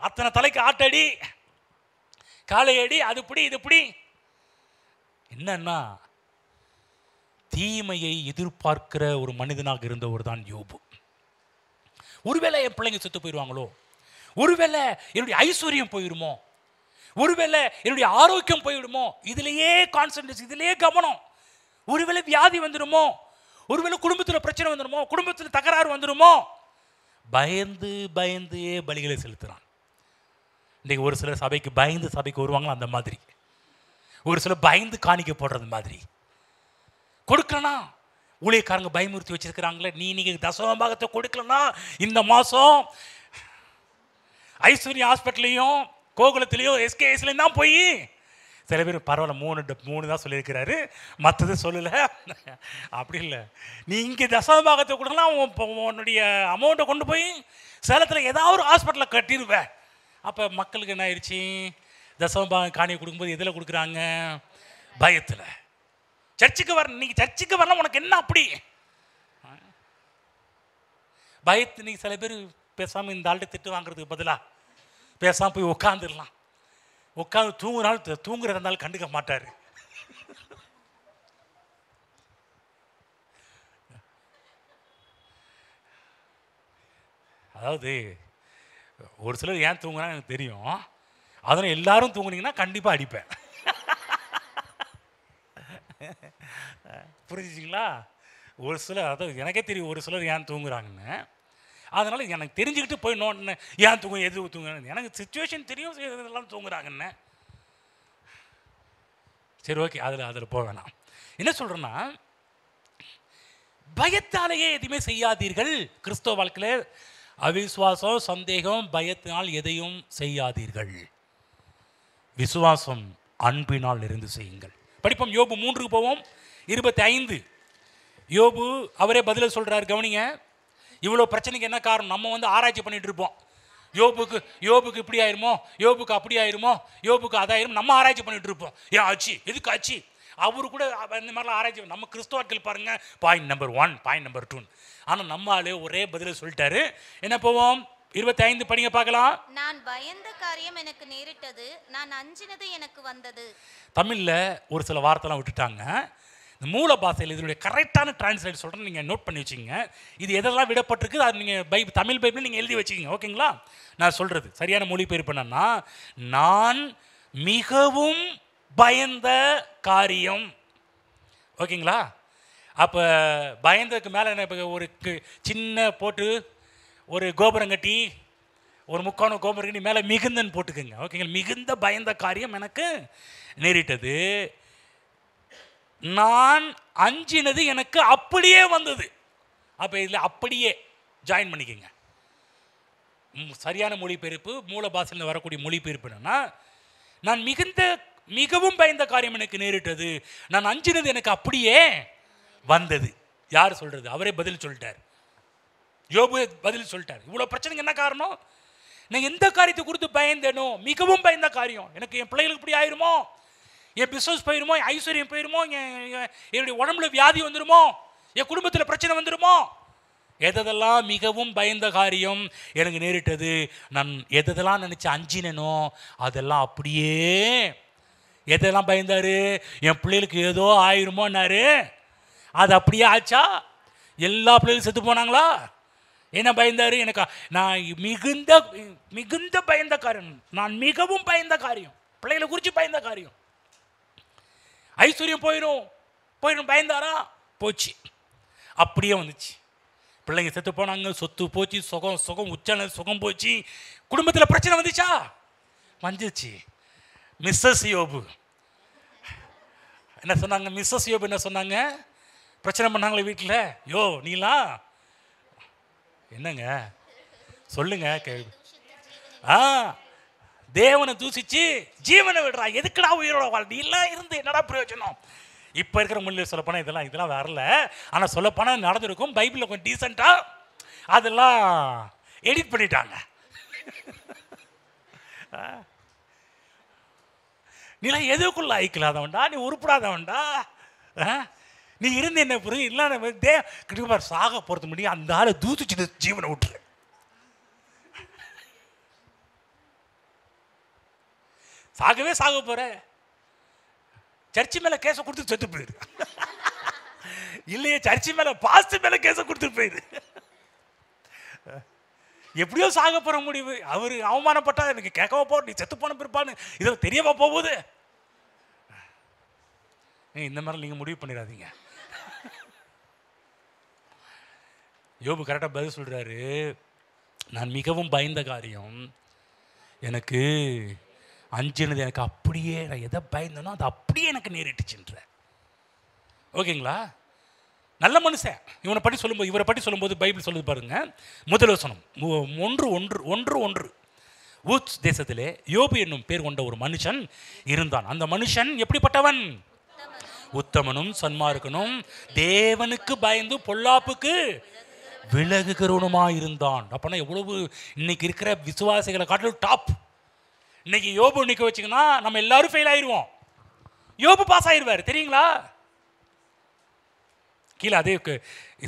அத்தனை தலைக்கு ஆட்டடி, காலையடி, அது இப்படி இது இப்படி. என்னன்னா தீமையை எதிர்பார்க்கிற ஒரு மனிதனாக இருந்தவர் தான் யோபு. ஒருவேளை என் பிள்ளைங்க செத்து போயிடுவாங்களோ, ஒருவேளை என்னுடைய ஐஸ்வர்யம் போயிடுமோ, ஒருவேளை என்னுடைய ஆரோக்கியம் போயிடுமோ, இதுலேயே கான்சன்ட்ரேஷன், இதுலேயே கவனம். ஒருவேளை வியாதி வந்துடுமோ, ஒருவேளை குடும்பத்தில் பிரச்சனை வந்துடுமோ, குடும்பத்தில் தகராறு வந்துடுமோ, பயந்து பயந்து பலிகளை செலுத்துறான். இன்றைக்கு ஒரு சிலர் சபைக்கு பயந்து சபைக்கு வருவாங்களோ அந்த மாதிரி, ஒரு சிலர் பயந்து காணிக்க போடுறது மாதிரி கொடுக்கலனா ஊழியக்காரங்க பயமுறுத்தி வச்சிருக்கிறாங்களே, நீங்க தசம பாகத்தை கொடுக்கலனா இந்த மாதம் ஐஸ்வர்யா ஹாஸ்பிட்டல்லையும் கோகுலத்திலையும் எஸ்கேஎஸ்லையும் தான் போய். சில பேர் பரவாயில்ல 3 தான் சொல்லியிருக்கிறாரு, மற்றது சொல்லலை. அப்படி இல்லை, நீ இங்கே தசம பாகத்தை கொடுக்கலாம், உன்னுடைய அமௌண்ட்டை கொண்டு போய் சேலத்தில் ஏதாவது ஒரு ஹாஸ்பிட்டலில் கட்டிடுவேன். அப்போ மக்களுக்கு என்ன ஆயிடுச்சு, தசம பாகம் காணியை கொடுக்கும்போது எதில் கொடுக்குறாங்க? பயத்தில். சர்ச்சுக்கு நீங்கள் சர்ச்சுக்கு வரலாம், உனக்கு என்ன அப்படி பயத்து? நீங்கள் சில பேர் பேசாமல் இந்த ஆள்கிட்ட திட்டு வாங்குறதுக்கு பதிலாக பேசாமல் போய் உட்காந்துடலாம். உட்காந்து தூங்குற இருந்தாலும் கண்டுக்க மாட்டார். அதாவது ஒரு சிலர் ஏன் தூங்குறாங்க எனக்கு தெரியும். அதனால் எல்லாரும் தூங்குனீங்கன்னா கண்டிப்பாக அடிப்பேன். புரிஞ்சுச்சிங்களா? ஒரு சிலர், அதாவது எனக்கே தெரியும் ஒரு சிலர் ஏன் தூங்குறாங்கன்னு. அதனால் எனக்கு தெரிஞ்சுக்கிட்டு போய் நோட்டினு ஏன் தூங்க எது தூங்குறாங்க, எனக்கு சுச்சுவேஷன் தெரியும் இதெல்லாம் தூங்குறாங்கன்னு. சரி, ஓகே, அதில் போக வேணாம். என்ன சொல்கிறேன்னா, பயத்தாலேயே எதுவுமே செய்யாதீர்கள். கிறிஸ்தவ வாழ்க்கையில் அவிசுவாசம், சந்தேகம், பயத்தினால் எதையும் செய்யாதீர்கள். விசுவாசம், அன்பினால் இருந்து செய்யுங்கள். படிப்போம். யோபு 3க்கு போவோம். 25. யோபு அவரே பதில சொல்கிறார். கவனிங்க, இவ்வளோ பிரச்சனைக்கு என்ன காரணம்? நம்ம ஆராய்ச்சி பண்ணிட்டு இருப்போம். யோபுக்கு இப்படி ஆயிருமோ, யோபுக்கு அப்படி ஆயிருமோ, யோபுக்கு அதாயிரும், நம்ம ஆராய்ச்சி பண்ணிட்டு இருப்போம். ஏன் ஆச்சு, எதுக்கு ஆச்சு? அவரு கூட இந்த மாதிரிலாம் ஆராய்ச்சி. நம்ம கிறிஸ்தவர்கள் பாருங்க, பாயிண்ட் நம்பர் 1, பாயிண்ட் நம்பர் 2. ஆனால் நம்ம ஆளு ஒரே பதில சொல்லிட்டாரு. என்ன போவோம்? 25 படிங்க பார்க்கலாம். நான் பயந்த காரியம் எனக்கு நேரிட்டது, நான் அஞ்சினது எனக்கு வந்தது. தமிழில் ஒரு சில வார்த்தைலாம் விட்டுட்டாங்க. இந்த மூல பாஷையில் இதனுடைய கரெக்டான டிரான்ஸ்லேட் சொல்கிறேன், நீங்கள் நோட் பண்ணி வச்சுக்கோங்க. இது எதெல்லாம் விடப்பட்டிருக்கு அது நீங்கள் தமிழ் பைபிள் நீங்கள் எழுதி வச்சுக்கோங்க. ஓகேங்களா? நான் சொல்கிறது சரியான மொழிபெயர்ப்பு என்னன்னா, நான் மிகவும் பயந்த காரியம். ஓகேங்களா? அப்போ பயந்ததுக்கு மேலே என்ன, இப்போ ஒரு சின்ன போட்டு ஒரு கோபுரம் கட்டி ஒரு முக்கான கோபுரம் கட்டி மேலே மிகுந்தன்னு போட்டுக்குங்க. ஓகேங்களா? மிகுந்த பயந்த காரியம் எனக்கு நேரிட்டது, நான் அஞ்சினது எனக்கு அப்படியே வந்தது. அப்போ இதில் அப்படியே ஜாயின் பண்ணிக்கோங்க. சரியான மொழிபெயர்ப்பு, மூல பாஷையில் வரக்கூடிய மொழிபெயர்ப்பு என்னன்னா, நான் மிகவும் பயந்த காரியம் எனக்கு நேரிட்டது, நான் அஞ்சினது எனக்கு அப்படியே வந்தது. யார் சொல்கிறது? அவரே பதில் சொல்லிட்டார். யோபு பதில் சொல்லிட்டார். இவ்வளோ பிரச்சனைக்கு என்ன காரணம்? நான் எந்த காரியத்தை கொடுத்து பயந்தேனோ, மிகவும் பயந்த காரியம், எனக்கு என் பிள்ளைகளுக்கு இப்படி ஆயிருமோ, என் பிஸ்னஸ் போயிருமோ, என் ஐஸ்வர்யம் போயிருமோ, என்னுடைய உடம்புல வியாதி வந்துடுமோ, என் குடும்பத்தில் பிரச்சனை வந்துடுமோ, எதெல்லாம் மிகவும் பயந்த காரியம் எனக்கு நேரிட்டது, நான் எதெல்லாம் நினச்சி அஞ்சினோ அதெல்லாம் அப்படியே. எதெல்லாம் பயந்தாரு? என் பிள்ளைகளுக்கு ஏதோ ஆயிருமோன்னாரு, அது அப்படியே ஆச்சா? எல்லா பிள்ளைகளும் செத்து போனாங்களா? என்ன பயந்தாரு? எனக்கு நான் மிகுந்த பயந்த காரியம், நான் மிகவும் பயந்த காரியம், பிள்ளைகளை குறித்து பயந்த காரியம். ஐஸ்வர்யம் போயிடும் பயந்தாரா? போச்சு, அப்படியே வந்துச்சு. பிள்ளைங்க செத்து போனாங்க, சொத்து போச்சு, சுகம் உச்சன சுகம் போச்சு, குடும்பத்தில் பிரச்சனை வந்துச்சா? வந்துச்சு. மிஸ்ஸஸ் யோபு என்ன சொன்னாங்க? மிஸ்ஸஸ் யோபு என்ன சொன்னாங்க? பிரச்சனை பண்ணாங்களே வீட்டில், யோ நீலாம் என்னங்க சொல்லுங்க. தேவனை தூசிச்சு ஜீவனை விடுறா, எதுக்குடா உயிரோட வாழ், நீ எல்லாம் இருந்து என்னடா பிரயோஜனம்? இப்போ இருக்கிற மொழியில் சொல்லப்போனால் இதெல்லாம் வரல. ஆனால் சொல்லப்போனால் நடந்திருக்கும். பைபிளில் கொஞ்சம் டீசெண்டாக அதெல்லாம் எடிட் பண்ணிட்டாங்க. நீலாம் எதுக்குள்ள ஐக்கலாதவன்டா, நீ உருப்படாதவன்டா, நீ இருந்து என்ன புரிஞ்சு இல்லை சாக போகிறது முடியும், அந்த ஆளை தூசிச்சு ஜீவனை விட்டுரு. சாக போற. சர்ச்சு மேலே கேஸை கொடுத்து செத்து போயிரு. இல்லையே சர்ச்சு மேலே பாஸ்டர் மேலே கேஸை கொடுத்துட்டு போயிரு. எப்படியோ சாக போகிற முடிவு. அவர் அவமானப்பட்டா எனக்கு கேட்கவா போ, நீ செத்து போன பிற்பான்னு இதில் தெரியவா போகுது. இந்த மாதிரி நீங்கள் முடிவு பண்ணிடாதீங்க. யோபு கரெக்டாக பதில் சொல்கிறாரு, நான் மிகவும் பயந்த காரியம், எனக்கு அஞ்சினது எனக்கு அப்படியே, நான் எதை பயந்தனோ அது அப்படியே எனக்கு நேரிட்டுச்சுன்ற. ஓகேங்களா? நல்ல மனுஷன். இவனை பற்றி சொல்லும்போது, இவரை பற்றி சொல்லும்போது பைபிள் சொல்லுது பாருங்க. முதல் வசனம் 1:1 ஊத்ஸ் தேசத்திலே யோபு என்னும் பேர் கொண்ட ஒரு மனுஷன் இருந்தான். அந்த மனுஷன் எப்படிப்பட்டவன்? உத்தமனும் சன்மார்க்கனும் தேவனுக்கு பயந்து பொல்லாப்புக்கு விலகுகிறவனுமா இருந்தான். அப்பனா எவ்வளவு இன்னைக்கு இருக்கிற விசுவாசிகளை காட்டிலும் டாப். இன்னைக்கு யோபு நிற்க வச்சிங்கன்னா நம்ம எல்லாரும் ஃபெயில் ஆயிடுவோம், யோபு பாஸ் ஆயிடுவார். தெரியுங்களா? கீழே அதே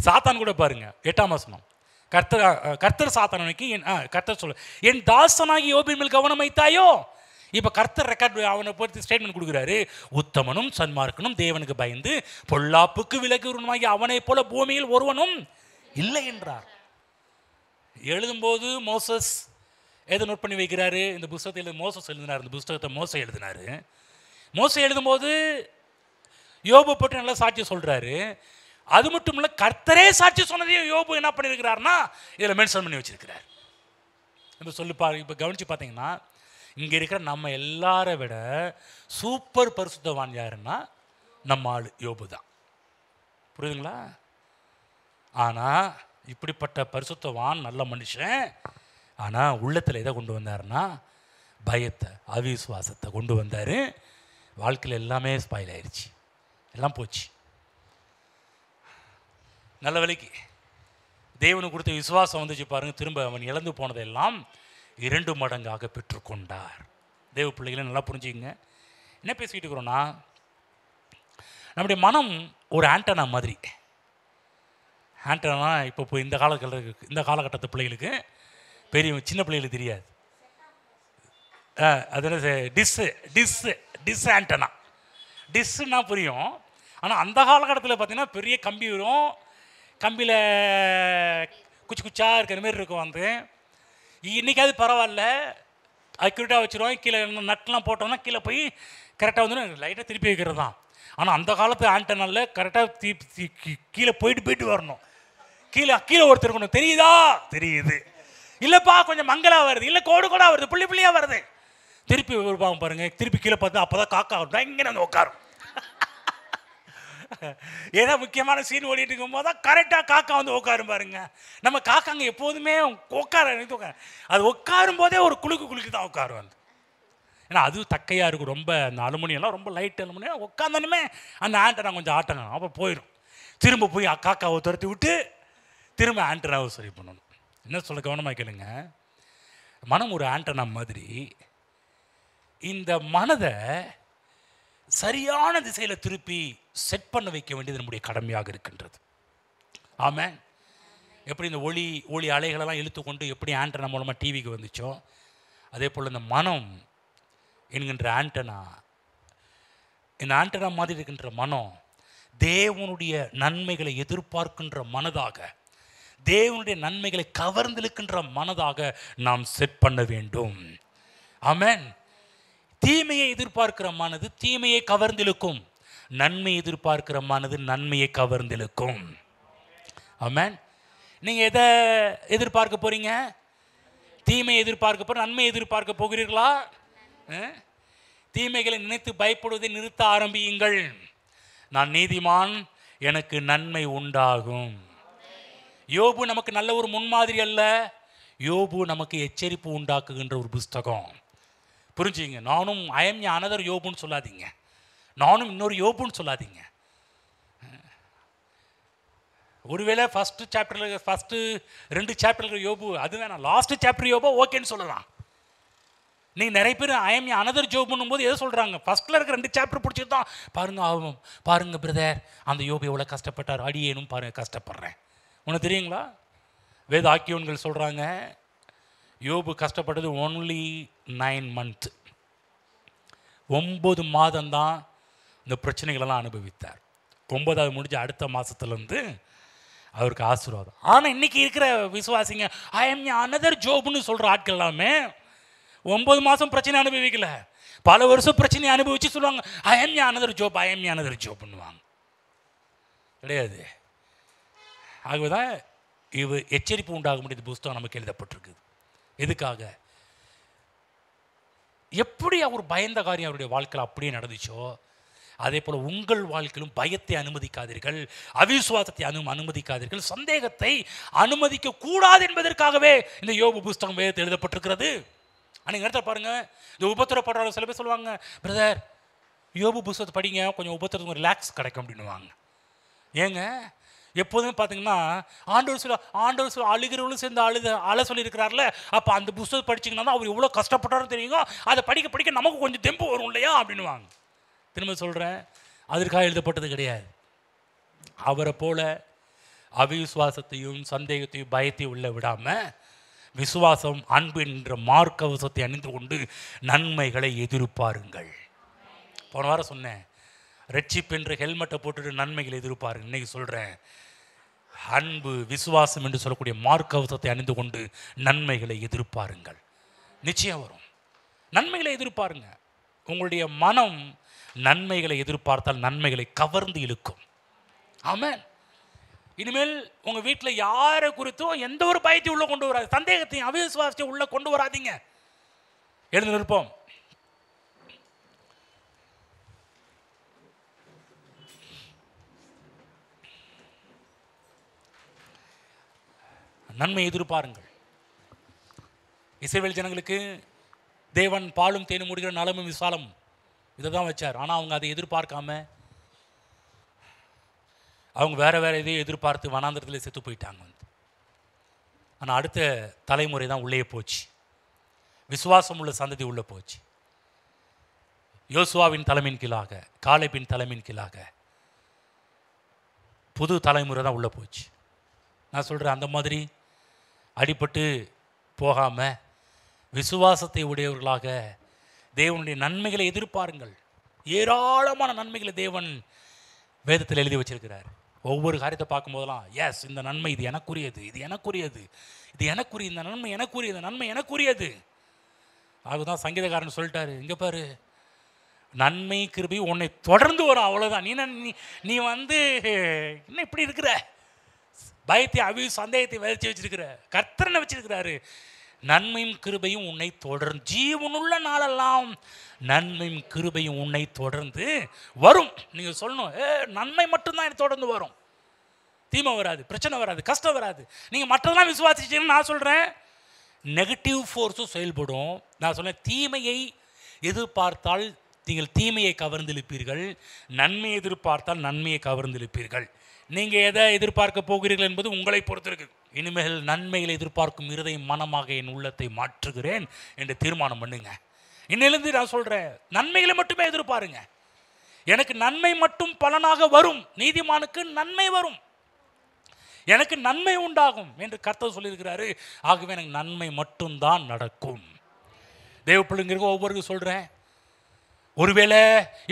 சாத்தான் கூட பாருங்க, 8ஆம் வசனம். கர்த்தர் சாத்தானுக்கு கர்த்தர் சொல்ல, என் தாசனாகி யோபின் மேல் கவனம் வைத்தாயோ. இப்போ கர்த்தர் ரெக்கார்ட் அவனை பொறுத்து ஸ்டேட்மெண்ட் கொடுக்குறாரு, உத்தமனும் சன்மார்க்கனும் தேவனுக்கு பயந்து பொல்லாப்புக்கு விலகுவனுமாகி அவனை போல பூமியில் ஒருவனும் இல்லை என்றார். எழுதும்போது மோசஸ் எதை நோட் பண்ணி வைக்கிறாரு? இந்த புஸ்தகத்தில் மோசஸ் எழுதினார். இந்த புஸ்தகத்தை மோசை எழுதினார். மோசை எழுதும்போது யோபு பற்றி நல்லா சாட்சி சொல்கிறாரு. அது மட்டும் இல்லை, கர்த்தரே சாட்சி சொன்னதையும் யோபு என்ன பண்ணியிருக்கிறாருன்னா இதில் மென்ஷன் பண்ணி வச்சிருக்கிறார். இப்போ இப்போ கவனித்து பார்த்தீங்கன்னா, இங்கே இருக்கிற நம்ம எல்லாரை விட சூப்பர் பரிசுத்தவான் யாருன்னா நம்ம ஆள் யோபு தான். புரியுதுங்களா? ஆனால் இப்படிப்பட்ட பரிசுத்தவான் நல்ல மனுஷன், ஆனால் உள்ளத்தில் எதை கொண்டு வந்தாருன்னா பயத்தை, அவிசுவாசத்தை கொண்டு வந்தார். வாழ்க்கையில் எல்லாமே ஸ்பாயில் ஆயிடுச்சு, எல்லாம் போச்சு. நல்ல வேலைக்கு தேவனுக்கு கொடுத்த விசுவாசம் வந்துச்சு பாருங்க. திரும்ப அவன் இழந்து போனதெல்லாம் 2 மடங்காக பெற்றுக்கொண்டார். தேவ பிள்ளைகளை நல்லா புரிஞ்சுக்கங்க. என்ன பேசிக்கிட்டு இருக்கிறோன்னா, நம்முடைய மனம் ஒரு ஆண்டனா மாதிரி. ஆண்டனா இப்போ இந்த காலகட்டத்து பிள்ளைகளுக்கு பெரிய சின்ன பிள்ளைகளுக்கு தெரியாது. அது டிஸ் ஆண்டனா. டிஸ்ன்னா புரியும். ஆனால் அந்த காலகட்டத்தில் பார்த்தீங்கன்னா பெரிய கம்பி வரும், கம்பியில் குச்சி குச்சா இருக்கிற மாதிரி இருக்கும். வந்து இன்றைக்காவது பரவாயில்ல, அக்யூரேட்டாக வச்சுருவோம். கீழே நட்லாம் போட்டோம்னா கீழே போய் கரெக்டாக வந்து லைட்டாக திருப்பி வைக்கிறது தான். ஆனால் அந்த காலத்து ஆண்டனால கரெக்டாக கீழே போயிட்டு வரணும். கீழே ஒருத்தர் இருக்கணும். தெரியுதா? தெரியுது. இல்லைப்பா கொஞ்சம் மங்கலாக வருது, இல்லை கோடு வருது, புள்ளியாக வருது. திருப்பி வருவாங்க பாருங்க. திருப்பி கீழே பார்த்தா அப்போ தான் காக்கா இங்கே வந்து உட்காரும். ஏதோ முக்கியமான சீன் ஓடிட்டு இருக்கும் போது தான் கரெக்டாக காக்கா வந்து உட்காரும் பாருங்க. நம்ம காக்காங்க எப்போதுமே அது உட்காரும் போதே ஒரு குலுக்கு தான் உட்காரும். வந்து ஏன்னா அது தக்கையாக இருக்கும். ரொம்ப அந்த அலுமினியெல்லாம் ரொம்ப லைட் அலுமினியம் உட்காந்தோன்னுமே அந்த ஆண்டனா கொஞ்சம் ஆட்டணும், அப்போ போயிடும். திரும்ப போய் காக்காவை துரத்தி விட்டு திரும்ப ஆண்டனாவை சரி பண்ணணும். என்ன சொல்ல கவனமாக கேளுங்க. மனம் ஒரு ஆண்டனா மாதிரி. இந்த மனதை சரியான திசையில் திருப்பி செட் பண்ண வைக்க வேண்டியது நம்முடைய கடமையாக இருக்கின்றது. ஆமாம். எப்படி இந்த ஒளி அலைகளெல்லாம் இழுத்து கொண்டு எப்படி ஆண்டனா மூலமாக டிவிக்கு வந்துச்சோ, அதே போல் இந்த மனம் என்கின்ற ஆண்டனா, இந்த ஆண்டனா மாதிரி இருக்கின்ற மனம் தேவனுடைய நன்மைகளை எதிர்பார்க்கின்ற மனதாக, தேவனுடைய நன்மைகளை கவர்ந்திருக்கின்ற மனதாக நாம் செட் பண்ண வேண்டும். ஆமென். தீமையை எதிர்பார்க்கிற மனது தீமையை கவர்ந்திழுக்கும், நன்மை எதிர்பார்க்கிற மனது நன்மையை கவர்ந்திழுக்கும். ஆமென். நீங்கள் எதை எதிர்பார்க்க போகிறீங்க? தீமையை எதிர்பார்க்க போகிற, நன்மை எதிர்பார்க்க போகிறீர்களா? தீமைகளை நினைத்து பயப்படுவதை நிறுத்த ஆரம்பியுங்கள். நான் நீதிமான், எனக்கு நன்மை உண்டாகும். யோபு நமக்கு நல்ல ஒரு முன்மாதிரி அல்ல, யோபு நமக்கு எச்சரிப்பு உண்டாக்குகின்ற ஒரு புஸ்தகம். புரிஞ்சுங்க. நானும் ஐஎம் அனதர் யோபுன்னு சொல்லாதீங்க, நானும் இன்னொரு யோபுன்னு சொல்லாதீங்க. ஒருவேளை ஃபஸ்ட்டு 2 சாப்டரில் யோபு அது வேணாம், லாஸ்ட் சாப்டர் யோபோ ஓகேன்னு சொல்லலாம். நீங்கள் நிறைய பேர் ஐஎம் அனதர் ஜோபுன்னும் போது எதை சொல்கிறாங்க? ஃபஸ்ட்டில் இருக்க 2 சாப்டர் பிடிச்சிட்டு தான் பாருங்க பிரதர், அந்த யோபு எவ்வளோ கஷ்டப்பட்டார், அடியேனும் பாருங்க கஷ்டப்படுறேன். உனக்கு தெரியுங்களா? வேத ஆக்கியோன்கள் சொல்கிறாங்க யோபு கஷ்டப்பட்டது only 9 months, 9 மாதம்தான் இந்த பிரச்சனைகளெல்லாம் அனுபவித்தார். 9வது முடிஞ்ச அடுத்த மாதத்துலேருந்து அவருக்கு ஆசீர்வாதம். ஆனால் இன்றைக்கி இருக்கிற விசுவாசிங்க ஐ எம் அனதர் ஜோப்னு சொல்கிற ஆட்கள் எல்லாமே 9 மாதம் பிரச்சனை அனுபவிக்கல, பல வருஷம் பிரச்சனையை அனுபவிச்சு சொல்லுவாங்க I am another job, I am another ஜோப்னுவாங்க. கிடையாது. ஆகவேதான் எச்சரிப்பு உண்டாக முடியாத புஸ்தகம் நமக்கு எழுதப்பட்டிருக்கு. எதுக்காக? எப்படி அவர் பயந்த காரியம் அவருடைய வாழ்க்கையில் அப்படியே நடந்துச்சோ அதே போல் உங்கள் வாழ்க்கையிலும் பயத்தை அனுமதிக்காதீர்கள், அவிசுவாசத்தை அனுமதிக்காதீர்கள், சந்தேகத்தை அனுமதிக்க கூடாது என்பதற்காகவே இந்த யோபு புஸ்தகம் வேதத்தில் எழுதப்பட்டிருக்கிறது. அன்றைக்கி நேரத்தில் பாருங்கள், இந்த உபத்திரப்படுறவங்க சில பேர் சொல்லுவாங்க, பிரதர் யோபு புஸ்தகத்தை படிங்க, கொஞ்சம் உபத்திரத்துக்கு ரிலாக்ஸ் கிடைக்கும் அப்படின்னுவாங்க. ஏங்க எப்போதுமே பார்த்தீங்கன்னா ஆண்டவர் சொல்ல அழுகிறவங்களும் சேர்ந்து அழ சொல்லியிருக்கிறார்ல, அப்போ அந்த புஸ்தகம் படிச்சிங்கன்னா தான் அவர் எவ்வளோ கஷ்டப்பட்டாரும் தெரியுங்க, அதை படிக்க படிக்க நமக்கு கொஞ்சம் தெம்பு வரும் இல்லையா அப்படின்னுவாங்க. திரும்ப சொல்கிறேன், அதற்காக எழுதப்பட்டது கிடையாது. அவரை போல அவிசுவாசத்தையும் சந்தேகத்தையும் பயத்தையும் உள்ள விடாமல் விசுவாசம் அன்பு என்ற மார்க்கவசத்தை அணிந்து கொண்டு நன்மைகளை எதிர்பாருங்கள். போன வாரம் சொன்னேன், ரட்சிப்பு என்ற ஹெல்மெட்டை போட்டுட்டு நன்மைகளை எதிர்பாருங்க. இன்னைக்கு சொல்கிறேன், அன்பு விசுவாசம் என்று சொல்லக்கூடிய மார்க்கவசத்தை அணிந்து கொண்டு நன்மைகளை எதிர்பாருங்கள். நிச்சயம் வரும். நன்மைகளை எதிர்பாருங்க. உங்களுடைய மனம் நன்மைகளை எதிர்பார்த்தால் நன்மைகளை கவர்ந்து இழுக்கும். ஆமென். இனிமேல் உங்கள் வீட்டில் யாரை குறித்தும் எந்த ஒரு பயத்தையும் உள்ளே கொண்டு வராது, சந்தேகத்தையும் அவிசுவாசத்தையும் உள்ளே கொண்டு வராதிங்க. எழுந்து நிற்போம். நன்மை எதிர்பாருங்கள். இஸ்ரவேல் ஜனங்களுக்கு தேவன் பாலும் தேனும் முடிகிற நலமும் விசாலம் இதை தான் வச்சார். ஆனால் அவங்க அதை எதிர்பார்க்காம அவங்க வேறு எதையும் எதிர்பார்த்து வனாந்திரத்தில் செத்து போயிட்டாங்க. ஆனால் அடுத்த தலைமுறை தான் உள்ளே போச்சு, விசுவாசம் உள்ள சந்ததி உள்ளே போச்சு. யோசுவாவின் தலைமையின் கீழாக, காலேபின் தலைமையின் கீழாக புது தலைமுறை தான் உள்ளே போச்சு. நான் சொல்கிறேன், அந்த மாதிரி அடிபட்டு போகாமல் விசுவாசத்தை உடையவர்களாக தேவனுடைய நன்மைகளை எதிர்பாருங்கள். ஏராளமான நன்மைகளை தேவன் வேதத்தில் எழுதி வச்சிருக்கிறார். ஒவ்வொரு காரியத்தை பார்க்கும்போதெல்லாம் எஸ், இந்த நன்மை இது எனக்குரியது, இது எனக்குரியது, இது எனக்குரிய, இந்த நன்மை எனக்குரியது, நன்மை எனக்குரியது. அதுதான் சங்கீதக்காரன் சொல்லிட்டாரு, இங்கே பாரு, நன்மை கிருபை உன்னை தொடர்ந்து வரும், அவ்வளோதான். நீ வந்து என்ன இப்படி இருக்கிற, பயத்தை சந்தேகத்தை விதைச்சி வச்சிருக்கிற, கர்த்தரனை வச்சிருக்கிறாரு. நன்மையும் கிருபையும் உன்னை தொடர்ந்து, ஜீவனுள்ள நாளெல்லாம் நன்மையும் கிருபையும் உன்னை தொடர்ந்து வரும். நீங்கள் சொல்லணும், நன்மை மட்டும்தான் எனக்கு தொடர்ந்து வரும், தீமை வராது, பிரச்சனை வராது, கஷ்டம் வராது. நீங்கள் மற்றதெல்லாம் விசுவாசிச்சீங்கன்னு நான் சொல்கிறேன், நெகட்டிவ் ஃபோர்ஸும் செயல்படும். நான் சொன்னேன், தீமையை எதிர்பார்த்தால் நீங்கள் தீமையை கவர்ந்திருப்பீர்கள், நன்மையை எதிர்பார்த்தால் நன்மையை கவர்ந்திருப்பீர்கள். நீங்கள் எதை எதிர்பார்க்க போகிறீர்கள் என்பது உங்களை பொறுத்திருக்கு. இனிமேல் நன்மைகளை எதிர்பார்க்கும் இருதயம் மனமாக என் உள்ளத்தை மாற்றுகிறேன் என்று தீர்மானம் பண்ணுங்க. இன்னிலிருந்து நான் சொல்கிறேன், நன்மைகளை மட்டுமே எதிர்பாருங்க. எனக்கு நன்மை மட்டும் பலனாக வரும், நீதிமானுக்கு நன்மை வரும், எனக்கு நன்மை உண்டாகும் என்று கர்த்தர் சொல்லியிருக்கிறாரு. ஆகவே எனக்கு நன்மை மட்டும்தான் நடக்கும். தேவ பிள்ளைங்க ஒவ்வொருக்கும் சொல்கிறேன், ஒருவேளை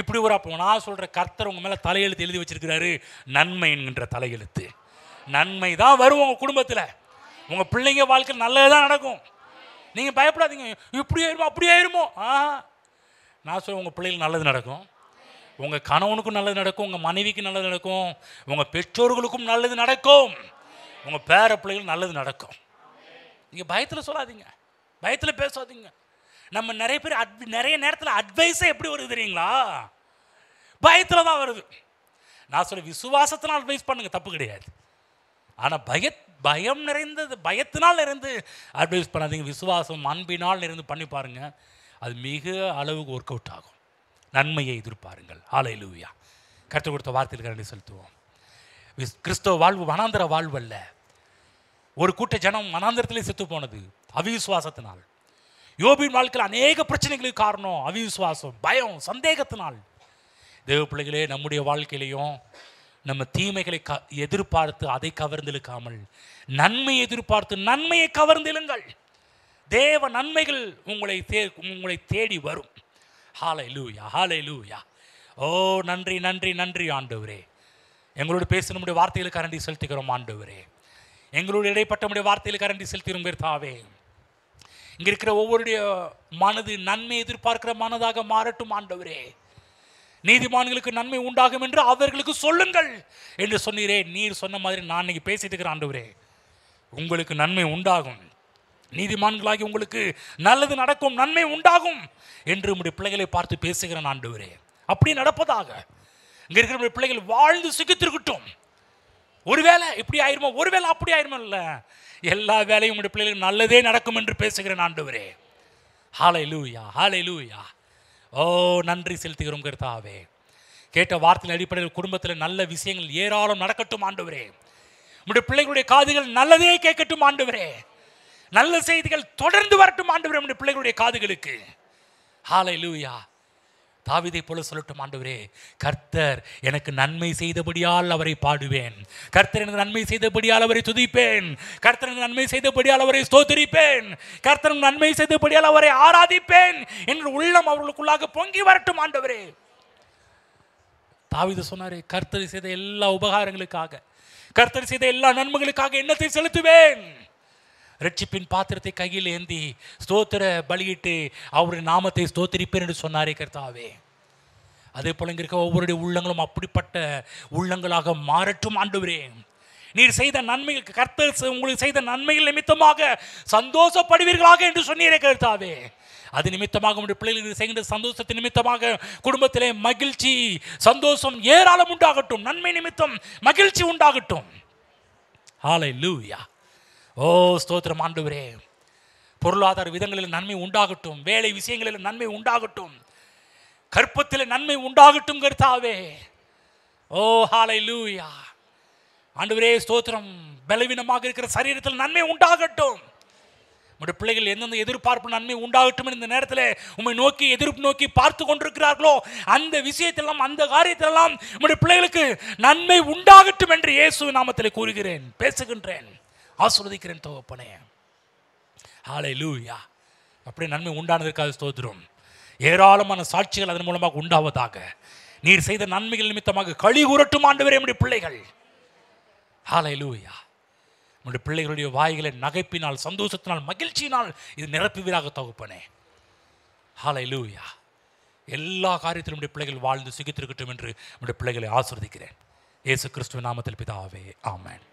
இப்படி ஒரு அப்போ நான் சொல்கிற கர்த்தர் உங்கள் மேலே தலையெழுத்து எழுதி வச்சிருக்கிறாரு, நன்மை என்கின்ற தலையெழுத்து. நன்மை தான் வரும் உங்கள் குடும்பத்தில், உங்கள் பிள்ளைங்க வாழ்க்கையில் நல்லது தான் நடக்கும். நீங்கள் பயப்படாதீங்க, இப்படி ஆயிருமோ அப்படி ஆயிருமோ. நான் சொல்ல, உங்கள் பிள்ளைகளுக்கு நல்லது நடக்கும், உங்கள் கணவனுக்கும் நல்லது நடக்கும், உங்கள் மனைவிக்கும் நல்லது நடக்கும், உங்கள் பெற்றோர்களுக்கும் நல்லது நடக்கும், உங்கள் பேர பிள்ளைகளுக்கும் நல்லது நடக்கும். நீங்கள் பயத்தில் சொல்லாதீங்க, பயத்தில் பேசாதீங்க. நம்ம நிறைய பேர் நிறைய நேரத்தில் அட்வைஸே எப்படி வருது தெரியுங்களா? பயத்தில் தான் வருது. நான் சொல்ல, விசுவாசத்தினால் அட்வைஸ் பண்ணுங்க, தப்பு கிடையாது. ஆனால் பயம் நிறைந்தது, பயத்தினால் இருந்து அட்வைஸ் பண்ணாதீங்க. விசுவாசம் அன்பினால் இருந்து பண்ணி பாருங்க, அது மிக அளவுக்கு ஒர்க் அவுட் ஆகும். நன்மையை எதிர்பாருங்கள். ஹல்லேலூயா. கர்த்தர் கொடுத்த வார்த்தையில் நன்றி செலுத்துவோம். கிறிஸ்தவ வாழ்வு வனாந்தர வாழ்வு அல்ல. ஒரு கூட்ட ஜனம் வனாந்தரத்திலே செத்து போனது அவிசுவாசத்தினால். யோபின் வாழ்க்கையில் அநேக பிரச்சனைகளுக்கு காரணம் அவிசுவாசம், பயம், சந்தேகத்தினால். தேவ பிள்ளைகளே, நம்முடைய வாழ்க்கையிலையும் நம்ம தீமைகளை எதிர்பார்த்து அதை கவர்ந்திழுக்காமல் நன்மையை எதிர்பார்த்து நன்மையை கவர்ந்திழுங்கள். தேவ நன்மைகள் உங்களை தேடி வரும். ஹல்லேலூயா, ஹல்லேலூயா. ஓ நன்றி நன்றி நன்றி ஆண்டவரே. எங்களோடு பேச நம்முடைய வார்த்தைகளுக்கு கரண்டி செலுத்துகிறோம் ஆண்டவரே. எங்களோடு இடைப்பட்ட நம்முடைய வார்த்தைகளுக்கு கரண்டி செலுத்துகிறோம் கர்த்தாவே. இங்கே இருக்கிற ஒவ்வொருடைய மனது நன்மை எதிர்பார்க்கிற மனதாக மாறட்டும் ஆண்டவரே. நீதிமான்களுக்கு நன்மை உண்டாகும் என்று அவர்களுக்கு சொல்லுங்கள் என்று சொன்னீரே. நீர் சொன்ன மாதிரி நான் இன்னைக்கு பேசிட்டு இருக்கிறேன் ஆண்டவரே. உங்களுக்கு நன்மை உண்டாகும், நீதிமான்களாகி உங்களுக்கு நல்லது நடக்கும், நன்மை உண்டாகும் என்று உங்களுடைய பிள்ளைகளை பார்த்து பேசுகிறேன் ஆண்டவரே. அப்படி நடப்பதாக இங்கே இருக்கிற பிள்ளைகள் வாழ்ந்து சுகித்திருக்கட்டும். ஒருவேளை இப்படி ஆயிருமோ, ஒருவேளை அப்படி ஆயிருமோ, இல்லை, எல்லா வேலையும் உங்களுடைய பிள்ளைகளுக்கு நல்லதே நடக்கும் என்று பேசுகிறேன் ஆண்டவரே. ஹல்லேலூயா ஹல்லேலூயா. ஓ நன்றி செலுத்துகிறோம் கர்த்தாவே. கேட்ட வார்த்தையின் அடிப்படையில் குடும்பத்தில் நல்ல விஷயங்கள் ஏராளம் நடக்கட்டும் ஆண்டவரே. உங்களுடைய பிள்ளைகளுடைய காதுகள் நல்லதே கேட்கட்டும் ஆண்டவரே. நல்ல செய்திகள் தொடர்ந்து வரட்டும் ஆண்டவரே உங்களுடைய பிள்ளைகளுடைய காதுகளுக்கு. ஹல்லேலூயா. தாவீதை போல சொல்லட்டும் ஆண்டவரே, கர்த்தர் எனக்கு நன்மை செய்தபடியால் அவரை பாடுவேன், கர்த்தர் எனக்கு நன்மை செய்தபடியால் அவரை துதிப்பேன், கர்த்தர் எனக்கு நன்மை செய்தபடியால் அவரை ஸ்தோத்திரிப்பேன், கர்த்தர் எனக்கு நன்மை செய்தபடியால் அவரை ஆராதிப்பேன் என்று உள்ளம் அவர்களுக்குள்ளாக பொங்கி வரட்டும் ஆண்டவரே. தாவீது சொன்னாரே, கர்த்தர் செய்த எல்லா உபகாரங்களுக்காக, கர்த்தர் செய்த எல்லா நன்மைகளுக்காக எண்ணத்தை செலுத்துவேன். ரட்சிப்பின் பாத்திரத்தை கையில் ஏந்தி ஸ்தோத்திர பலியிட்டு அவருடைய நாமத்தை ஸ்தோத்திரிப்பேன் என்று சொன்னாரே கர்த்தாவே. அதே போல இங்க இருக்க ஒவ்வொருடைய உள்ளங்களும் அப்படிப்பட்ட உள்ளங்களாக மாறட்டும் ஆண்டவரே. நீர் செய்த நன்மைகள், கர்த்தர் உங்களுக்கு செய்த நன்மைகள் நிமித்தமாக சந்தோஷப்படுவீர்களாக என்று சொன்னீரே கர்த்தாவே. அது நிமித்தமாக உங்களுடைய பிள்ளைகளுக்கு செய்கின்ற சந்தோஷத்தின் நிமித்தமாக குடும்பத்திலே மகிழ்ச்சி, சந்தோஷம் ஏராளம் உண்டாகட்டும். நன்மை நிமித்தம் மகிழ்ச்சி உண்டாகட்டும். ஹல்லேலூயா. ஓ ஸ்தோத்திரம் ஆண்டவரே. பொருளாதார விதங்களில் நன்மை உண்டாகட்டும், வேலை விஷயங்களில் நன்மை உண்டாகட்டும், கற்பத்தில் நன்மை உண்டாகட்டும் கர்த்தாவே. ஓ ஹல்லேலூயா ஆண்டவரே ஸ்தோத்திரம். பலவீனமாக இருக்கிற சரீரத்தில் நன்மை உண்டாகட்டும். உங்களுடைய பிள்ளைகள் எந்தெந்த எதிர்பார்ப்பு நன்மை உண்டாகட்டும் இந்த நேரத்தில் உண்மை நோக்கி எதிர்ப்பு நோக்கி பார்த்து கொண்டிருக்கிறார்களோ அந்த விஷயத்திலாம், அந்த காரியத்திலெல்லாம் உங்களுடைய பிள்ளைகளுக்கு நன்மை உண்டாகட்டும் என்று இயேசு நாமத்தில் கூறுகிறேன், பேசுகின்றேன், ஆசீர்வதிக்கிறேன் தகப்பனே. ஹல்லேலூயா. அப்படியே நன்மை உண்டானதற்காக ஸ்தோத்திரம். ஏராளமான சாட்சிகள் அதன் மூலமாக உண்டாவதாக. நீர் செய்த நன்மைகள் நிமித்தமாக களி கூறட்டும் ஆண்டவரே நம்முடைய பிள்ளைகள். ஹல்லேலூயா. நம்முடைய பிள்ளைகளுடைய வாய்களை நகைப்பினால், சந்தோஷத்தினால், மகிழ்ச்சியினால் இது நிரப்புவீராக தகப்பனே. ஹல்லேலூயா. எல்லா காரியத்திலும் நம்முடைய பிள்ளைகள் வாழ்ந்து சுகித்திருக்கட்டும் என்று நம்முடைய பிள்ளைகளை ஆசீர்வதிக்கிறேன். இயேசு கிறிஸ்துவின் நாமத்தில் பிதாவே, ஆமென்.